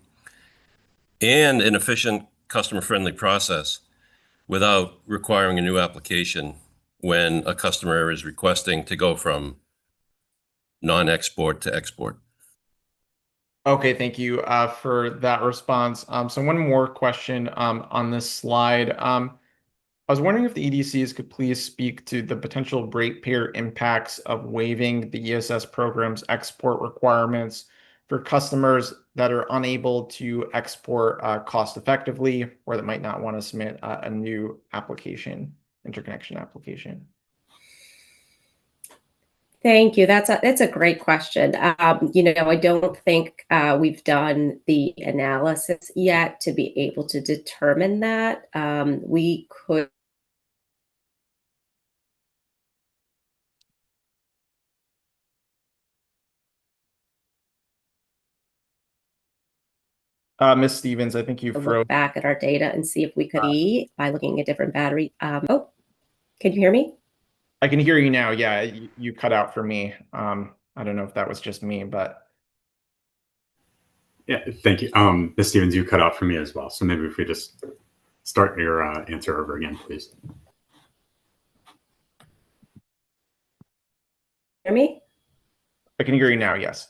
and an efficient customer-friendly process without requiring a new application when a customer is requesting to go from non-export to export. Okay, thank you for that response. So one more question on this slide. I was wondering if the EDCs could please speak to the potential ratepayer impacts of waiving the ESS program's export requirements for customers that are unable to export cost effectively, or that might not want to submit a new application, interconnection application. Thank you. That's a great question. I don't think we've done the analysis yet to be able to determine that. We could. Ms. Stevens, I think you Look froze. back at our data and see if we could be by looking at different battery. Oh, can you hear me? I can hear you now. Yeah, you cut out for me. I don't know if that was just me, but. Yeah, thank you. Ms. Stevens, you cut out for me as well. So maybe if we just start your answer over again, please. Hear me? I can hear you now, yes.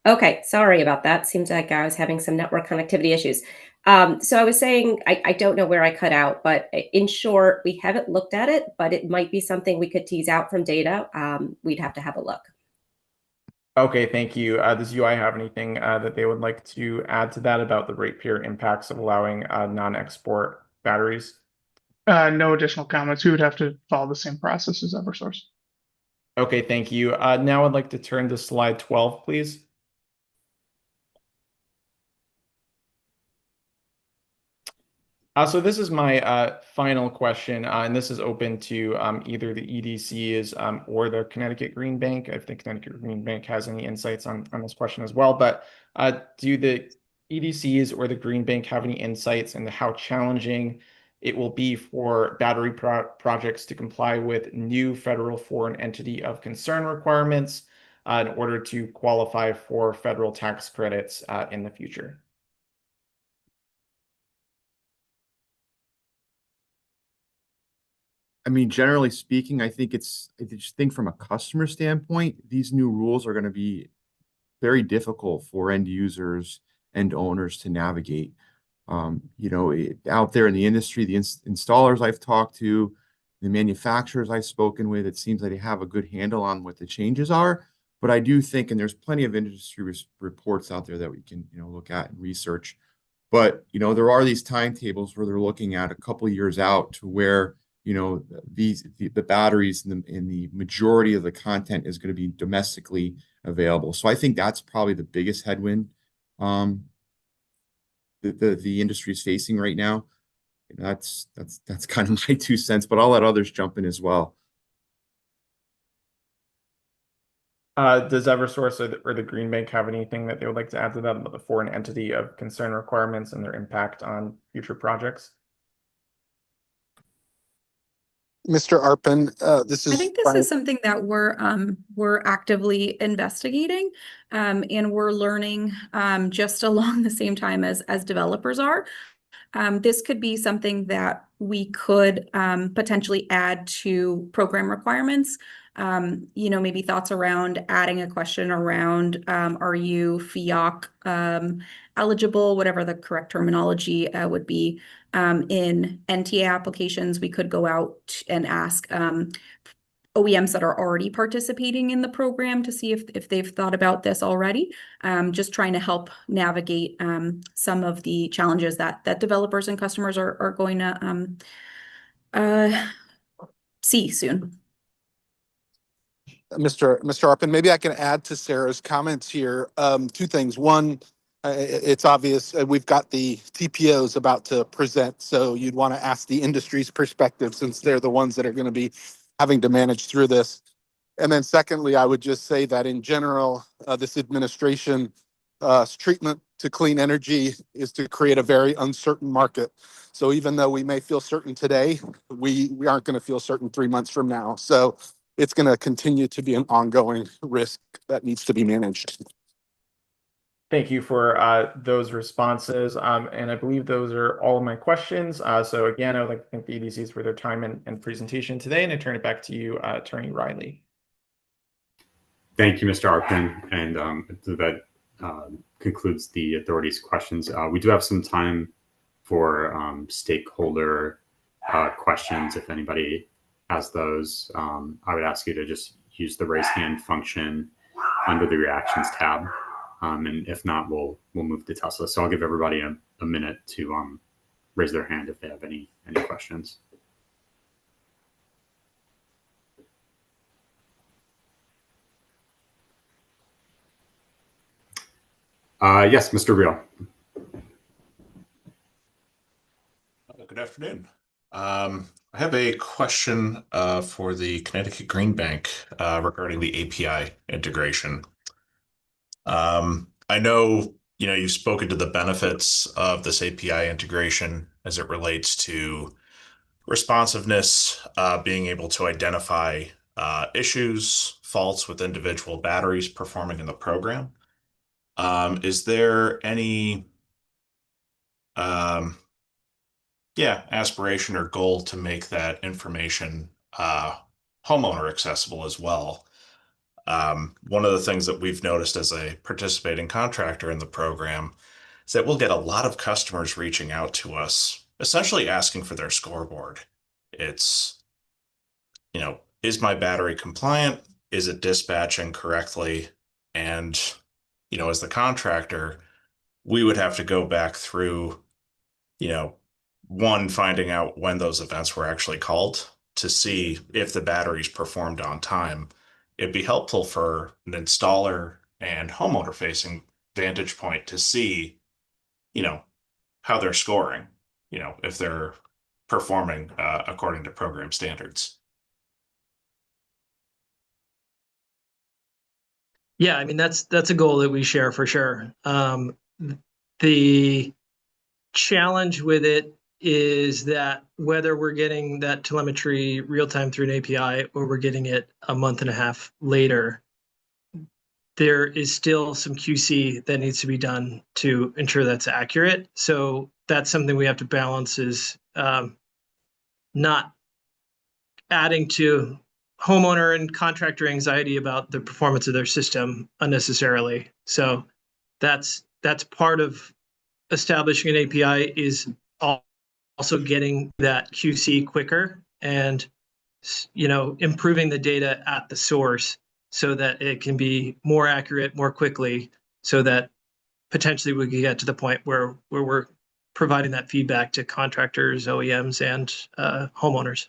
Okay, sorry about that. Seems like I was having some network connectivity issues. So I was saying, I don't know where I cut out, but in short, we haven't looked at it, but it might be something we could tease out from data. We'd have to have a look. Okay, thank you. Does UI have anything that they would like to add to that about the ratepayer impacts of allowing non-export batteries? No additional comments. We would have to follow the same process as Eversource. Okay, thank you. Now I'd like to turn to slide 12, please. So this is my final question, and this is open to either the EDCs or the Connecticut Green Bank. If the Connecticut Green Bank has any insights on this question as well. But do the EDCs or the Green Bank have any insights into how challenging it will be for battery projects to comply with new federal foreign entity of concern requirements in order to qualify for federal tax credits in the future? I mean, generally speaking, I just think from a customer standpoint, these new rules are going to be very difficult for end users and owners to navigate. Out there in the industry, the installers I've talked to, the manufacturers I've spoken with, it seems like they have a good handle on what the changes are. But I do think, and there's plenty of industry reports out there that we can, look at and research. But, there are these timetables where they're looking at a couple of years out to where the batteries and the majority of the content is going to be domestically available. So I think that's probably the biggest headwind the industry is facing right now. That's kind of my 2 cents, but I'll let others jump in as well. Does Eversource or the Green Bank have anything that they would like to add to that about the foreign entity of concern requirements and their impact on future projects? Mr. Arpin, this is. I think this is something that we're actively investigating, and we're learning just along the same time as developers are. This could be something that we could potentially add to program requirements. Maybe thoughts around adding a question around, are you FEOC eligible, whatever the correct terminology would be. In NTA applications, we could go out and ask OEMs that are already participating in the program to see if they've thought about this already. Just trying to help navigate some of the challenges that developers and customers are going to see soon. Mr. Arpin, maybe I can add to Sarah's comments here. 2 things. One, it's obvious we've got the TPOs about to present, so you'd want to ask the industry's perspective since they're the ones that are going to be having to manage through this. And then secondly, I would just say that in general, this administration's treatment to clean energy is to create a very uncertain market. So even though we may feel certain today, we aren't going to feel certain 3 months from now. So it's going to continue to be an ongoing risk that needs to be managed. Thank you for those responses. And I believe those are all of my questions. So again, I would like to thank the EDCs for their time and presentation today, and I turn it back to you, Attorney Riley. Thank you, Mr. Arpin. And that concludes the authority's questions. We do have some time for stakeholder questions. If anybody has those, I would ask you to just use the raise hand function under the reactions tab. And if not, we'll move to Tesla. So I'll give everybody a minute to raise their hand if they have any questions. Yes, Mr. Real. Good afternoon. I have a question for the Connecticut Green Bank regarding the API integration. I know you've spoken to the benefits of this API integration as it relates to responsiveness, being able to identify issues, faults with individual batteries performing in the program. Is there any aspiration or goal to make that information homeowner accessible as well? One of the things that we've noticed as a participating contractor in the program is that we'll get a lot of customers reaching out to us, essentially asking for their scoreboard. It's, is my battery compliant? Is it dispatching correctly? And, as the contractor, we would have to go back through, one, finding out when those events were actually called to see if the batteries performed on time. It'd be helpful for an installer and homeowner facing vantage point to see, how they're scoring, if they're performing according to program standards. Yeah, I mean, that's a goal that we share for sure. The challenge with it is that whether we're getting that telemetry real time through an API or we're getting it a month and a half later, there is still some QC that needs to be done to ensure that's accurate. So that's something we have to balance, is not adding to homeowner and contractor anxiety about the performance of their system unnecessarily. So that's part of establishing an API, is also getting that QC quicker and improving the data at the source so that it can be more accurate more quickly, so that potentially we can get to the point where we're providing that feedback to contractors, OEMs, and homeowners.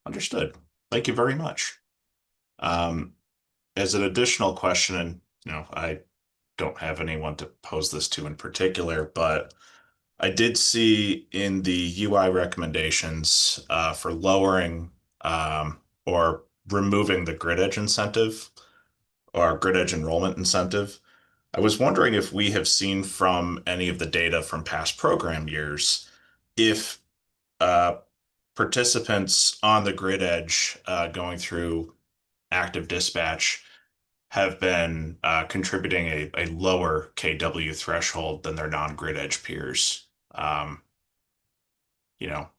Understood. Thank you very much. As an additional question, and I don't have anyone to pose this to in particular, but I did see in the UI recommendations for lowering or removing the grid edge incentive or grid edge enrollment incentive. I was wondering if we have seen from any of the data from past program years if participants on the grid edge going through active dispatch have been contributing a lower KW threshold than their non-grid edge peers.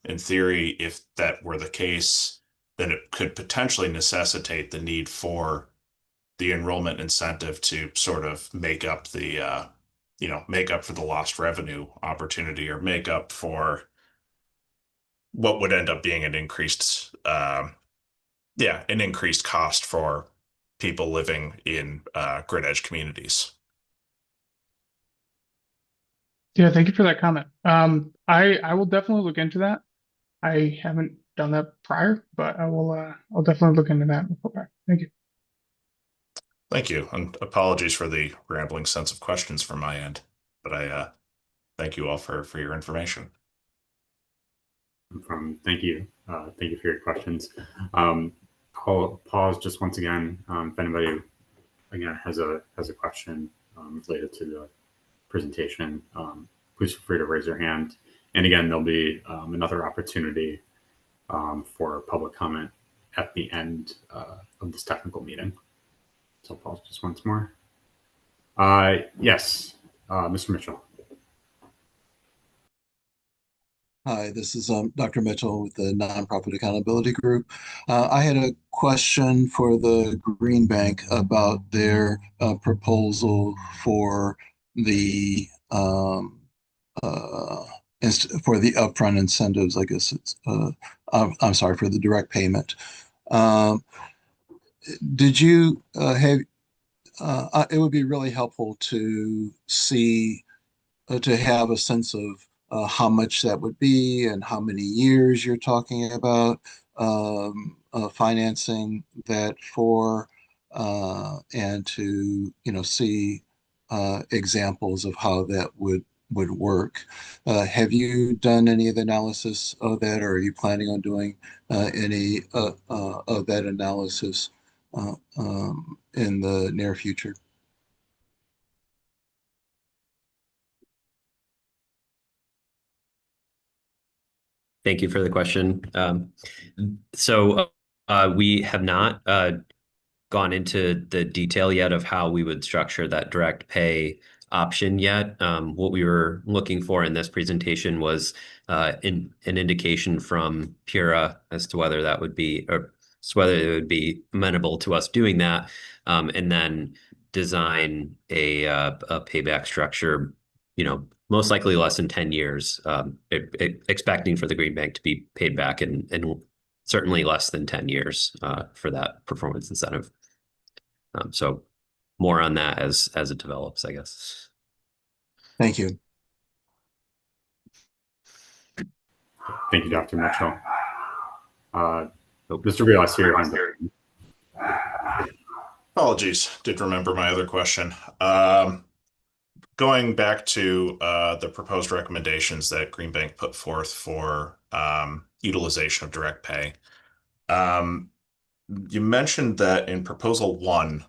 In theory, if that were the case, then it could potentially necessitate the need for the enrollment incentive to sort of make up for the lost revenue opportunity, or make up for what would end up being an increased cost for people living in grid edge communities. Yeah, thank you for that comment. I will definitely look into that. I haven't done that prior, but I'll definitely look into that. Thank you. Thank you, and apologies for the rambling sense of questions from my end, but I thank you all for your information. Thank you. Thank you for your questions. I'll pause just once again. If anybody again has a question related to the presentation, please feel free to raise your hand. And again, there'll be another opportunity for public comment at the end of this technical meeting. So I'll pause just once more. Yes, Mr. Mitchell. Hi, this is Dr. Mitchell with the Nonprofit Accountability Group. I had a question for the Green Bank about their proposal for the for the upfront incentives. I guess it's I'm sorry, for the direct payment. Did you have? It would be really helpful to see to have a sense of how much that would be and how many years you're talking about financing that for, and to see examples of how that would work. Have you done any of the analysis of that, or are you planning on doing any of that analysis in the near future? Thank you for the question. We have not gone into the detail yet of how we would structure that direct pay option yet. What we were looking for in this presentation was an indication from PURA as to whether that would be, or whether it would be amenable to us doing that, and then design a payback structure, most likely less than 10 years, expecting for the Green Bank to be paid back in certainly less than 10 years for that performance incentive. So more on that as it develops, I guess. Thank you. Thank you, Dr. Mitchell. Mr. Real, I see your hand up. Apologies, did remember my other question. Going back to the proposed recommendations that Green Bank put forth for utilization of direct pay. You mentioned that in proposal 1,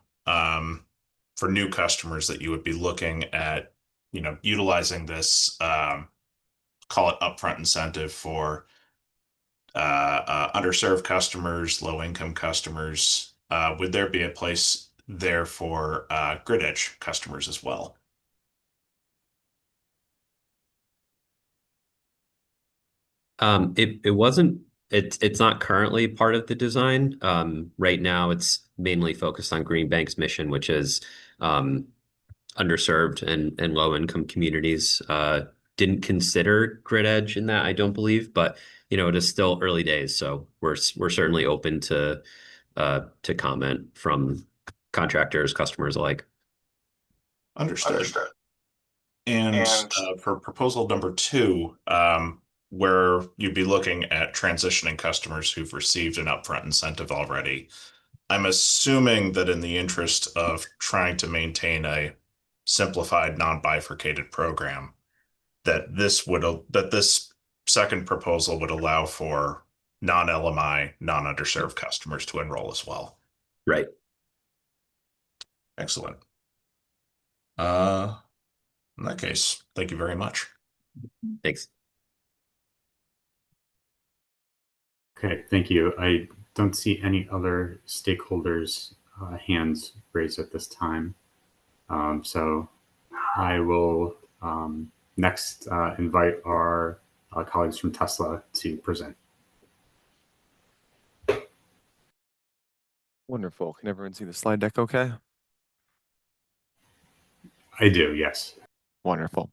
for new customers, that you would be looking at, utilizing this, call it upfront incentive for underserved customers, low-income customers. Would there be a place there for grid edge customers as well? It wasn't. It's not currently part of the design. Right now, it's mainly focused on Green Bank's mission, which is underserved and low-income communities. Didn't consider grid edge in that, I don't believe, but it is still early days, so we're certainly open to comment from contractors, customers alike. Understood. And for proposal number 2, where you'd be looking at transitioning customers who've received an upfront incentive already, I'm assuming that in the interest of trying to maintain a simplified, non-bifurcated program, that this second proposal would allow for non-LMI, non-underserved customers to enroll as well. Right. Excellent. In that case, thank you very much. Thanks. Okay, thank you. I don't see any other stakeholders' hands raised at this time. So I will next invite our colleagues from Tesla to present. Wonderful. Can everyone see the slide deck okay? I do, yes. Wonderful.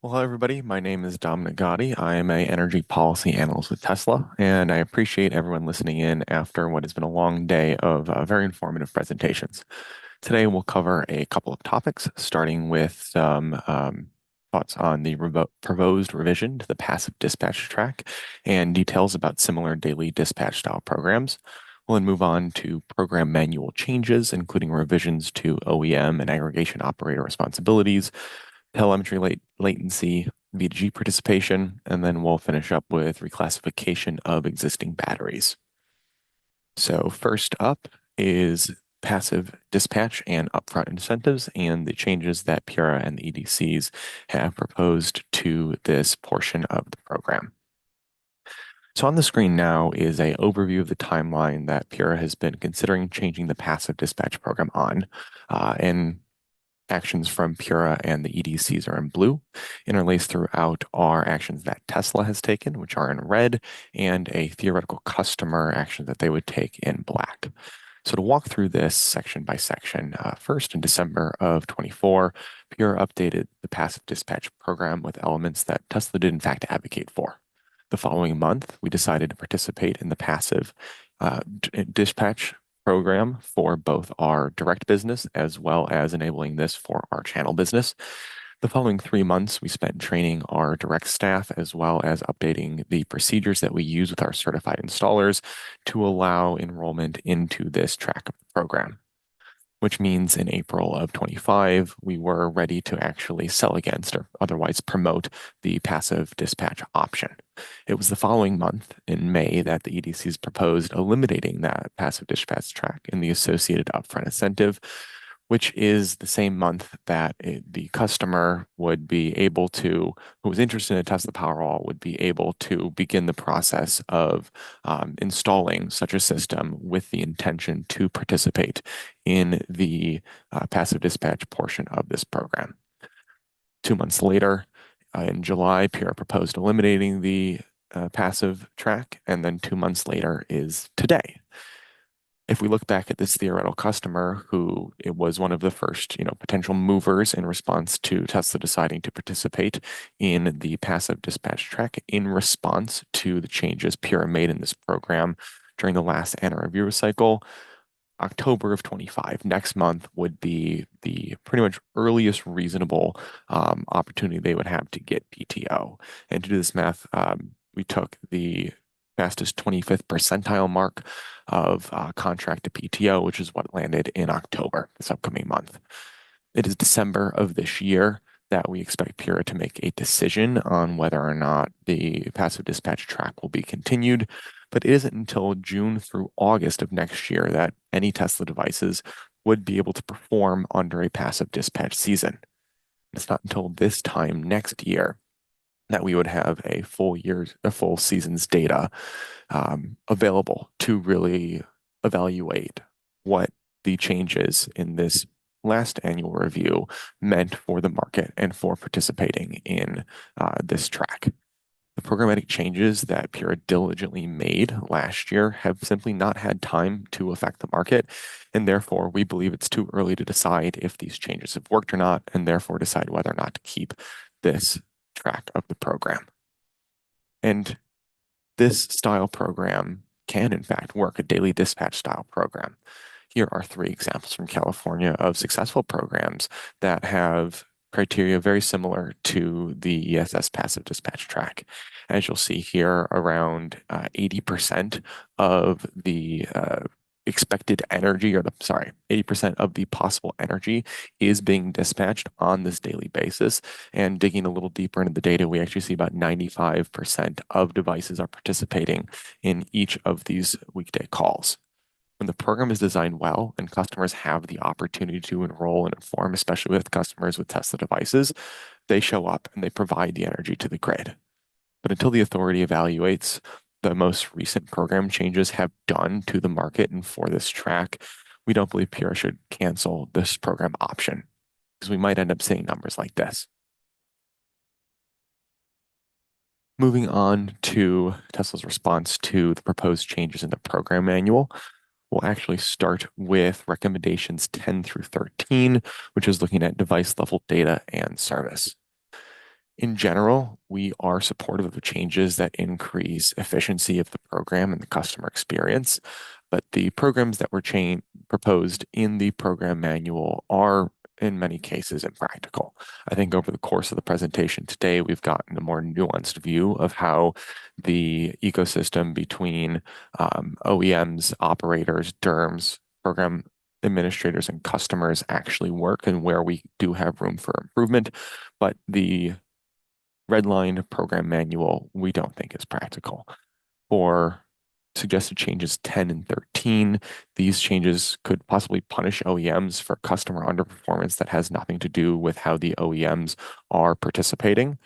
Well, hello, everybody. My name is Dominic Gotti. I am an energy policy analyst with Tesla, and I appreciate everyone listening in after what has been a long day of very informative presentations. Today, we'll cover a couple of topics, starting with some thoughts on the proposed revision to the passive dispatch track and details about similar daily dispatch style programs. We'll then move on to program manual changes, including revisions to OEM and aggregation operator responsibilities, telemetry latency, V2G participation, and then we'll finish up with reclassification of existing batteries. So first up is passive dispatch and upfront incentives and the changes that PURA and the EDCs have proposed to this portion of the program. So on the screen now is an overview of the timeline that PURA has been considering changing the passive dispatch program on. And actions from Pura and the EDCs are in blue. Interlaced throughout are actions that Tesla has taken, which are in red, and a theoretical customer action that they would take in black. So to walk through this section by section, first in December of 24, Pura updated the passive dispatch program with elements that Tesla did in fact advocate for. The following month, we decided to participate in the passive dispatch program for both our direct business as well as enabling this for our channel business. The following 3 months, we spent training our direct staff as well as updating the procedures that we use with our certified installers to allow enrollment into this track of the program, which means in April of 25, we were ready to actually sell against or otherwise promote the passive dispatch option. It was the following month in May that the EDCs proposed eliminating that passive dispatch track and the associated upfront incentive, which is the same month that the customer would be able to, who was interested in a Tesla Powerwall, would be able to begin the process of installing such a system with the intention to participate in the passive dispatch portion of this program. 2 months later, in July, Pura proposed eliminating the passive track, and then 2 months later is today. If we look back at this theoretical customer who it was one of the first, potential movers in response to Tesla deciding to participate in the passive dispatch track in response to the changes Pura made in this program during the last annual review cycle, October of 25, next month would be the pretty much earliest reasonable opportunity they would have to get PTO. And to do this math, we took the fastest 25th percentile mark of contract to PTO, which is what landed in October, this upcoming month. It is December of this year that we expect Pura to make a decision on whether or not the passive dispatch track will be continued, but it isn't until June through August of next year that any Tesla devices would be able to perform under a passive dispatch season. It's not until this time next year that we would have a full season's data available to really evaluate what the changes in this last annual review meant for the market and for participating in this track. The programmatic changes that Pura diligently made last year have simply not had time to affect the market, and therefore we believe it's too early to decide if these changes have worked or not, and therefore decide whether or not to keep this track of the program. And this style program can in fact work, a daily dispatch style program. Here are 3 examples from California of successful programs that have criteria very similar to the ESS passive dispatch track. As you'll see here, around 80% of the expected energy, 80% of the possible energy is being dispatched on this daily basis. And digging a little deeper into the data, we actually see about 95% of devices are participating in each of these weekday calls. When the program is designed well and customers have the opportunity to enroll and inform, especially with customers with Tesla devices, they show up and they provide the energy to the grid. But until the authority evaluates the most recent program changes have done to the market and for this track, we don't believe Pura should cancel this program option, because we might end up seeing numbers like this. Moving on to Tesla's response to the proposed changes in the program manual, we'll actually start with recommendations 10 through 13, which is looking at device level data and service. In general, we are supportive of the changes that increase efficiency of the program and the customer experience, but the programs that were proposed in the program manual are in many cases impractical. I think over the course of the presentation today, we've gotten a more nuanced view of how the ecosystem between OEMs, operators, DERMs, program administrators, and customers actually work and where we do have room for improvement. But the redline program manual, we don't think is practical. For suggested changes 10 and 13, these changes could possibly punish OEMs for customer underperformance that has nothing to do with how the OEMs are participating.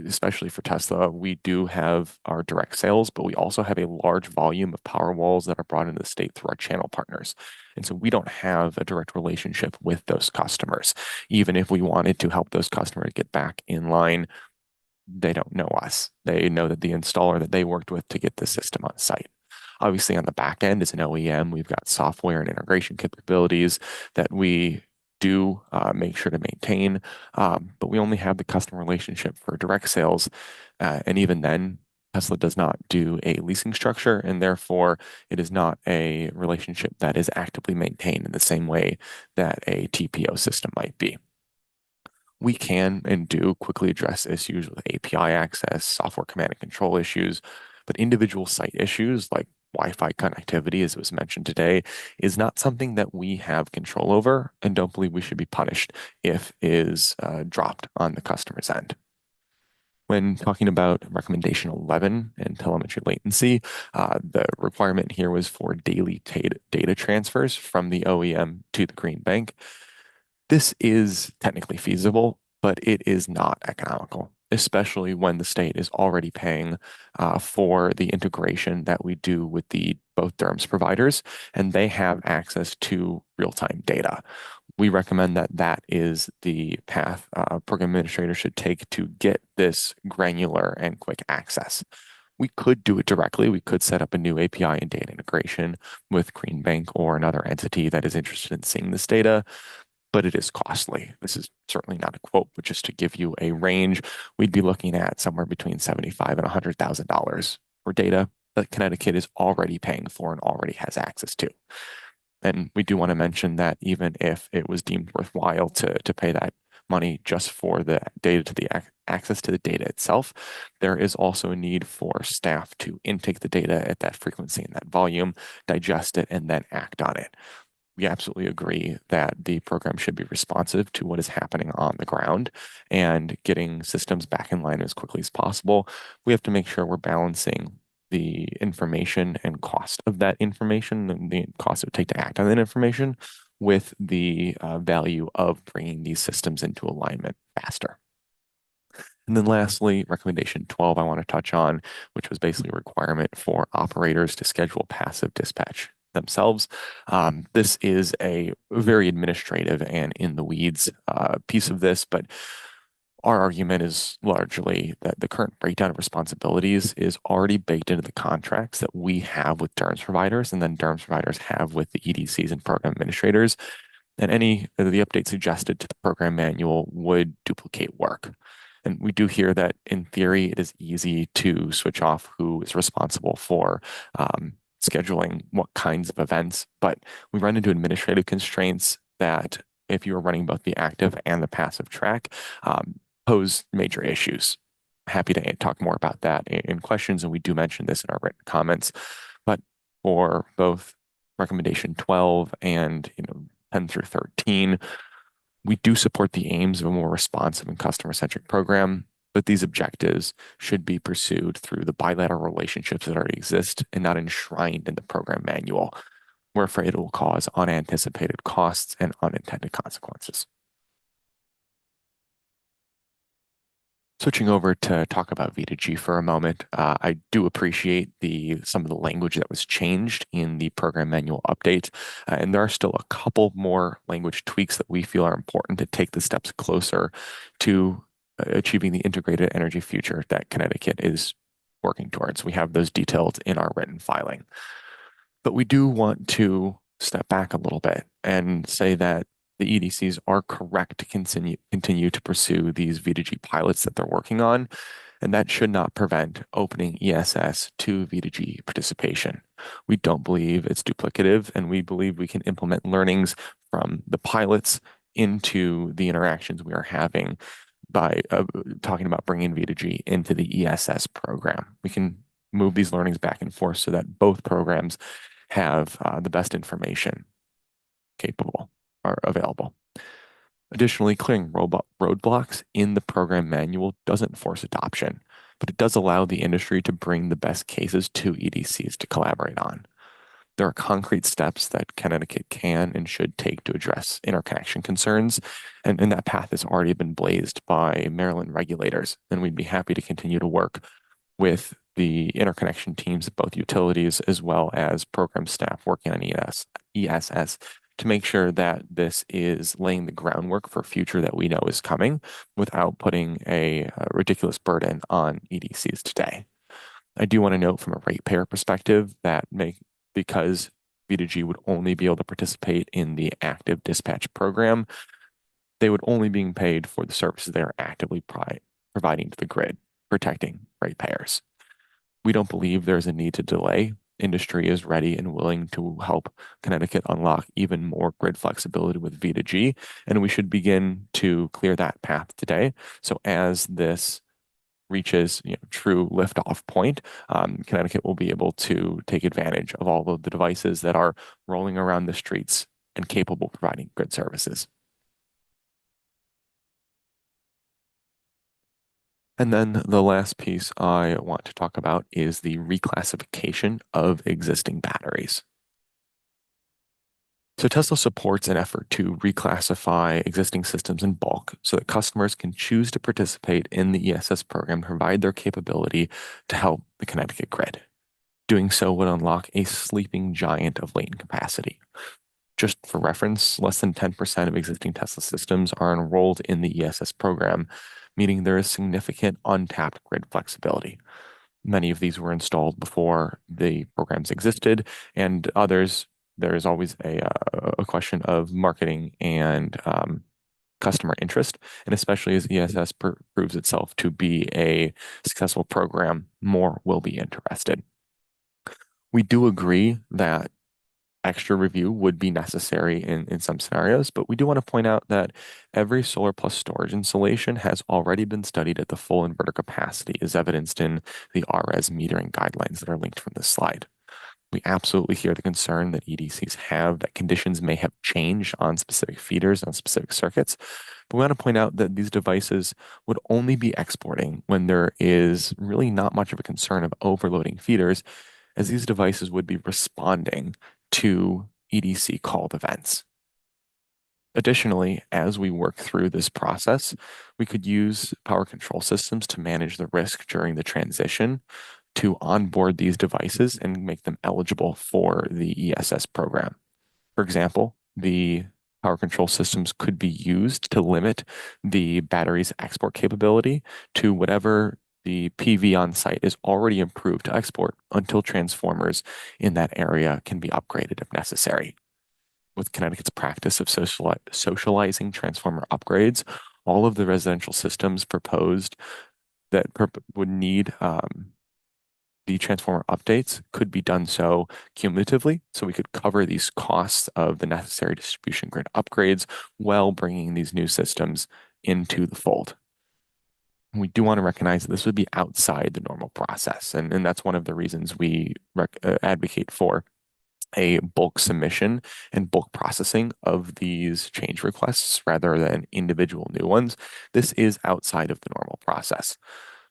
especially for Tesla, we do have our direct sales, but we also have a large volume of Powerwalls that are brought into the state through our channel partners. And so we don't have a direct relationship with those customers. Even if we wanted to help those customers get back in line, they don't know us. They know that the installer that they worked with to get the system on site. Obviously, on the back end, as an OEM, we've got software and integration capabilities that we do make sure to maintain, but we only have the customer relationship for direct sales. And even then, Tesla does not do a leasing structure, and therefore it is not a relationship that is actively maintained in the same way that a TPO system might be. We can and do quickly address issues with API access, software command and control issues, but individual site issues like Wi-Fi connectivity, as was mentioned today, is not something that we have control over and don't believe we should be punished if is dropped on the customer's end. When talking about recommendation 11 and telemetry latency, the requirement here was for daily data transfers from the OEM to the Green Bank. This is technically feasible, but it is not economical, especially when the state is already paying for the integration that we do with both DERMS providers, and they have access to real-time data. We recommend that is the path program administrators should take to get this granular and quick access. We could do it directly. We could set up a new API and data integration with Green Bank or another entity that is interested in seeing this data, but it is costly. This is certainly not a quote, but just to give you a range, we'd be looking at somewhere between $75,000 and $100,000 for data that Connecticut is already paying for and already has access to. And we do want to mention that even if it was deemed worthwhile to pay that money just for the data to the access to the data itself, there is also a need for staff to intake the data at that frequency and that volume, digest it, and then act on it. We absolutely agree that the program should be responsive to what is happening on the ground and getting systems back in line as quickly as possible. We have to make sure we're balancing the information and cost of that information and the cost it would take to act on that information with the value of bringing these systems into alignment faster. And then lastly, recommendation 12 I want to touch on, which was basically a requirement for operators to schedule passive dispatch themselves. This is a very administrative and in the weeds piece of this, but our argument is largely that the current breakdown of responsibilities is already baked into the contracts that we have with DERMS providers and then DERMS providers have with the EDCs and program administrators. And any of the updates suggested to the program manual would duplicate work. And we do hear that in theory, it is easy to switch off who is responsible for scheduling what kinds of events, but we run into administrative constraints that if you are running both the active and the passive track, pose major issues. Happy to talk more about that in questions, and we do mention this in our written comments. But for both recommendation 12 and 10 through 13, we do support the aims of a more responsive and customer-centric program, but these objectives should be pursued through the bilateral relationships that already exist and not enshrined in the program manual. We're afraid it will cause unanticipated costs and unintended consequences. Switching over to talk about V2G for a moment, I do appreciate some of the language that was changed in the program manual update, and there are still a couple more language tweaks that we feel are important to take the steps closer to achieving the integrated energy future that Connecticut is working towards. We have those detailed in our written filing. But we do want to step back a little bit and say that the EDCs are correct to continue to pursue these V2G pilots that they're working on, and that should not prevent opening ESS to V2G participation. We don't believe it's duplicative, and we believe we can implement learnings from the pilots into the interactions we are having by talking about bringing V2G into the ESS program. We can move these learnings back and forth so that both programs have the best information capable or available. Additionally, clearing roadblocks in the program manual doesn't force adoption, but it does allow the industry to bring the best cases to EDCs to collaborate on. There are concrete steps that Connecticut can and should take to address interconnection concerns, and that path has already been blazed by Maryland regulators, and we'd be happy to continue to work with the interconnection teams at both utilities as well as program staff working on ESS to make sure that this is laying the groundwork for a future that we know is coming without putting a ridiculous burden on EDCs today. I do want to note from a ratepayer perspective that because V2G would only be able to participate in the active dispatch program, they would only be paid for the services they are actively providing to the grid, protecting ratepayers. We don't believe there's a need to delay. Industry is ready and willing to help Connecticut unlock even more grid flexibility with V2G, and we should begin to clear that path today. So as this reaches true liftoff point, Connecticut will be able to take advantage of all of the devices that are rolling around the streets and capable of providing grid services. And then the last piece I want to talk about is the reclassification of existing batteries. So Tesla supports an effort to reclassify existing systems in bulk so that customers can choose to participate in the ESS program to provide their capability to help the Connecticut grid. Doing so would unlock a sleeping giant of latent capacity. Just for reference, less than 10% of existing Tesla systems are enrolled in the ESS program, meaning there is significant untapped grid flexibility. Many of these were installed before the programs existed, and others, there is always a question of marketing and customer interest. And especially as ESS proves itself to be a successful program, more will be interested. We do agree that extra review would be necessary in some scenarios, but we do want to point out that every solar plus storage installation has already been studied at the full inverter capacity, as evidenced in the RES metering guidelines that are linked from this slide. We absolutely hear the concern that EDCs have that conditions may have changed on specific feeders on specific circuits, but we want to point out that these devices would only be exporting when there is really not much of a concern of overloading feeders, as these devices would be responding to EDC called events. Additionally, as we work through this process, we could use power control systems to manage the risk during the transition to onboard these devices and make them eligible for the ESS program. For example, the power control systems could be used to limit the battery's export capability to whatever the PV on site is already improved to export until transformers in that area can be upgraded if necessary. With Connecticut's practice of socializing transformer upgrades, all of the residential systems proposed that would need the transformer updates could be done so cumulatively, so we could cover these costs of the necessary distribution grid upgrades while bringing these new systems into the fold. We do want to recognize that this would be outside the normal process, and that's one of the reasons we advocate for a bulk submission and bulk processing of these change requests rather than individual new ones. This is outside of the normal process,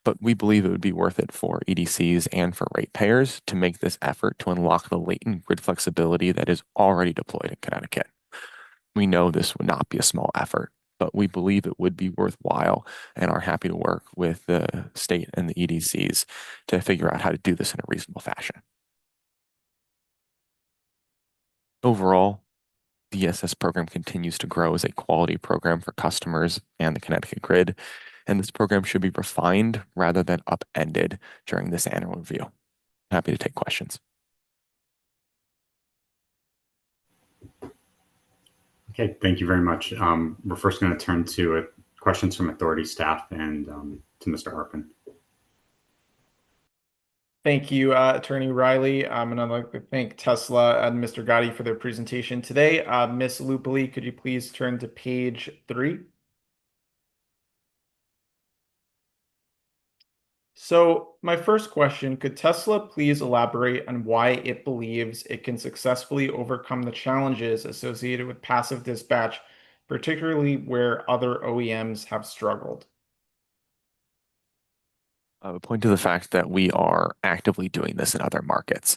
but we believe it would be worth it for EDCs and for ratepayers to make this effort to unlock the latent grid flexibility that is already deployed in Connecticut. We know this would not be a small effort, but we believe it would be worthwhile and are happy to work with the state and the EDCs to figure out how to do this in a reasonable fashion. Overall, the ESS program continues to grow as a quality program for customers and the Connecticut grid, and this program should be refined rather than upended during this annual review. Happy to take questions. Okay, thank you very much. We're first going to turn to questions from authority staff and to Mr. Arpin. Thank you, Attorney Riley. And I'd like to thank Tesla and Mr. Gotti for their presentation today. Ms. Lupoli, could you please turn to page 3? So my first question, could Tesla please elaborate on why it believes it can successfully overcome the challenges associated with passive dispatch, particularly where other OEMs have struggled? I would point to the fact that we are actively doing this in other markets.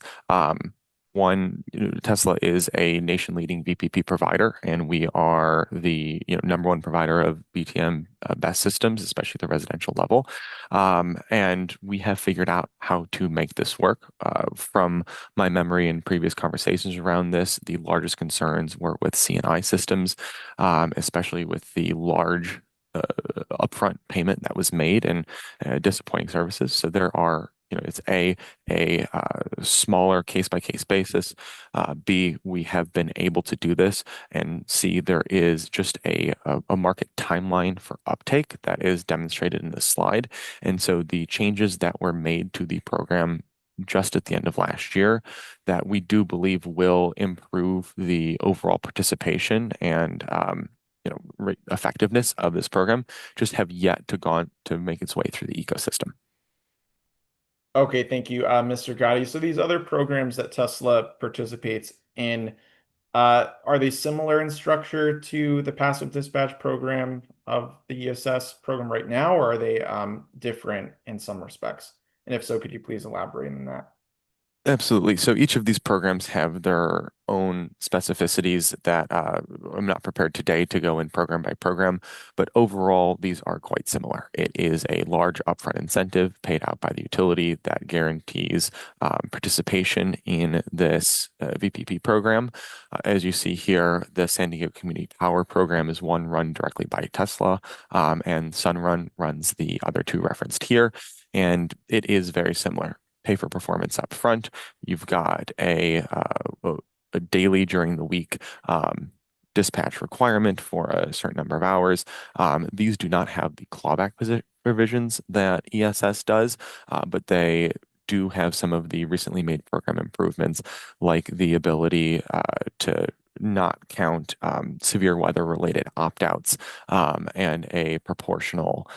One, Tesla is a nation-leading VPP provider, and we are the number one provider of BTM BESS systems, especially at the residential level. And we have figured out how to make this work. From my memory and previous conversations around this, the largest concerns were with C&I systems, especially with the large upfront payment that was made and disappointing services. So there are, it's a smaller case-by-case basis. B, we have been able to do this, and C, there is just a market timeline for uptake that is demonstrated in this slide. And so the changes that were made to the program just at the end of last year that we do believe will improve the overall participation and effectiveness of this program just have yet to make its way through the ecosystem. Okay, thank you, Mr. Gotti. So these other programs that Tesla participates in, are they similar in structure to the passive dispatch program of the ESS program right now, or are they different in some respects? And if so, could you please elaborate on that? Absolutely. So each of these programs have their own specificities that I'm not prepared today to go in program by program, but overall, these are quite similar. It is a large upfront incentive paid out by the utility that guarantees participation in this VPP program. As you see here, the San Diego Community Power Program is one run directly by Tesla, and Sunrun runs the other two referenced here, and it is very similar. Pay for performance up front. You've got a daily during the week dispatch requirement for a certain number of hours. These do not have the clawback provisions that ESS does, but they do have some of the recently made program improvements, like the ability to not count severe weather-related opt-outs and a proportional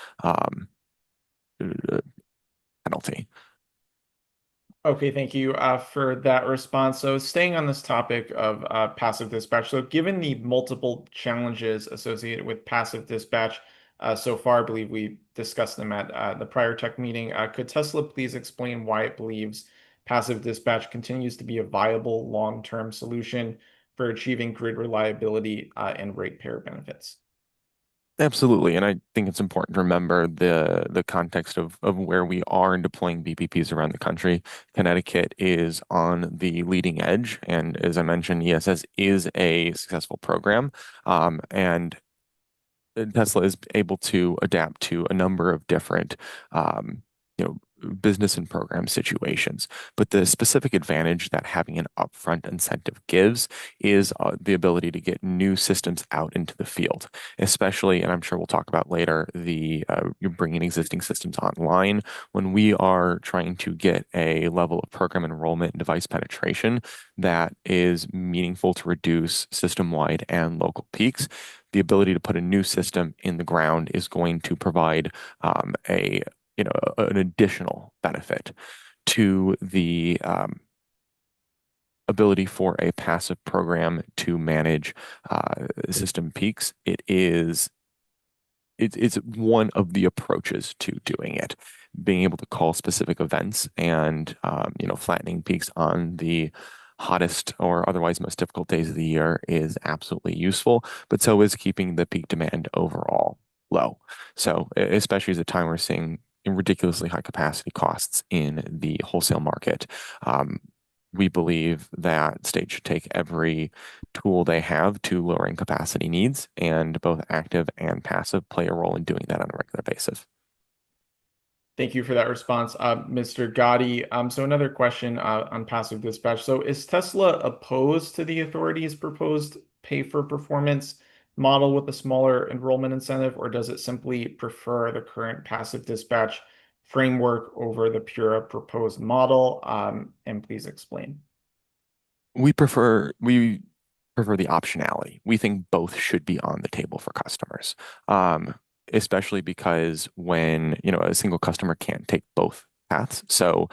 penalty. Okay, thank you for that response. So staying on this topic of passive dispatch, so given the multiple challenges associated with passive dispatch so far, I believe we discussed them at the prior tech meeting, could Tesla please explain why it believes passive dispatch continues to be a viable long-term solution for achieving grid reliability and ratepayer benefits? Absolutely. And I think it's important to remember the context of where we are in deploying VPPs around the country. Connecticut is on the leading edge. And as I mentioned, ESS is a successful program. And Tesla is able to adapt to a number of different business and program situations. But the specific advantage that having an upfront incentive gives is the ability to get new systems out into the field, especially, and I'm sure we'll talk about later, you're bringing existing systems online. When we are trying to get a level of program enrollment and device penetration that is meaningful to reduce system-wide and local peaks, the ability to put a new system in the ground is going to provide an additional benefit to the ability for a passive program to manage system peaks. It's one of the approaches to doing it. Being able to call specific events and flattening peaks on the hottest or otherwise most difficult days of the year is absolutely useful, but so is keeping the peak demand overall low. So especially at a time we're seeing ridiculously high capacity costs in the wholesale market, we believe that states should take every tool they have to lowering capacity needs, and both active and passive play a role in doing that on a regular basis. Thank you for that response, Mr. Gotti. So another question on passive dispatch. So is Tesla opposed to the authority's proposed pay for performance model with a smaller enrollment incentive, or does it simply prefer the current passive dispatch framework over the Pura proposed model? And please explain. We prefer the optionality. We think both should be on the table for customers, especially because when a single customer can't take both paths. So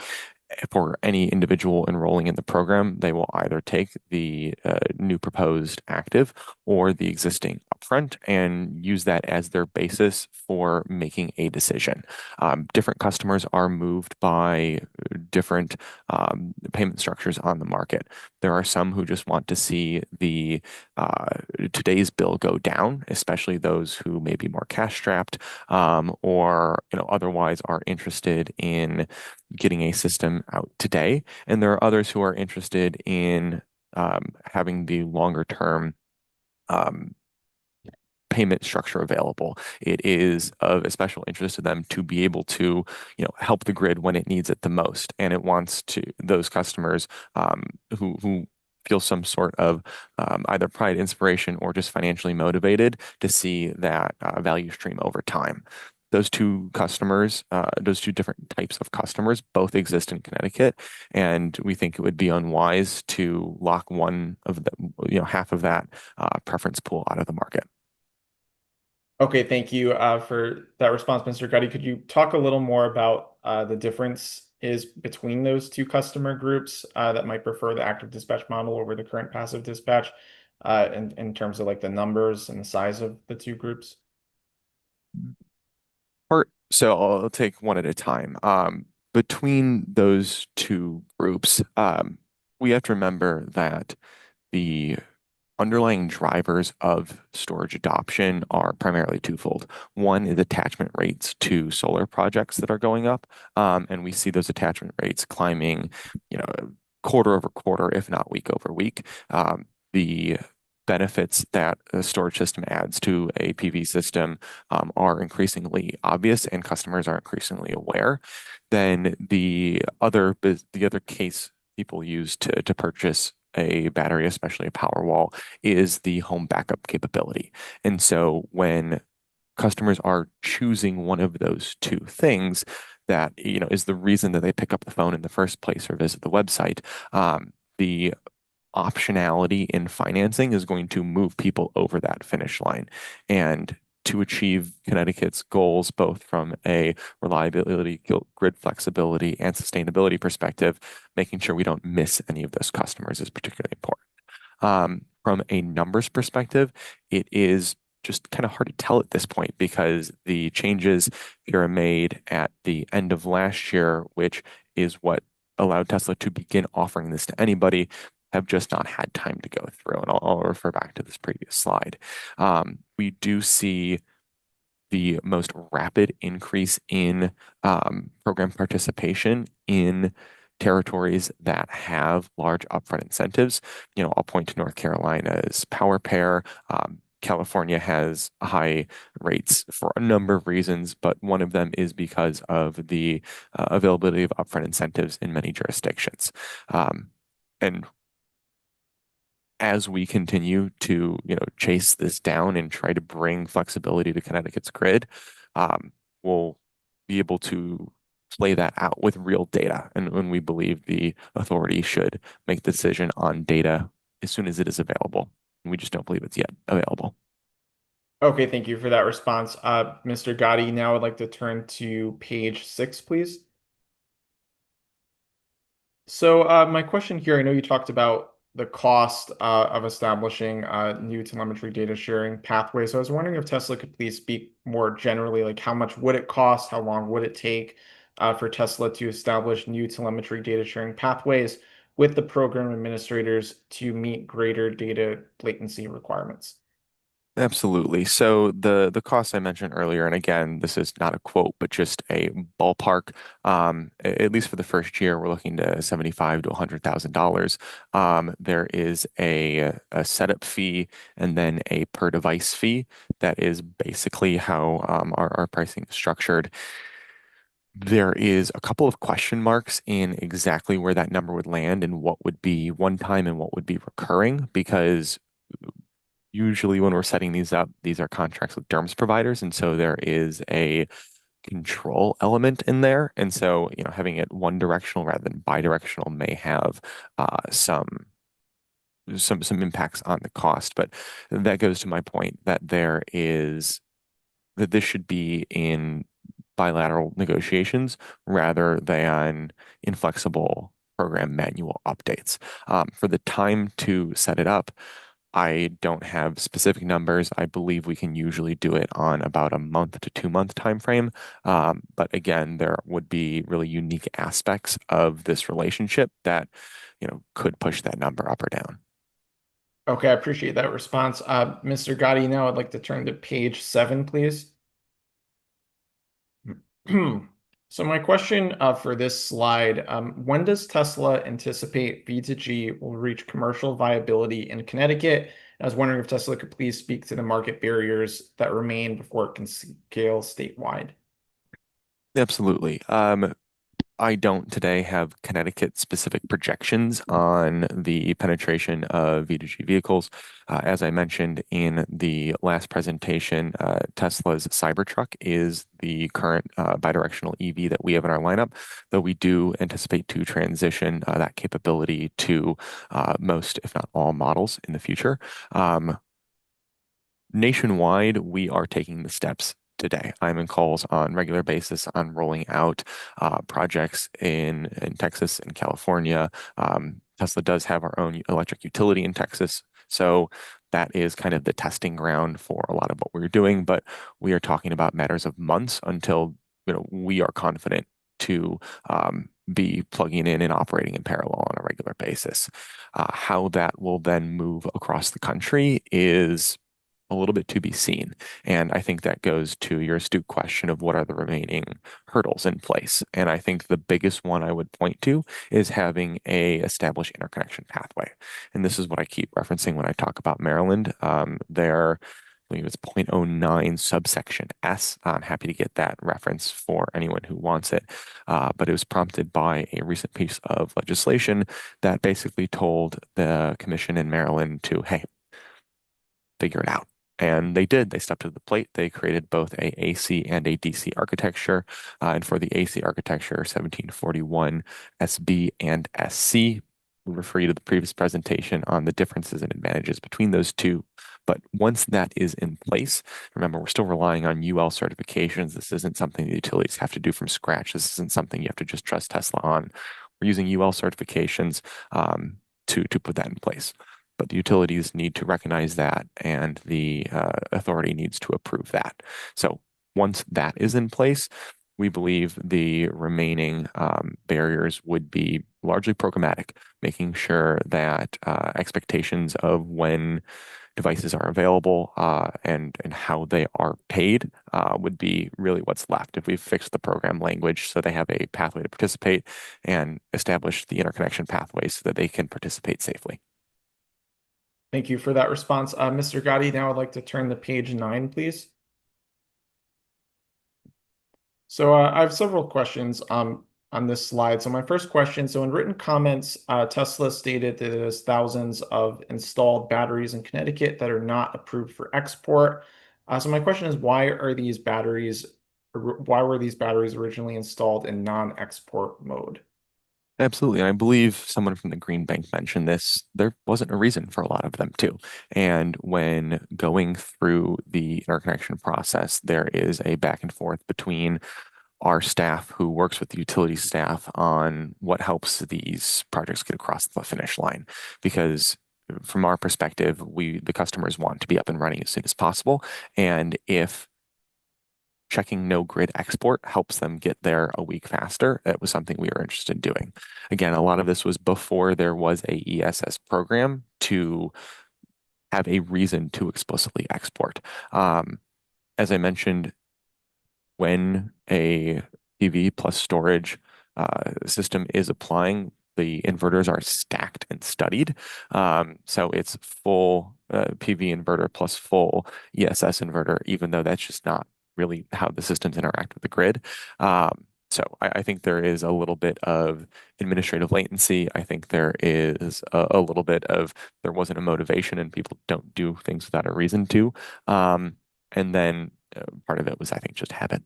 for any individual enrolling in the program, they will either take the new proposed active, or the existing upfront and use that as their basis for making a decision. Different customers are moved by different payment structures on the market. There are some who just want to see the today's bill go down, especially those who may be more cash strapped, or otherwise are interested in getting a system out today. And there are others who are interested in having the longer term payment structure available. It is of a special interest to them to be able to, help the grid when it needs it the most. And it wants to those customers who feel some sort of either pride, inspiration, or just financially motivated to see that value stream over time. Those two customers, those two different types of customers, both exist in Connecticut, and we think it would be unwise to lock one of the, half of that preference pool out of the market. Okay, thank you for that response, Mr. Guddy. Could you talk a little more about the difference is between those two customer groups that might prefer the active dispatch model over the current passive dispatch, in terms of like the numbers and the size of the two groups? So I'll take one at a time. Between those two groups, we have to remember that the underlying drivers of storage adoption are primarily twofold. One is attachment rates to solar projects that are going up, and we see those attachment rates climbing, quarter over quarter, if not week over week. The benefits that a storage system adds to a PV system are increasingly obvious, and customers are increasingly aware. Then the other case people use to purchase a battery, especially a Powerwall, is the home backup capability. And so when customers are choosing one of those two things, that is the reason that they pick up the phone in the first place or visit the website. The optionality in financing is going to move people over that finish line. And to achieve Connecticut's goals, both from a reliability, grid flexibility, and sustainability perspective, making sure we don't miss any of those customers is particularly important. From a numbers perspective, it is just kind of hard to tell at this point because the changes here are made at the end of last year, which is what allowed Tesla to begin offering this to anybody, have just not had time to go through. And I'll refer back to this previous slide. We do see the most rapid increase in program participation in territories that have large upfront incentives. I'll point to North Carolina's Power Pair. California has high rates for a number of reasons, but one of them is because of the availability of upfront incentives in many jurisdictions. And as we continue to, chase this down and try to bring flexibility to Connecticut's grid, we'll be able to play that out with real data. And when we believe the authority should make the decision on data as soon as it is available. We just don't believe it's yet available. Okay, thank you for that response. Mr. Gotti, now I'd like to turn to page 6, please. So my question here, I know you talked about the cost of establishing new telemetry data sharing pathways. So I was wondering if Tesla could please speak more generally, like how much would it cost? How long would it take for Tesla to establish new telemetry data sharing pathways with the program administrators to meet greater data latency requirements? Absolutely. So the cost I mentioned earlier, and again, this is not a quote, but just a ballpark. At least for the first year, we're looking to $75,000 to $100,000. There is a setup fee and then a per device fee. That is basically how our pricing is structured. There is a couple of question marks in exactly where that number would land and what would be one time and what would be recurring, because usually when we're setting these up, these are contracts with DERMS providers. And so there is a control element in there. And so, having it one directional rather than bidirectional may have some impacts on the cost. But that goes to my point that this should be in bilateral negotiations rather than inflexible program manual updates. For the time to set it up, I don't have specific numbers. I believe we can usually do it on about a month to 2 month time frame. But again, there would be really unique aspects of this relationship that, could push that number up or down. Okay, I appreciate that response. Mr. Gotti, now I'd like to turn to page 7, please. So my question for this slide, when does Tesla anticipate V2G will reach commercial viability in Connecticut? I was wondering if Tesla could please speak to the market barriers that remain before it can scale statewide. Absolutely. I don't today have Connecticut specific projections on the penetration of V2G vehicles. As I mentioned in the last presentation, Tesla's Cybertruck is the current bidirectional EV that we have in our lineup, though we do anticipate to transition that capability to most, if not all, models in the future. Nationwide, we are taking the steps today. I'm in calls on regular basis on rolling out projects in Texas and California. Tesla does have our own electric utility in Texas, so that is kind of the testing ground for a lot of what we're doing. But we are talking about matters of months until we are confident to be plugging in and operating in parallel on a regular basis. How that will then move across the country is a little bit to be seen. And I think that goes to your astute question of what are the remaining hurdles in place. And I think the biggest one I would point to is having a established interconnection pathway. And this is what I keep referencing when I talk about Maryland. I believe it's 0.09 subsection S. I'm happy to get that reference for anyone who wants it. But it was prompted by a recent piece of legislation that basically told the commission in Maryland to, hey, figure it out. And they did. They stepped to the plate. They created both a AC and a DC architecture. And for the AC architecture, 1741 SB and SC. We refer you to the previous presentation on the differences and advantages between those two. But once that is in place, remember, we're still relying on UL certifications. This isn't something the utilities have to do from scratch. This isn't something you have to just trust Tesla on. We're using UL certifications to put that in place. But the utilities need to recognize that, and the authority needs to approve that. So once that is in place, we believe the remaining barriers would be largely programmatic, making sure that expectations of when devices are available and how they are paid would be really what's left. If we've fixed the program language so they have a pathway to participate and establish the interconnection pathways so that they can participate safely. Thank you for that response. Mr. Gotti, now I'd like to turn to page 9, please. So I have several questions on this slide. So my first question, so in written comments, Tesla stated that there's thousands of installed batteries in Connecticut that are not approved for export. So my question is, why were these batteries originally installed in non-export mode? Absolutely. And I believe someone from the Green Bank mentioned this. There wasn't a reason for a lot of them too. And when going through the interconnection process, there is a back and forth between our staff who works with the utility staff on what helps these projects get across the finish line. Because from our perspective, the customers want to be up and running as soon as possible. And if checking no grid export helps them get there a week faster, it was something we were interested in doing. Again, a lot of this was before there was a ESS program to have a reason to explicitly export. As I mentioned, when a PV plus storage system is applying, the inverters are stacked and studied. So it's full PV inverter plus full ESS inverter, even though that's just not really how the systems interact with the grid. So I think there is a little bit of administrative latency. I think there is a little bit of there wasn't a motivation and people don't do things without a reason to. And then part of it was, I think, just habit.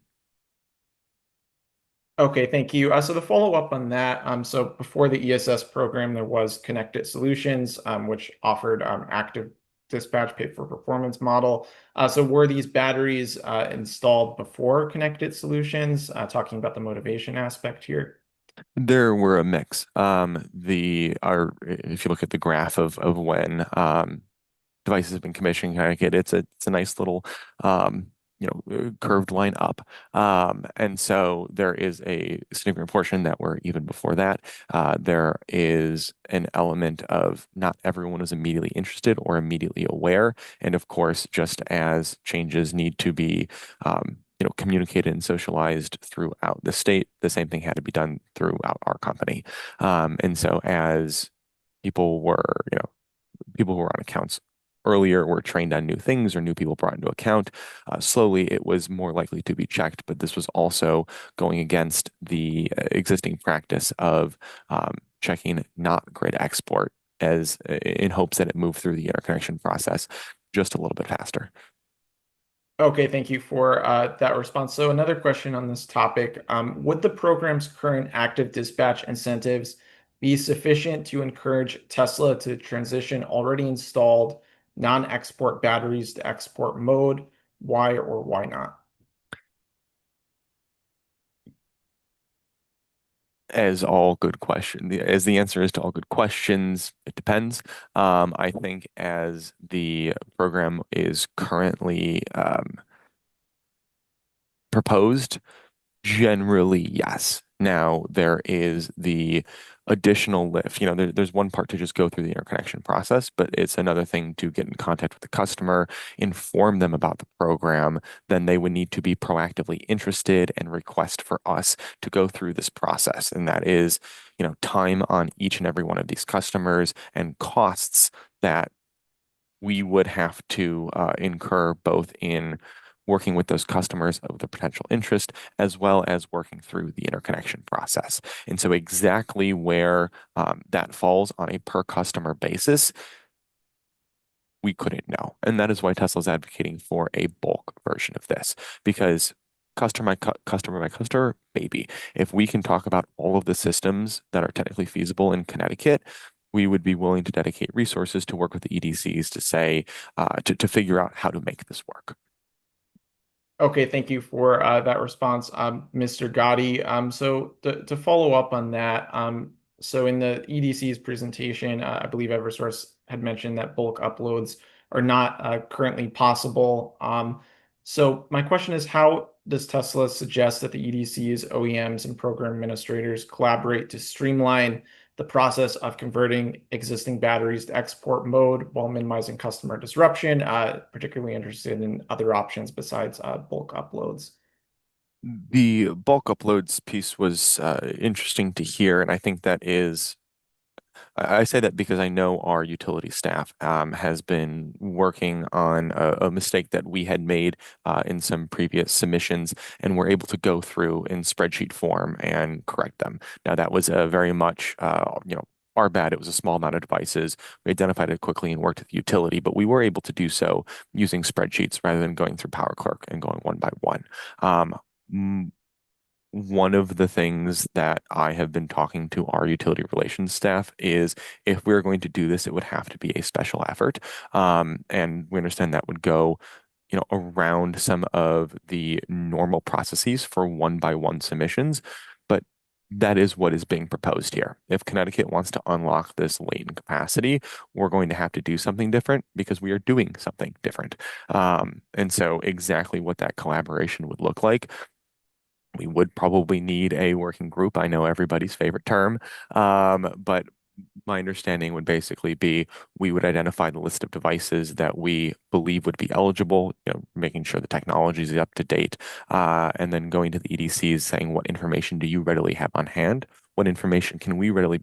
Okay, thank you. So to follow up on that, so before the ESS program, there was Connected Solutions, which offered active dispatch pay for performance model. So were these batteries installed before Connected Solutions? Talking about the motivation aspect here. There were a mix. If you look at the graph of when devices have been commissioned in Connecticut, it's a nice little curved line up. And so there is a significant portion that were even before that. There is an element of not everyone is immediately interested or immediately aware. And of course, just as changes need to be communicated and socialized throughout the state, the same thing had to be done throughout our company. And so as people who were on accounts earlier were trained on new things or new people brought into account, slowly it was more likely to be checked. But this was also going against the existing practice of checking not grid export as in hopes that it moved through the interconnection process just a little bit faster. Okay, thank you for that response. So another question on this topic, would the program's current active dispatch incentives be sufficient to encourage Tesla to transition already installed non-export batteries to export mode? Why or why not? As the answer is to all good questions, it depends. I think as the program is currently proposed, generally, yes. Now, there is the additional lift. There's one part to just go through the interconnection process, but it's another thing to get in contact with the customer, inform them about the program. Then they would need to be proactively interested and request for us to go through this process. And that is, time on each and every one of these customers and costs that we would have to incur both in working with those customers of the potential interest, as well as working through the interconnection process. And so exactly where that falls on a per customer basis, we couldn't know. And that is why Tesla's advocating for a bulk version of this, because customer by customer, maybe. If we can talk about all of the systems that are technically feasible in Connecticut, we would be willing to dedicate resources to work with the EDCs to say, to figure out how to make this work. Okay, thank you for that response, Mr. Gotti. So to follow up on that, so in the EDC's presentation, I believe Eversource had mentioned that bulk uploads are not currently possible. So my question is, how does Tesla suggest that the EDCs, OEMs, and program administrators collaborate to streamline the process of converting existing batteries to export mode while minimizing customer disruption? Particularly interested in other options besides bulk uploads. The bulk uploads piece was interesting to hear, and I think that is, I say that because I know our utility staff has been working on a mistake that we had made in some previous submissions, and we're able to go through in spreadsheet form and correct them. Now, that was very much, our bad. It was a small amount of devices. We identified it quickly and worked with the utility, but we were able to do so using spreadsheets rather than going through PowerClerk and going one by one. One of the things that I have been talking to our utility relations staff is, if we're going to do this, it would have to be a special effort. And we understand that would go, around some of the normal processes for one by one submissions, but that is what is being proposed here. If Connecticut wants to unlock this latent capacity, we're going to have to do something different because we are doing something different. And so exactly what that collaboration would look like, we would probably need a working group. I know everybody's favorite term, but my understanding would basically be we would identify the list of devices that we believe would be eligible, making sure the technology is up to date, and then going to the EDCs saying, what information do you readily have on hand? What information can we readily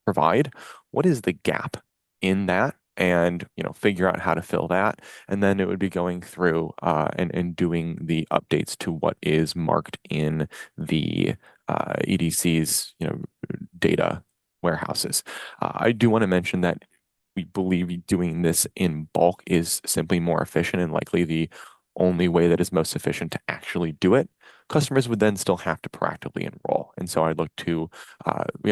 provide? What is the gap in that? And figure out how to fill that, and then it would be going through and doing the updates to what is marked in the EDC's data warehouses. I do want to mention that we believe doing this in bulk is simply more efficient and likely the only way that is most efficient to actually do it. Customers would then still have to proactively enroll. And so I look to,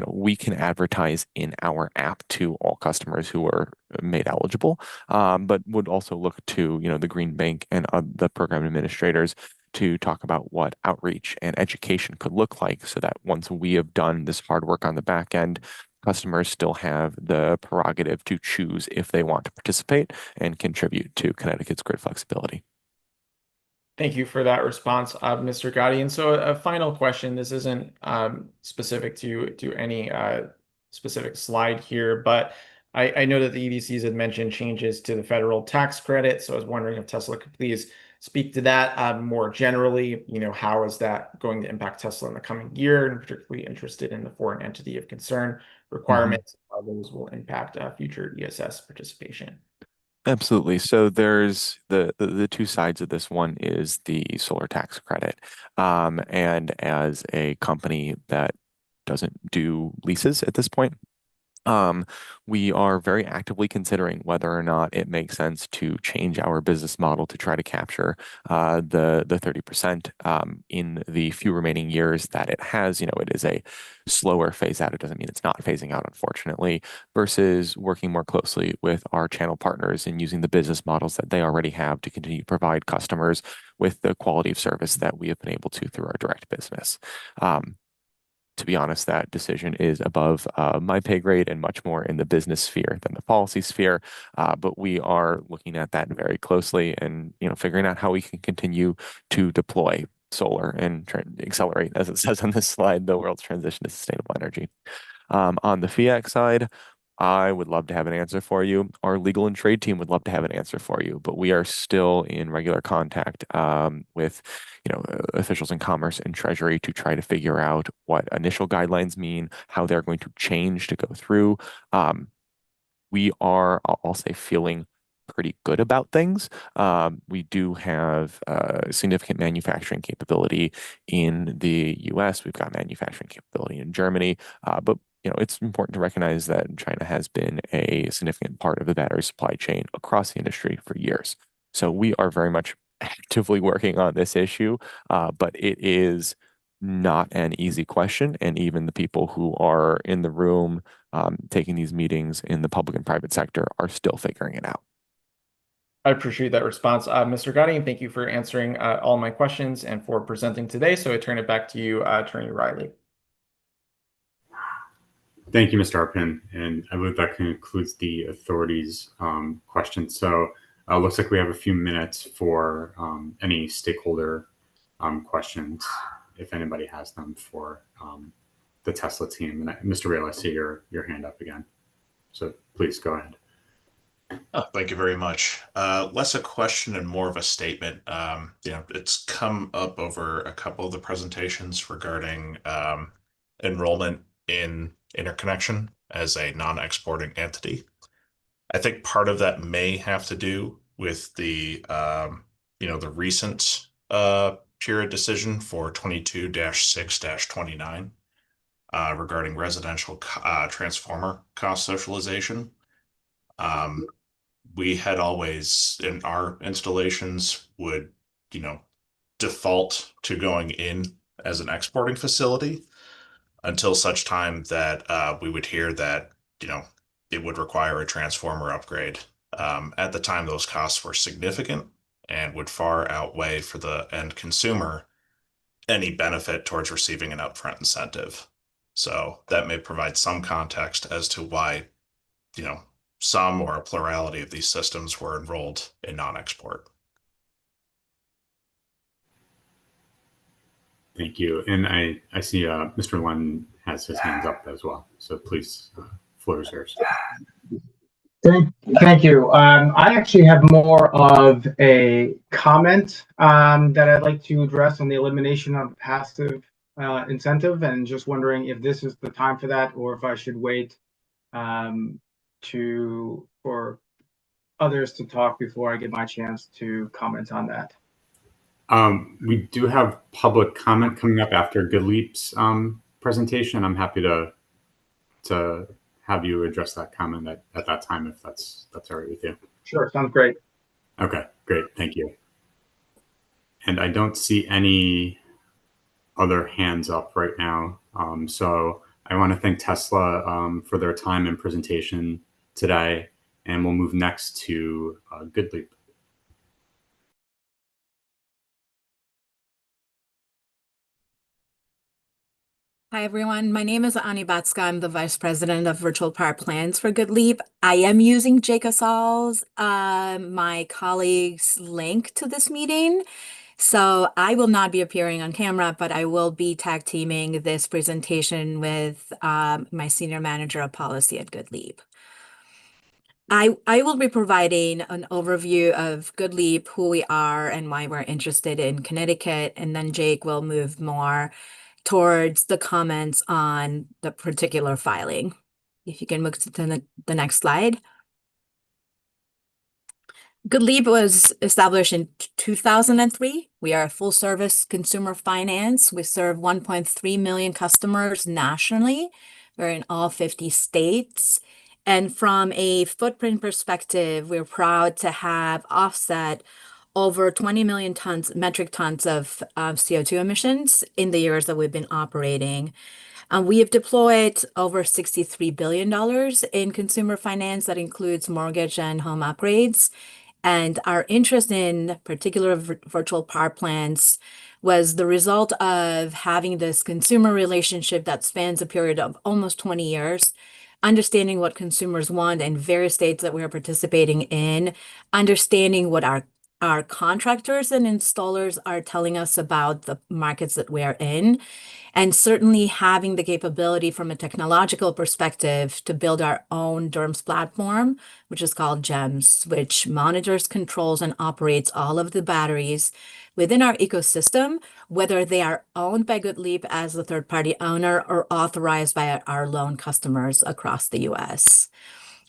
we can advertise in our app to all customers who are made eligible, but would also look to, the Green Bank and the program administrators to talk about what outreach and education could look like, so that once we have done this hard work on the back end, customers still have the prerogative to choose if they want to participate and contribute to Connecticut's grid flexibility. Thank you for that response, Mr. Gotti. And so a final question, this isn't specific to any specific slide here, but I know that the EDCs had mentioned changes to the federal tax credit. So I was wondering if Tesla could please speak to that more generally. How is that going to impact Tesla in the coming year? And particularly interested in the foreign entity of concern requirements, how those will impact future ESS participation. Absolutely. So there's the two sides of this. One is the solar tax credit. And as a company that doesn't do leases at this point, we are very actively considering whether or not it makes sense to change our business model to try to capture the 30% in the few remaining years that it has. It is a slower phase out. It doesn't mean it's not phasing out, unfortunately, versus working more closely with our channel partners and using the business models that they already have to continue to provide customers with the quality of service that we have been able to through our direct business. To be honest, that decision is above my pay grade and much more in the business sphere than the policy sphere. But we are looking at that very closely and figuring out how we can continue to deploy solar and accelerate, as it says on this slide, the world's transition to sustainable energy. On the FIAC side, I would love to have an answer for you. Our legal and trade team would love to have an answer for you, but we are still in regular contact with officials in Commerce and Treasury to try to figure out what initial guidelines mean, how they're going to change to go through. We are, I'll say, feeling pretty good about things. We do have significant manufacturing capability in the US. We've got manufacturing capability in Germany, but it's important to recognize that China has been a significant part of the battery supply chain across the industry for years. So we are very much actively working on this issue, but it is not an easy question. And even the people who are in the room taking these meetings in the public and private sector are still figuring it out. I appreciate that response, Mr. Gotti, and thank you for answering all my questions and for presenting today. So I turn it back to you, Attorney Riley. Thank you, Mr. Arpin. And I believe that concludes the authorities questions. So it looks like we have a few minutes for any stakeholder questions, if anybody has them for the Tesla team. And Mr. Rayl, I see your hand up again. So please go ahead. Oh, thank you very much. Less a question and more of a statement. It's come up over a couple of the presentations regarding enrollment in interconnection as a non-exporting entity. I think part of that may have to do with the the recent PURA decision for 22-6-29 regarding residential transformer cost socialization. We had always, in our installations, would default to going in as an exporting facility until such time that we would hear that it would require a transformer upgrade. At the time, those costs were significant and would far outweigh for the end consumer any benefit towards receiving an upfront incentive. So that may provide some context as to why some or a plurality of these systems were enrolled in non-export. Thank you. And I see Mr. Lund has his hands up as well. So please, floor is yours. Thank you. I actually have more of a comment that I'd like to address on the elimination of passive incentive, and just wondering if this is the time for that, or if I should wait for others to talk before I get my chance to comment on that. We do have public comment coming up after Gottlieb's presentation. I'm happy to have you address that comment at that time, if that's all right with you. Sure, sounds great. Okay, great, thank you. And I don't see any other hands up right now. So I want to thank Tesla for their time and presentation today, and we'll move next to Gottlieb. Hi, everyone. My name is Ani Batska. I'm the Vice President of Virtual Power Plants for GoodLeap. I am using Jake Asal's, my colleague's link to this meeting. So I will not be appearing on camera, but I will be tag teaming this presentation with my Senior Manager of Policy at GoodLeap. I will be providing an overview of GoodLeap, who we are, and why we're interested in Connecticut, and then Jake will move more towards the comments on the particular filing. If you can move to the next slide. GoodLeap was established in 2003. We are a full-service consumer finance. We serve 1.3 million customers nationally. We're in all 50 states. And from a footprint perspective, we're proud to have offset over 20 million metric tons of CO2 emissions in the years that we've been operating. We have deployed over $63 billion in consumer finance. That includes mortgage and home upgrades. And our interest in particular virtual power plants was the result of having this consumer relationship that spans a period of almost 20 years, understanding what consumers want in various states that we are participating in, understanding what our contractors and installers are telling us about the markets that we are in, and certainly having the capability from a technological perspective to build our own DERMS platform, which is called GEMS, which monitors, controls, and operates all of the batteries within our ecosystem, whether they are owned by GoodLeap as a third-party owner or authorized by our loan customers across the US.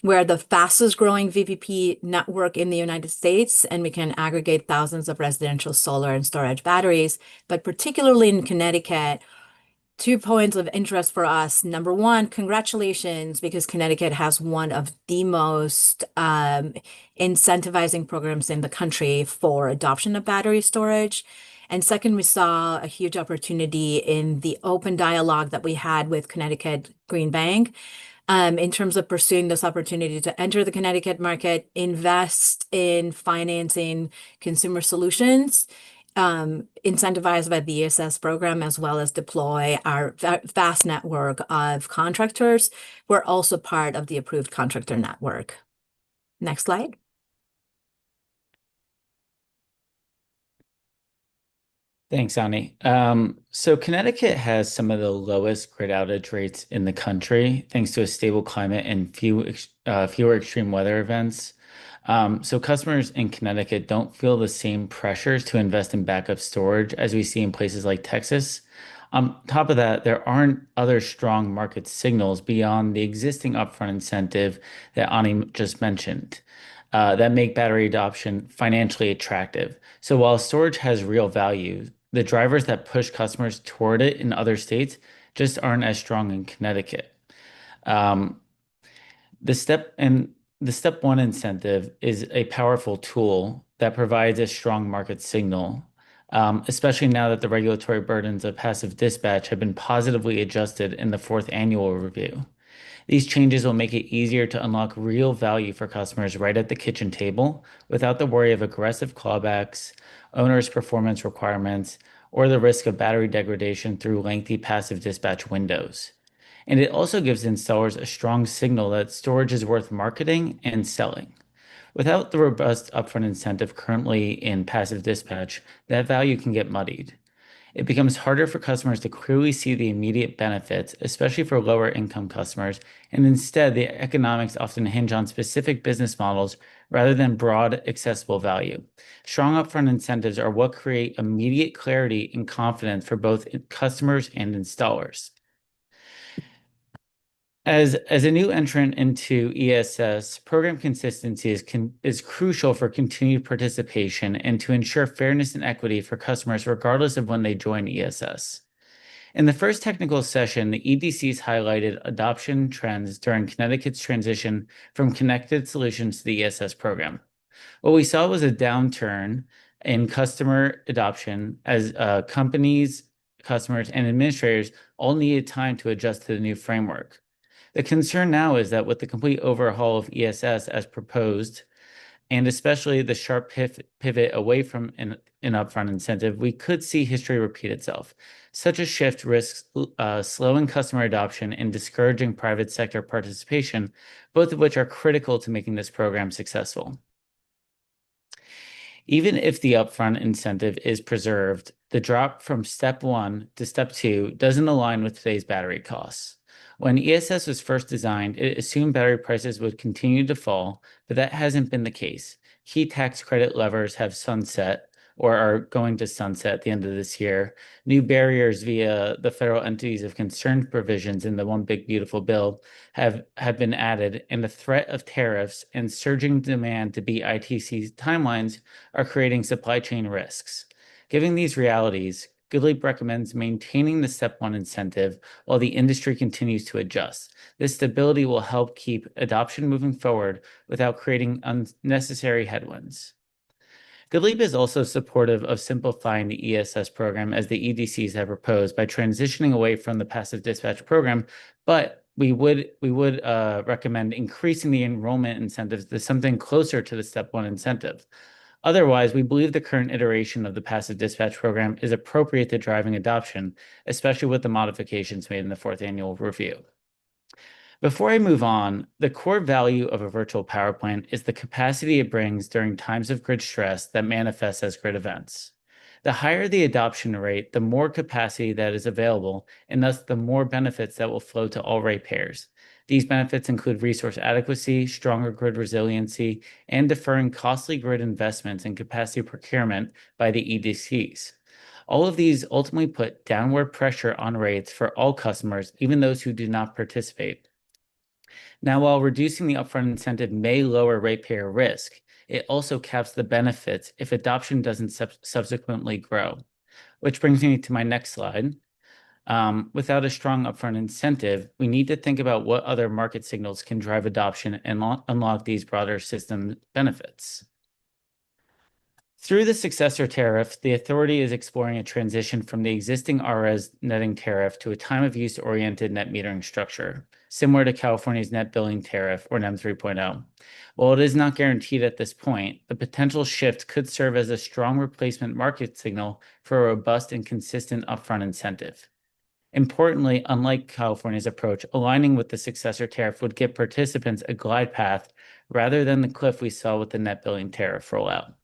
We're the fastest growing VPP network in the United States, and we can aggregate thousands of residential solar and storage batteries, but particularly in Connecticut, 2 points of interest for us. Number one, congratulations, because Connecticut has one of the most incentivizing programs in the country for adoption of battery storage. And second, we saw a huge opportunity in the open dialogue that we had with Connecticut Green Bank in terms of pursuing this opportunity to enter the Connecticut market, invest in financing consumer solutions, incentivized by the ESS program, as well as deploy our vast network of contractors. We're also part of the approved contractor network. Next slide. Thanks, Ani. So Connecticut has some of the lowest grid outage rates in the country, thanks to a stable climate and fewer extreme weather events. So customers in Connecticut don't feel the same pressures to invest in backup storage as we see in places like Texas. On top of that, there aren't other strong market signals beyond the existing upfront incentive that Ani just mentioned that make battery adoption financially attractive. So while storage has real value, the drivers that push customers toward it in other states just aren't as strong in Connecticut. The step one incentive is a powerful tool that provides a strong market signal, especially now that the regulatory burdens of passive dispatch have been positively adjusted in the 4th annual review. These changes will make it easier to unlock real value for customers right at the kitchen table without the worry of aggressive clawbacks, owners' performance requirements, or the risk of battery degradation through lengthy passive dispatch windows. And it also gives installers a strong signal that storage is worth marketing and selling. Without the robust upfront incentive currently in passive dispatch, that value can get muddied. It becomes harder for customers to clearly see the immediate benefits, especially for lower income customers, and instead the economics often hinge on specific business models rather than broad accessible value. Strong upfront incentives are what create immediate clarity and confidence for both customers and installers. As a new entrant into ESS, program consistency is crucial for continued participation and to ensure fairness and equity for customers regardless of when they join ESS. In the first technical session, the EDCs highlighted adoption trends during Connecticut's transition from connected solutions to the ESS program. What we saw was a downturn in customer adoption as companies, customers, and administrators all needed time to adjust to the new framework. The concern now is that with the complete overhaul of ESS as proposed and especially the sharp pivot away from an upfront incentive, we could see history repeat itself. Such a shift risks slowing customer adoption and discouraging private sector participation, both of which are critical to making this program successful. Even if the upfront incentive is preserved, the drop from step 1 to step 2 doesn't align with today's battery costs. When ESS was first designed, it assumed battery prices would continue to fall, but that hasn't been the case. Key tax credit levers have sunset or are going to sunset at the end of this year. New barriers via the federal entities of concern provisions in the One Big Beautiful Bill have been added, and the threat of tariffs and surging demand to beat ITC's timelines are creating supply chain risks. Given these realities, GoodLeap recommends maintaining the step 1 incentive while the industry continues to adjust. This stability will help keep adoption moving forward without creating unnecessary headwinds. GoodLeap is also supportive of simplifying the ESS program as the EDCs have proposed by transitioning away from the passive dispatch program, but we would recommend increasing the enrollment incentives to something closer to the step 1 incentive. Otherwise, we believe the current iteration of the passive dispatch program is appropriate to driving adoption, especially with the modifications made in the 4th annual review. Before I move on, the core value of a virtual power plant is the capacity it brings during times of grid stress that manifests as grid events. The higher the adoption rate, the more capacity that is available, and thus the more benefits that will flow to all ratepayers. These benefits include resource adequacy, stronger grid resiliency, and deferring costly grid investments in capacity procurement by the EDCs. All of these ultimately put downward pressure on rates for all customers, even those who do not participate. Now, while reducing the upfront incentive may lower ratepayer risk, it also caps the benefits if adoption doesn't subsequently grow. Which brings me to my next slide. Without a strong upfront incentive, we need to think about what other market signals can drive adoption and unlock these broader system benefits. Through the successor tariff, the authority is exploring a transition from the existing RS netting tariff to a time-of-use-oriented net metering structure, similar to California's net billing tariff, or NEM 3.0. While it is not guaranteed at this point, the potential shift could serve as a strong replacement market signal for a robust and consistent upfront incentive. Importantly, unlike California's approach, aligning with the successor tariff would give participants a glide path rather than the cliff we saw with the net billing tariff rollout.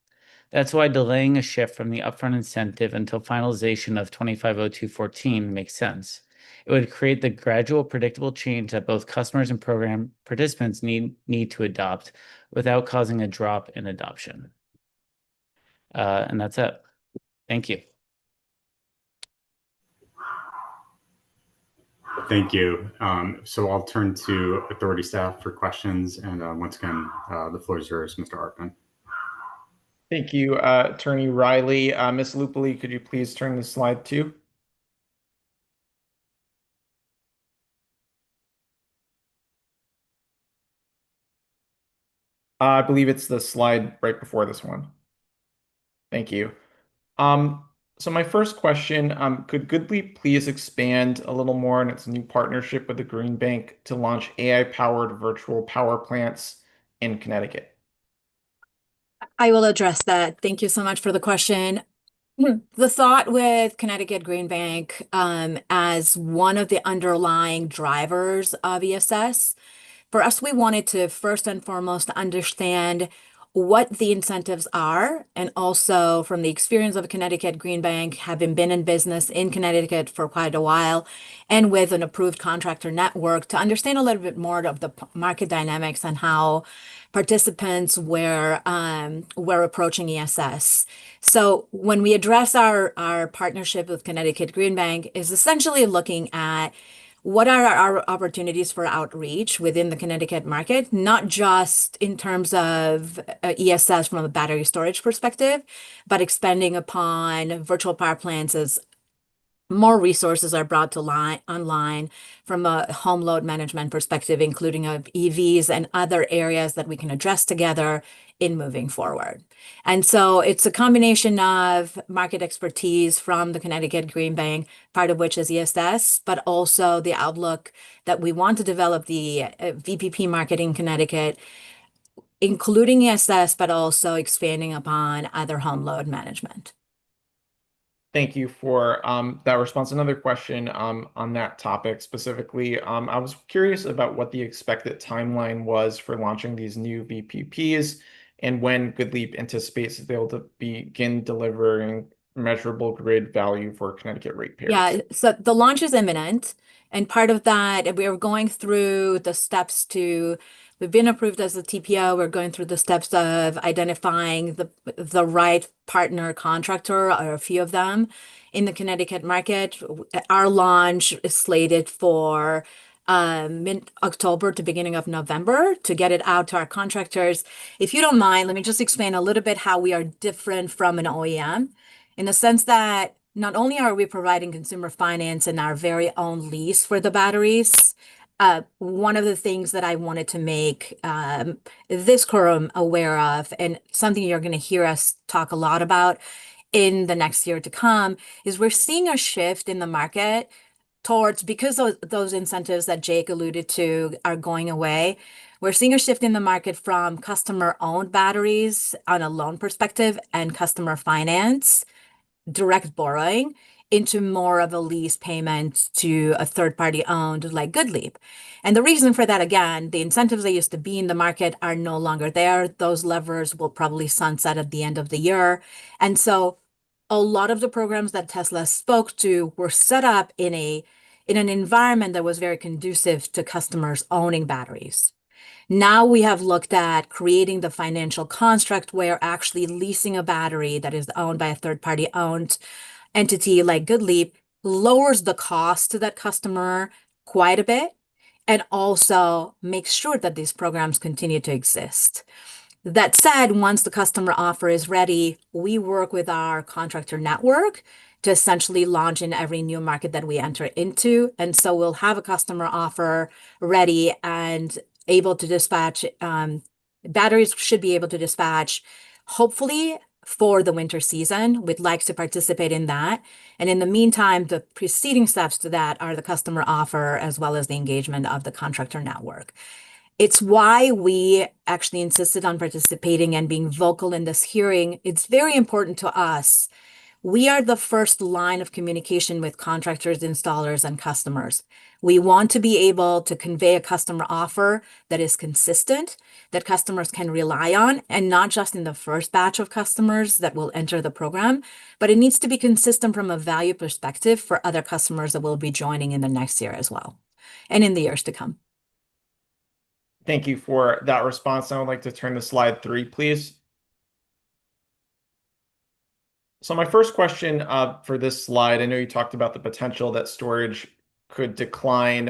That's why delaying a shift from the upfront incentive until finalization of 250214 makes sense. It would create the gradual, predictable change that both customers and program participants need to adopt without causing a drop in adoption. And that's it. Thank you. Thank you. So I'll turn to authority staff for questions. And once again, the floor is yours, Mr. Hartman. Thank you, Attorney Riley. Ms. Lupoli, could you please turn to slide 2? I believe it's the slide right before this one. Thank you. So my first question, could GoodLeap please expand a little more on its new partnership with the Green Bank to launch AI-powered virtual power plants in Connecticut? I will address that. Thank you so much for the question. The thought with Connecticut Green Bank as one of the underlying drivers of ESS, for us, we wanted to first and foremost understand what the incentives are, and also from the experience of Connecticut Green Bank, having been in business in Connecticut for quite a while, and with an approved contractor network, to understand a little bit more of the market dynamics and how participants were approaching ESS. So when we address our partnership with Connecticut Green Bank, is essentially looking at what are our opportunities for outreach within the Connecticut market, not just in terms of ESS from a battery storage perspective, but expanding upon virtual power plants as more resources are brought to online from a home load management perspective, including of EVs and other areas that we can address together in moving forward. And so it's a combination of market expertise from the Connecticut Green Bank, part of which is ESS, but also the outlook that we want to develop the VPP market in Connecticut including ESS, but also expanding upon other home load management. Thank you for that response. Another question on that topic specifically. I was curious about what the expected timeline was for launching these new VPPs and when GoodLeap anticipates that they'll begin delivering measurable grid value for Connecticut ratepayers. Yeah, so the launch is imminent. And part of that, we are going through the steps we've been approved as a TPO. We're going through the steps of identifying the right partner contractor, or a few of them in the Connecticut market. Our launch is slated for mid-October to beginning of November to get it out to our contractors. If you don't mind, let me just explain a little bit how we are different from an OEM, in the sense that not only are we providing consumer finance and our very own lease for the batteries, one of the things that I wanted to make this quorum aware of, and something you're going to hear us talk a lot about in the next year to come, is we're seeing a shift in the market towards, because those incentives that Jake alluded to are going away, we're seeing a shift in the market from customer-owned batteries on a loan perspective and customer finance, direct borrowing, into more of a lease payment to a third-party owned like GoodLeap. And the reason for that, again, the incentives that used to be in the market are no longer there. Those levers will probably sunset at the end of the year. And so a lot of the programs that Tesla spoke to were set up in an environment that was very conducive to customers owning batteries. Now we have looked at creating the financial construct where actually leasing a battery that is owned by a third-party owned entity like GoodLeap lowers the cost to that customer quite a bit, and also makes sure that these programs continue to exist. That said, once the customer offer is ready, we work with our contractor network to essentially launch in every new market that we enter into. And so we'll have a customer offer ready and able to dispatch. Batteries should be able to dispatch, hopefully, for the winter season. We'd like to participate in that. And in the meantime, the preceding steps to that are the customer offer as well as the engagement of the contractor network. It's why we actually insisted on participating and being vocal in this hearing. It's very important to us. We are the first line of communication with contractors, installers, and customers. We want to be able to convey a customer offer that is consistent, that customers can rely on, and not just in the first batch of customers that will enter the program, but it needs to be consistent from a value perspective for other customers that will be joining in the next year as well, and in the years to come. Thank you for that response. I would like to turn to slide 3, please. So my first question for this slide, I know you talked about the potential that storage could decline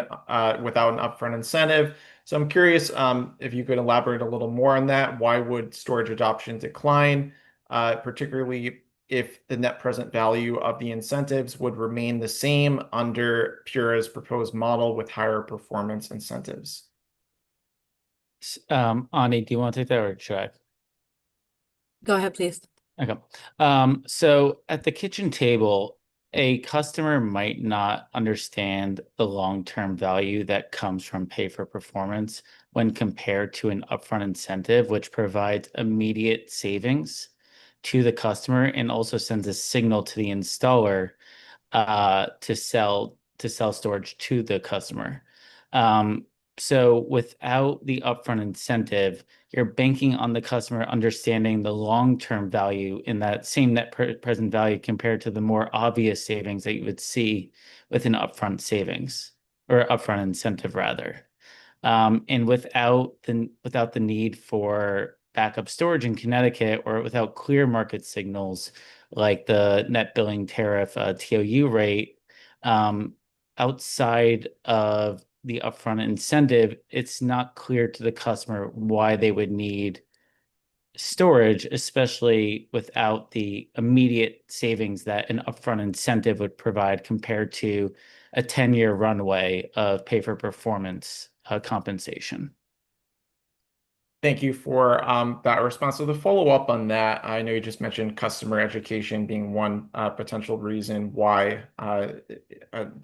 without an upfront incentive. So I'm curious if you could elaborate a little more on that. Why would storage adoption decline, particularly if the net present value of the incentives would remain the same under Pura's proposed model with higher performance incentives? Ani, do you want to take that, or should I? Go ahead, please. Okay. So at the kitchen table, a customer might not understand the long-term value that comes from pay for performance when compared to an upfront incentive, which provides immediate savings to the customer and also sends a signal to the installer to sell storage to the customer. So without the upfront incentive, you're banking on the customer understanding the long-term value in that same net present value compared to the more obvious savings that you would see with an upfront savings or upfront incentive rather. And without the need for backup storage in Connecticut, or without clear market signals like the net billing tariff TOU rate, outside of the upfront incentive, it's not clear to the customer why they would need storage, especially without the immediate savings that an upfront incentive would provide compared to a 10-year runway of pay for performance compensation. Thank you for that response. So the follow-up on that, I know you just mentioned customer education being one potential reason why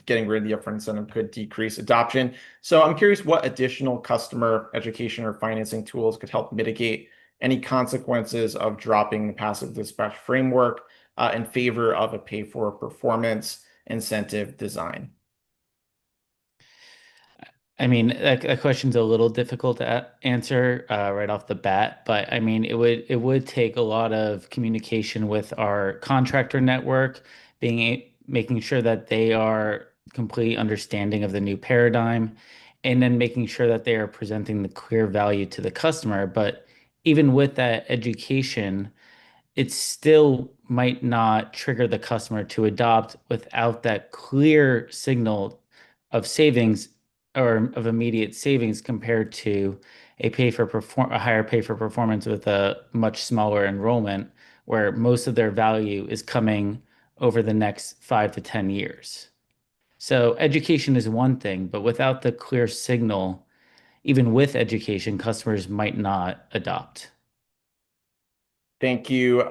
getting rid of the upfront incentive could decrease adoption. So I'm curious what additional customer education or financing tools could help mitigate any consequences of dropping the passive dispatch framework in favor of a pay-for-performance incentive design. I mean, that question's a little difficult to answer right off the bat, but I mean, it would take a lot of communication with our contractor network, making sure that they are completely understanding of the new paradigm, and then making sure that they are presenting the clear value to the customer. But even with that education, it still might not trigger the customer to adopt without that clear signal of savings or of immediate savings compared to a higher pay for performance with a much smaller enrollment, where most of their value is coming over the next 5 to 10 years. So education is one thing, but without the clear signal, even with education, customers might not adopt. Thank you.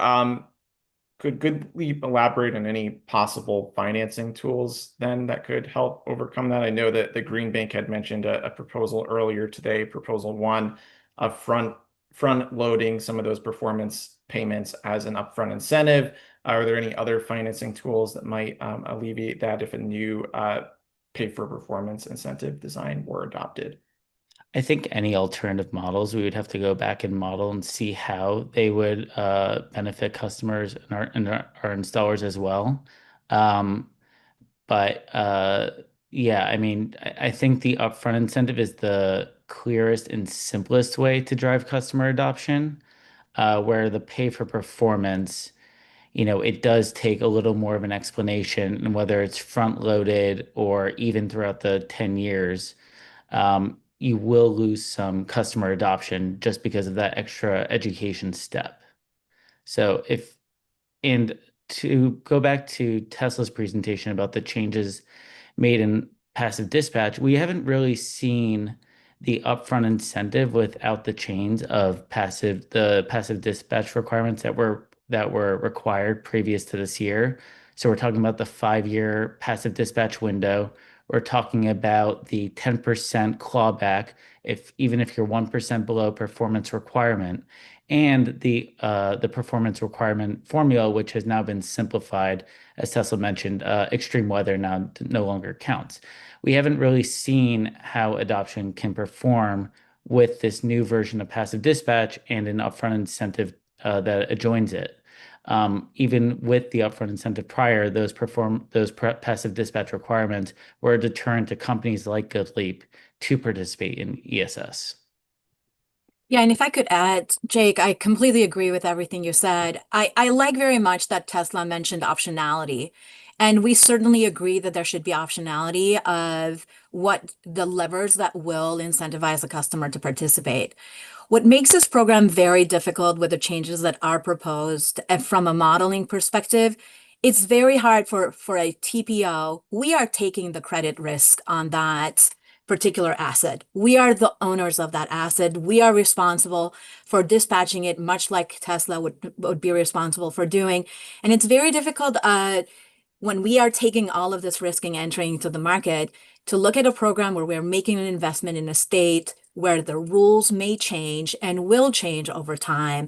Could we elaborate on any possible financing tools then that could help overcome that? I know that the Green Bank had mentioned a proposal earlier today, Proposal 1, of front loading some of those performance payments as an upfront incentive. Are there any other financing tools that might alleviate that if a new pay for performance incentive design were adopted? I think any alternative models, we would have to go back and model and see how they would benefit customers and our installers as well. Yeah, I mean, I think the upfront incentive is the clearest and simplest way to drive customer adoption, where the pay for performance, it does take a little more of an explanation, and whether it's front loaded or even throughout the 10 years. You will lose some customer adoption just because of that extra education step. And to go back to Tesla's presentation about the changes made in passive dispatch, we haven't really seen the upfront incentive without the change of the passive dispatch requirements that were required previous to this year. So we're talking about the 5-year passive dispatch window. We're talking about the 10% clawback even if you're 1% below performance requirement, and the performance requirement formula, which has now been simplified, as Tesla mentioned. Extreme weather now no longer counts. We haven't really seen how adoption can perform with this new version of passive dispatch and an upfront incentive that adjoins it. Even with the upfront incentive prior, those passive dispatch requirements were a deterrent to companies like GoodLeap to participate in ESS. Yeah, and if I could add, Jake, I completely agree with everything you said. I like very much that Tesla mentioned optionality. And we certainly agree that there should be optionality of what the levers that will incentivize the customer to participate. What makes this program very difficult with the changes that are proposed and from a modeling perspective, it's very hard for a TPO. We are taking the credit risk on that particular asset. We are the owners of that asset. We are responsible for dispatching it, much like Tesla would be responsible for doing. And it's very difficult when we are taking all of this risk and entering into the market to look at a program where we're making an investment in a state where the rules may change and will change over time.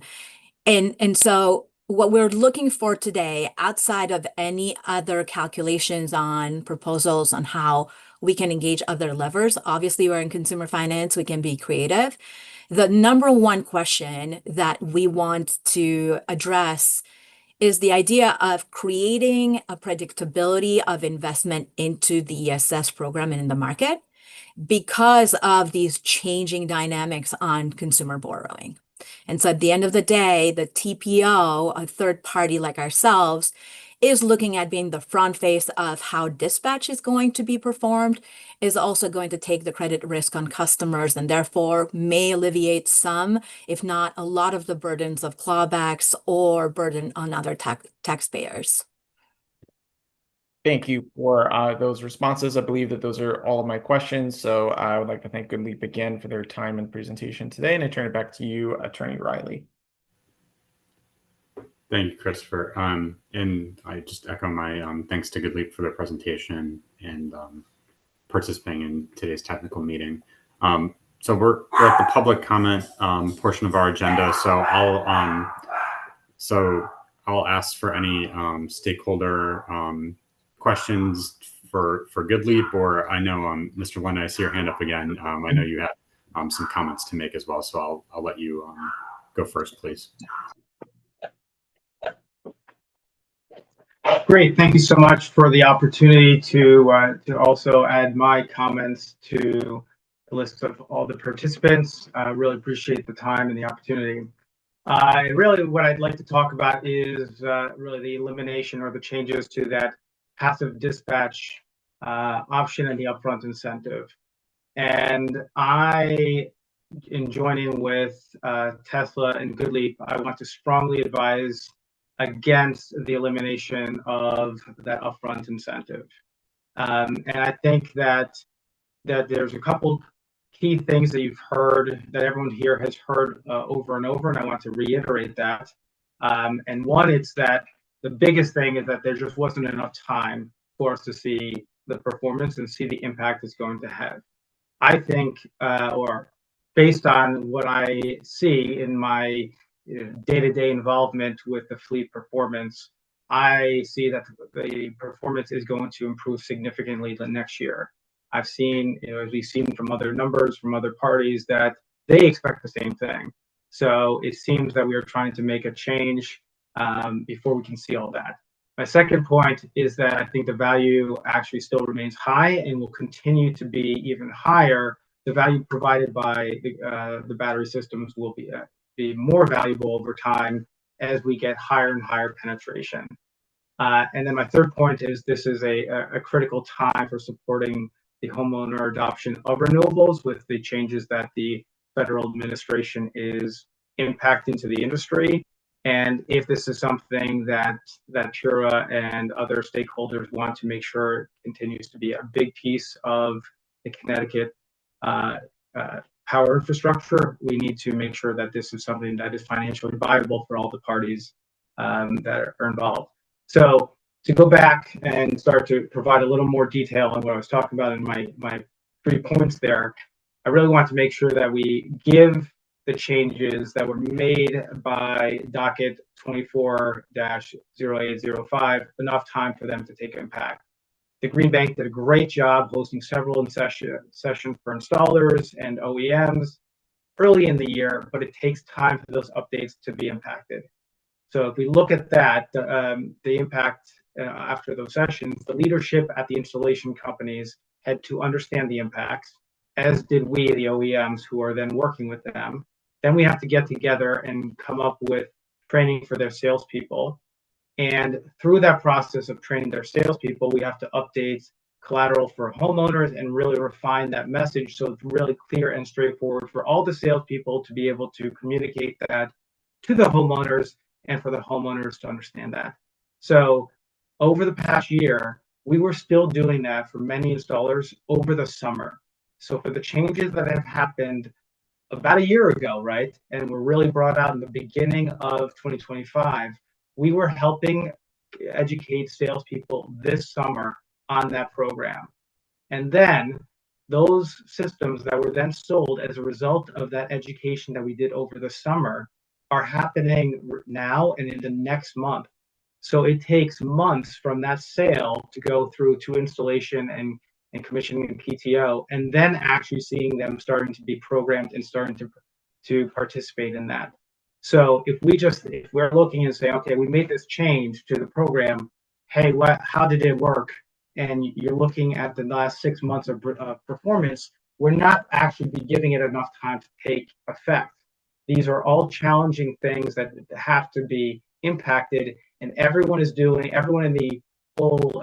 And so what we're looking for today, outside of any other calculations on proposals on how we can engage other levers, obviously we're in consumer finance, we can be creative. The number one question that we want to address is the idea of creating a predictability of investment into the ESS program and in the market because of these changing dynamics on consumer borrowing. And so at the end of the day, the TPO, a third party like ourselves, is looking at being the front face of how dispatch is going to be performed, is also going to take the credit risk on customers, and therefore may alleviate some, if not a lot of the burdens of clawbacks or burden on other taxpayers. Thank you for those responses. I believe that those are all of my questions. So I would like to thank GoodLeap again for their time and presentation today, and I turn it back to you, Attorney Riley. Thank you, Christopher. And I just echo my thanks to GoodLeap for their presentation and participating in today's technical meeting. So we're at the public comment portion of our agenda. So I'll ask for any stakeholder questions for GoodLeap, or I know Mr. Lynn, I see your hand up again. I know you have some comments to make as well, so I'll let you go first, please. Great, thank you so much for the opportunity to also add my comments to the list of all the participants. I really appreciate the time and the opportunity. Really, what I'd like to talk about is really the elimination or the changes to that passive dispatch option and the upfront incentive. And in joining with Tesla and GoodLeap, I want to strongly advise against the elimination of that upfront incentive. And I think that there's a couple key things that you've heard, that everyone here has heard over and over, and I want to reiterate that. And one is that the biggest thing is that there just wasn't enough time for us to see the performance and see the impact it's going to have. I think, or based on what I see in my day-to-day involvement with the fleet performance, I see that the performance is going to improve significantly the next year. I've seen, as we've seen from other numbers from other parties, that they expect the same thing. So it seems that we are trying to make a change before we can see all that. My second point is that I think the value actually still remains high and will continue to be even higher. The value provided by the battery systems will be more valuable over time as we get higher and higher penetration. And then my third point is this is a critical time for supporting the homeowner adoption of renewables with the changes that the federal administration is impacting to the industry. And if this is something that Pura and other stakeholders want to make sure continues to be a big piece of the Connecticut power infrastructure, we need to make sure that this is something that is financially viable for all the parties that are involved. So to go back and start to provide a little more detail on what I was talking about in my 3 points there, I really want to make sure that we give the changes that were made by docket 24-0805 enough time for them to take impact. The Green Bank did a great job hosting several sessions for installers and OEMs early in the year, but it takes time for those updates to be impacted. So if we look at that, the impact after those sessions, the leadership at the installation companies had to understand the impacts, as did we, the OEMs, who are then working with them. Then we have to get together and come up with training for their salespeople. And through that process of training their salespeople, we have to update collateral for homeowners and really refine that message so it's really clear and straightforward for all the salespeople to be able to communicate that to the homeowners and for the homeowners to understand that. So over the past year, we were still doing that for many installers over the summer. So for the changes that have happened about a year ago, right, and were really brought out in the beginning of 2025, we were helping educate salespeople this summer on that program. And then those systems that were then sold as a result of that education that we did over the summer are happening now and in the next month. So it takes months from that sale to go through to installation and commissioning and PTO, and then actually seeing them starting to be programmed and starting to participate in that. So if we're looking and say, okay, we made this change to the program, hey, how did it work? And you're looking at the last 6 months of performance, we're not actually giving it enough time to take effect. These are all challenging things that have to be impacted, and everyone in the whole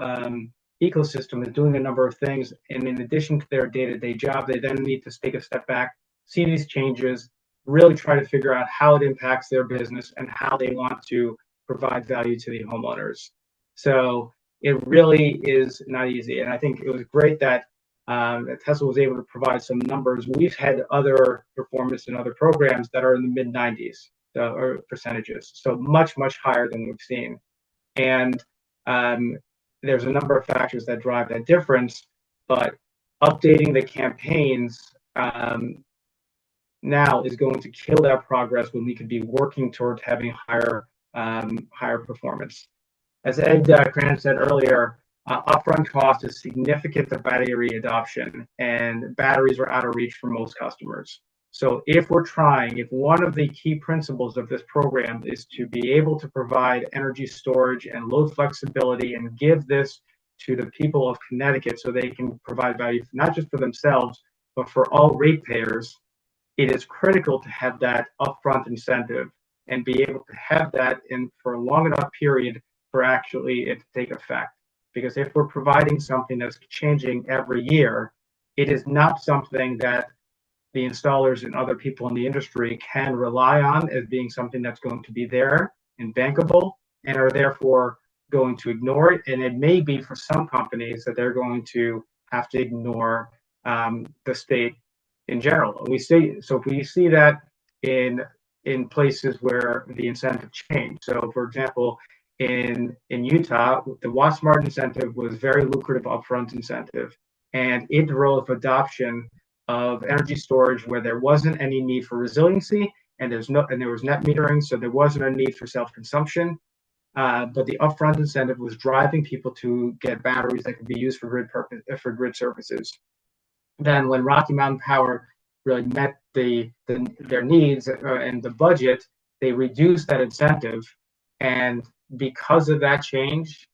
ecosystem is doing a number of things. And in addition to their day-to-day job, they then need to take a step back, see these changes, really try to figure out how it impacts their business and how they want to provide value to the homeowners. So it really is not easy. And I think it was great that Tesla was able to provide some numbers. We've had other performance in other programs that are in the mid 90s or percentages, so much higher than we've seen. And there's a number of factors that drive that difference, but updating the campaigns now is going to kill that progress when we could be working towards having higher performance. As Ed Cran said earlier, upfront cost is significant to battery adoption, and batteries are out of reach for most customers. So if one of the key principles of this program is to be able to provide energy storage and load flexibility and give this to the people of Connecticut so they can provide value not just for themselves, but for all ratepayers, it is critical to have that upfront incentive and be able to have that in for a long enough period for actually it to take effect. Because if we're providing something that's changing every year, it is not something that the installers and other people in the industry can rely on as being something that's going to be there and bankable, and are therefore going to ignore it. And it may be for some companies that they're going to have to ignore the state in general. We see that in places where the incentive changed. So, for example, in Utah, the Wattsmart incentive was very lucrative upfront incentive, and it drove adoption of energy storage where there wasn't any need for resiliency, and there was net metering, so there wasn't a need for self-consumption. But the upfront incentive was driving people to get batteries that could be used for grid services. Then, when Rocky Mountain Power really met their needs and the budget, they reduced that incentive, and because of that change,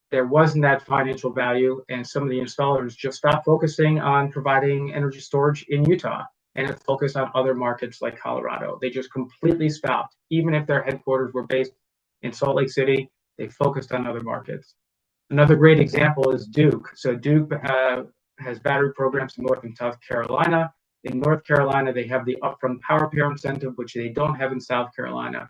there wasn't that financial value, and some of the installers just stopped focusing on providing energy storage in Utah and focused on other markets like Colorado. They just completely stopped. Even if their headquarters were based in Salt Lake City, they focused on other markets. Another great example is Duke. So Duke has battery programs in North and South Carolina. In North Carolina, they have the upfront power pair incentive, which they don't have in South Carolina.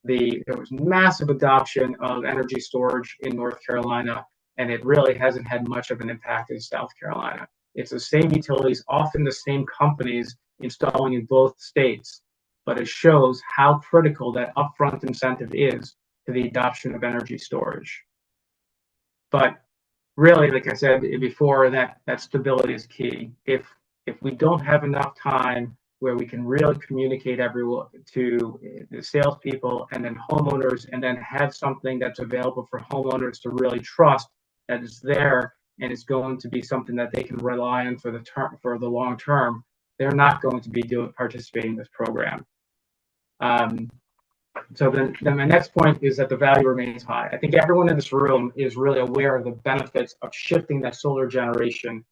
There was massive adoption of energy storage in North Carolina, and it really hasn't had much of an impact in South Carolina. It's the same utilities, often the same companies installing in both states, but it shows how critical that upfront incentive is to the adoption of energy storage. But really, like I said before, that stability is key. If we don't have enough time where we can really communicate everyone to the salespeople and then homeowners, and then have something that's available for homeowners to really trust that is there and it's going to be something that they can rely on for the long term, they're not going to be participating in this program. So then my next point is that the value remains high. I think everyone in this room is really aware of the benefits of shifting that solar generation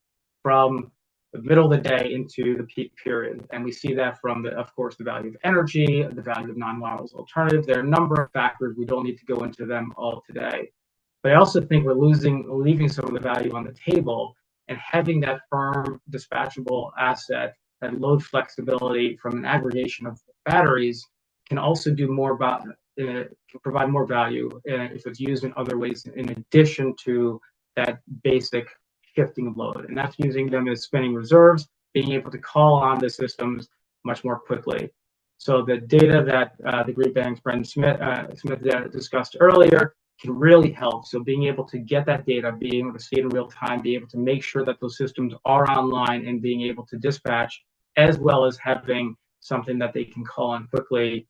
from the middle of the day into the peak period. And we see that from, of course, the value of energy, the value of non-wireless alternatives. There are a number of factors. We don't need to go into them all today. But I also think we're leaving some of the value on the table, and having that firm dispatchable asset, that load flexibility from an aggregation of batteries can also do more about, can provide more value if it's used in other ways in addition to that basic shifting of load. And that's using them as spinning reserves, being able to call on the systems much more quickly. So the data that the Green Bank's Brendan Smith discussed earlier can really help. So being able to get that data, being able to see it in real time, be able to make sure that those systems are online and being able to dispatch, as well as having something that they can call on quickly,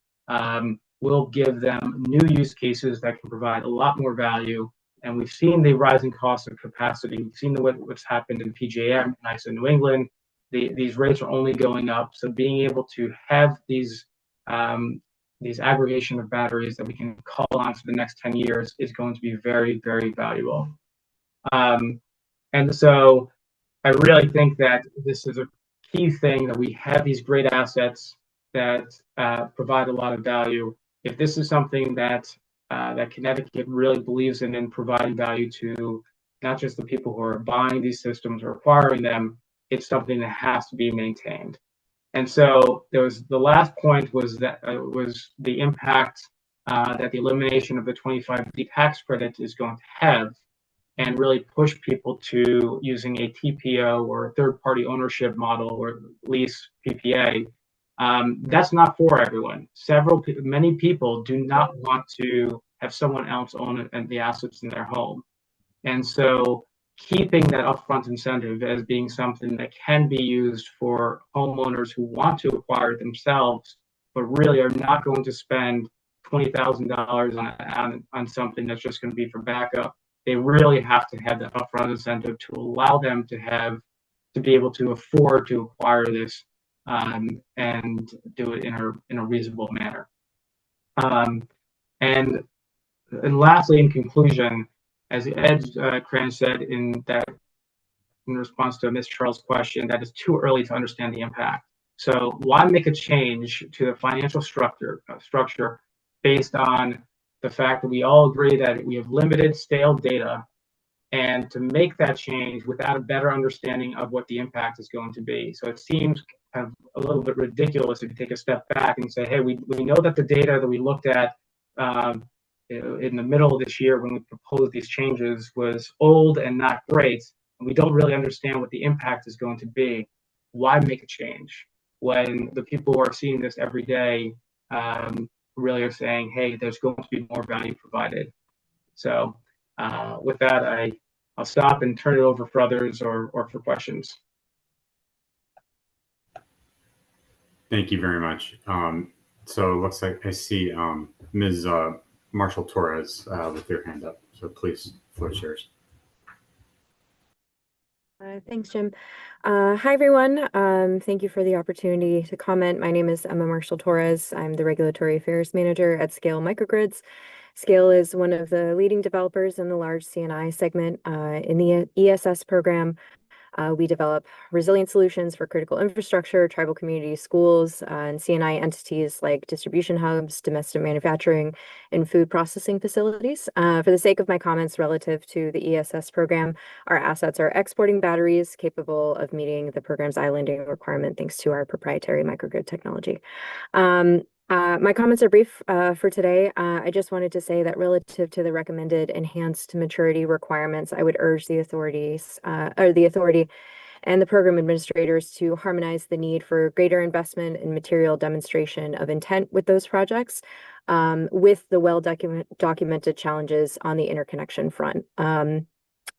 will give them new use cases that can provide a lot more value. And we've seen the rising cost of capacity. We've seen what's happened in PJM and ISO New England. These rates are only going up. So being able to have these aggregation of batteries that we can call on for the next 10 years is going to be very, very valuable. And so I really think that this is a key thing, that we have these great assets that provide a lot of value. If this is something that Connecticut really believes in providing value to not just the people who are buying these systems or acquiring them, it's something that has to be maintained. And so the last point was the impact that the elimination of the 25D tax credit is going to have. and really push people to using a TPO or a third-party ownership model or lease PPA. That's not for everyone. Many people do not want to have someone else own the assets in their home. And so keeping that upfront incentive as being something that can be used for homeowners who want to acquire it themselves, but really are not going to spend $20,000 on something that's just going to be for backup. They really have to have that upfront incentive to allow them to be able to afford to acquire this and do it in a reasonable manner. And lastly, in conclusion, as Ed Kranz said in response to Ms. Charles' question, that it's too early to understand the impact. So why make a change to the financial structure based on the fact that we all agree that we have limited stale data, and to make that change without a better understanding of what the impact is going to be? So it seems kind of a little bit ridiculous if you take a step back and say, hey, we know that the data that we looked at in the middle of this year when we proposed these changes was old and not great, and we don't really understand what the impact is going to be. Why make a change when the people who are seeing this every day really are saying, hey, there's going to be more value provided? So with that, I'll stop and turn it over for others or for questions. Thank you very much. So it looks like I see Ms. Marshall Torres with your hand up. So please, floor is yours. Thanks, Jim. Hi, everyone. Thank you for the opportunity to comment. My name is Emma Marshall Torres. I'm the Regulatory Affairs Manager at Scale Microgrids. Scale is one of the leading developers in the large C&I segment. In the ESS program, we develop resilient solutions for critical infrastructure, tribal communities, schools, and C&I entities like distribution hubs, domestic manufacturing, and food processing facilities. For the sake of my comments relative to the ESS program, our assets are exporting batteries capable of meeting the program's islanding requirement thanks to our proprietary microgrid technology. My comments are brief for today. I just wanted to say that relative to the recommended enhanced maturity requirements, I would urge the authority and the program administrators to harmonize the need for greater investment in material demonstration of intent with those projects, with the well-documented challenges on the interconnection front.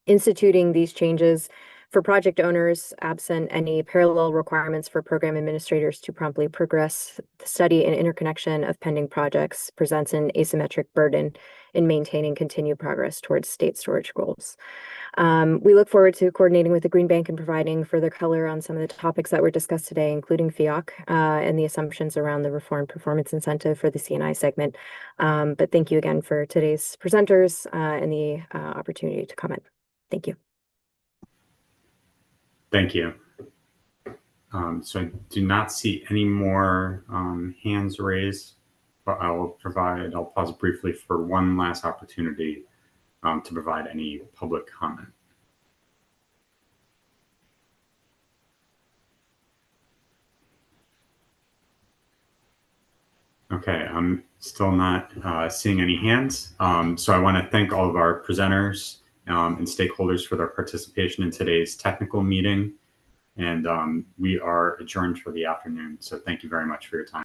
Instituting these changes for project owners, absent any parallel requirements for program administrators to promptly progress the study and interconnection of pending projects, presents an asymmetric burden in maintaining continued progress towards state storage goals. We look forward to coordinating with the Green Bank and providing further color on some of the topics that were discussed today, including FEOC and the assumptions around the reformed performance incentive for the C&I segment. But thank you again for today's presenters and the opportunity to comment. Thank you. Thank you. So I do not see any more hands raised, but I'll pause briefly for one last opportunity to provide any public comment. Okay, I'm still not seeing any hands. So I want to thank all of our presenters and stakeholders for their participation in today's technical meeting. And we are adjourned for the afternoon. So thank you very much for your time.